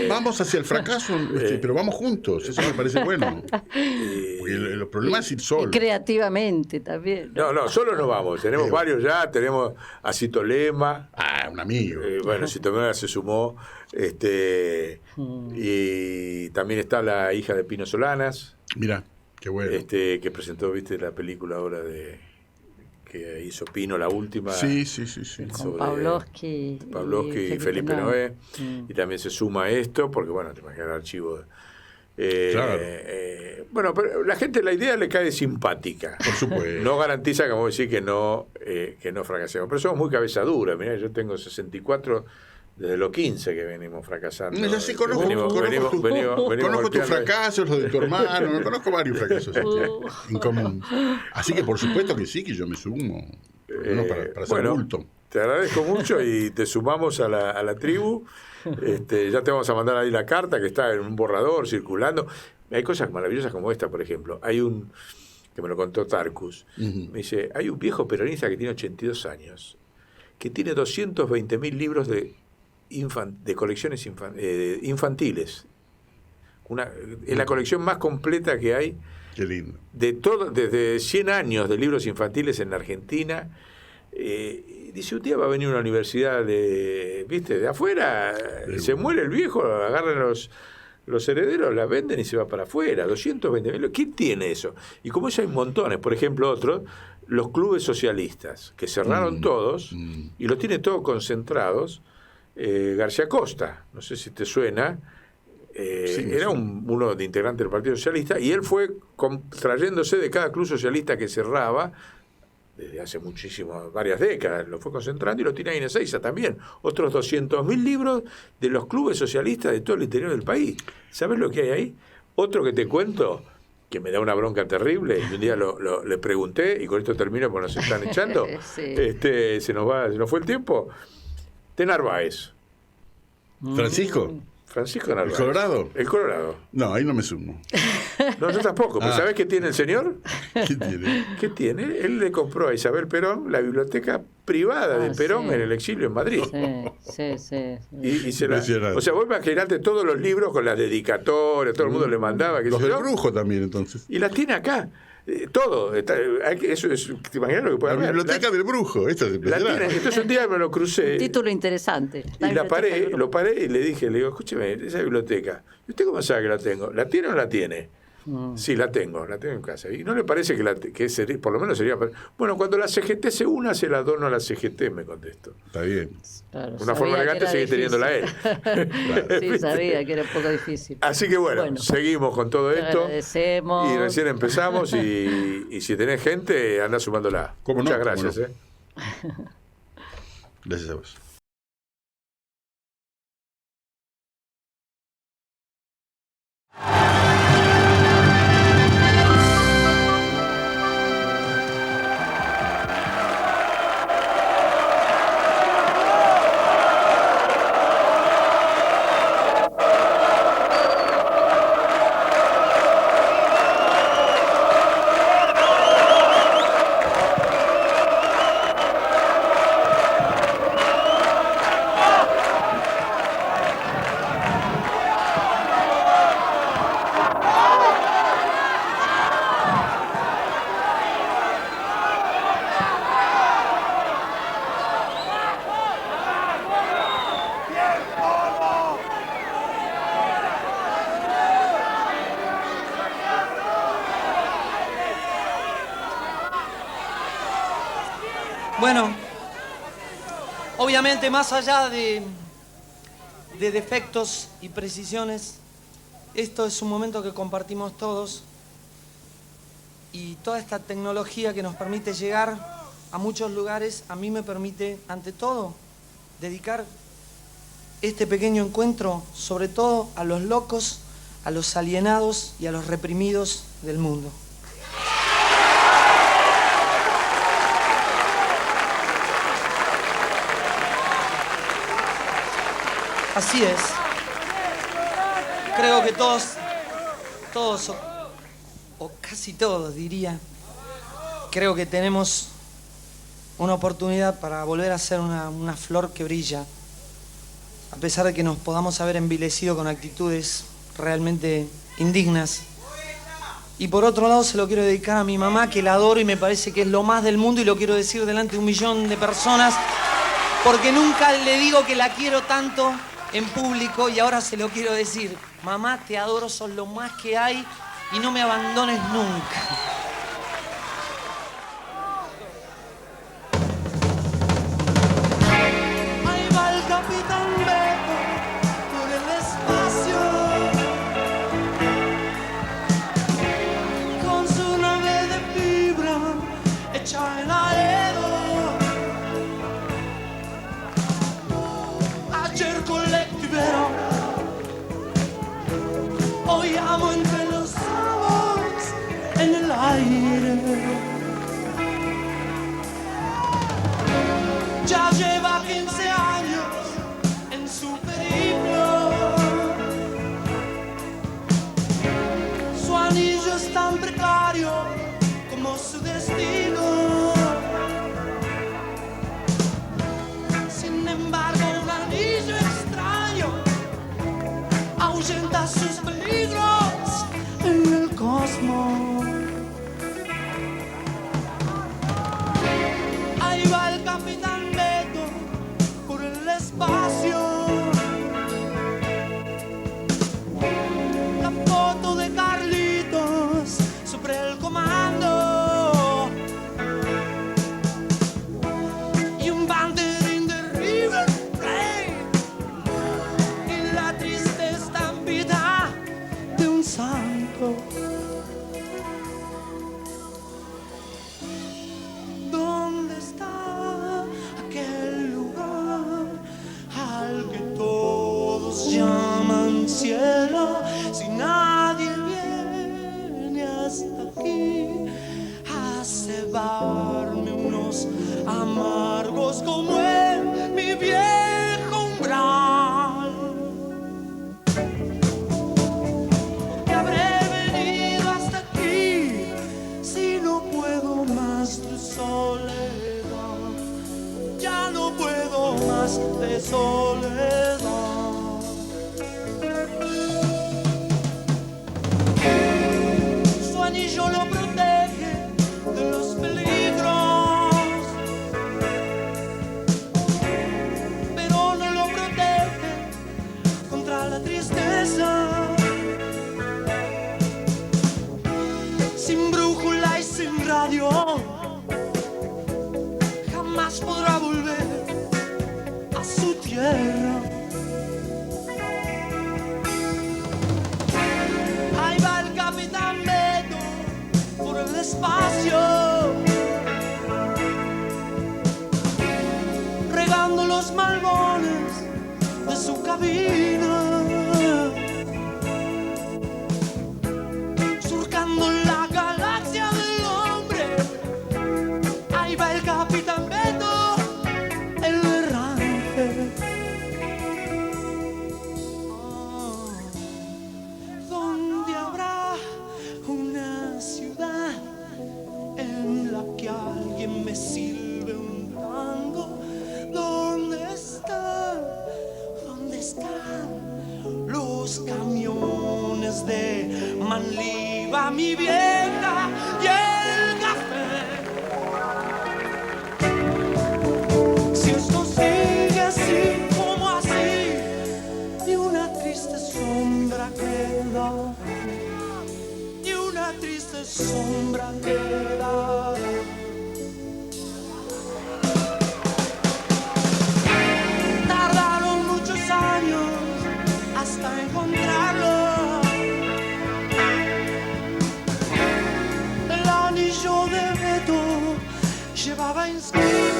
Vamos hacia el fracaso, pero vamos juntos, eso me parece bueno. Porque el problema es ir solo. Y creativamente también. No, solo no vamos. Tenemos varios ya, tenemos a Cito Lema. Un amigo. Bueno, Cito Lema se sumó. Y también está la hija de Pino Solanas. Mira. Qué bueno. Que presentó, viste, la película ahora que hizo Pino, la última. Sí. Con Pavlovsky y Felipe Noé. Y también se suma a esto, porque bueno, te imaginas el archivo. Claro. Bueno, pero la gente, la idea le cae simpática. Por supuesto. No garantiza, como decir, que no fracasemos. Pero somos muy cabeza dura. Mirá, yo tengo 64. Desde los 15 que venimos fracasando. Ya sí, conozco tus fracasos, los de tu hermano, conozco varios fracasos en común. Así que por supuesto que sí, que yo me sumo. Para ser adulto. Te agradezco mucho y te sumamos a la tribu. Ya te vamos a mandar ahí la carta que está en un borrador circulando. Hay cosas maravillosas como esta, por ejemplo. Hay un, que me lo contó Tarcus, me dice, hay un viejo peronista que tiene 82 años, que tiene 220.000 libros de colecciones infantiles. Es la colección más completa que hay. Qué lindo. Desde 100 años de libros infantiles en la Argentina. Dice, un día va a venir una universidad de afuera, se muere el viejo, agarran los herederos, la venden y se va para afuera. 220.000. ¿Quién tiene eso? Y como eso hay montones. Por ejemplo, otros, los clubes socialistas, que cerraron todos y los tiene todos concentrados. García Costa, no sé si te suena, era uno de integrante del Partido Socialista, y él fue trayéndose de cada club socialista que cerraba desde hace varias décadas, lo fue concentrando y lo tiene ahí en Ezeiza también. Otros 200.000 libros de los clubes socialistas de todo el interior del país. ¿Sabes lo que hay ahí? Otro que te cuento, que me da una bronca terrible, y un día le pregunté, y con esto termino porque nos están echando, se nos fue el tiempo. De Narváez. ¿Francisco Narváez. ¿El Colorado? El Colorado. No, ahí no me sumo. No, yo tampoco. ¿Pero sabés qué tiene el señor? ¿Qué tiene? Él le compró a Isabel Perón la biblioteca privada de Perón en el exilio en Madrid. Sí. O sea, vos imaginate todos los libros con las dedicatorias, todo el mundo le mandaba. Los del Brujo también, entonces. Y las tiene acá. Todo. Eso es, ¿te imaginas lo que puede haber? La biblioteca del Brujo. Entonces un día me lo crucé. Título interesante. Y lo paré y le digo, escúcheme, esa biblioteca, ¿y usted cómo sabe que la tengo? ¿La tiene o no la tiene? Sí, la tengo en casa. ¿Y no le parece que sería, por lo menos sería... Bueno, cuando la CGT se una, se la dono a la CGT, me contestó. Está bien. Claro, una forma elegante sigue teniéndola él. Sí, sabía que era un poco difícil. Así que bueno, seguimos con todo esto. Agradecemos. Y recién empezamos y si tenés gente, anda sumándola. Muchas gracias. Gracias a vos. Bueno, obviamente más allá de defectos y precisiones, esto es un momento que compartimos todos y toda esta tecnología que nos permite llegar a muchos lugares, a mí me permite, ante todo, dedicar este pequeño encuentro sobre todo a los locos, a los alienados y a los reprimidos del mundo. Así es. Creo que todos, o casi todos diría, creo que tenemos una oportunidad para volver a ser una flor que brilla, a pesar de que nos podamos haber envilecido con actitudes realmente indignas. Y por otro lado se lo quiero dedicar a mi mamá, que la adoro y me parece que es lo más del mundo, y lo quiero decir delante de 1 millón de personas, porque nunca le digo que la quiero tanto en público, y ahora se lo quiero decir. Mamá, te adoro, sos lo más que hay y no me abandones nunca. Ahí va el Capitán Beto por el espacio, con su nave de fibra hecha en aero. Ayer colectivero, hoy amo entre los sábados en el aire. Ya lleva 15 años en su periplo. Su anillo es tan precario como su destino. Sin embargo, un anillo extraño ahuyenta sus peligros en el cosmos. Ahí va el Capitán Beto por el espacio. La foto de Carlitos sobre el comando y un banderín de River Plate y la triste estampida de un santo. ¿Dónde está aquel lugar al que todos llaman cielo? Si nadie viene hasta aquí a cebarme unos amargos como en mi viejo umbral. ¿Por qué habré venido hasta aquí si no puedo más de soledad? Ya no puedo más de soledad. Su anillo lo protege de los peligros, pero no lo protege contra la tristeza. Sin brújula y sin radio, jamás podrá volver a su tierra. Ahí va el Capitán Beto por el espacio, regando los malbones de su cabina, surcando la galaxia del hombre. Ahí va el Capitán Beto, el errante. ¿Dónde habrá una ciudad en la que alguien me silbe un tango? ¿Dónde están los camiones de Manliva, mi vieja y el café? Si esto sigue así como así, ni una triste sombra queda, ni una triste sombra queda. Tardaron muchos años hasta encontrarlo. El anillo de Beto llevaba inscrito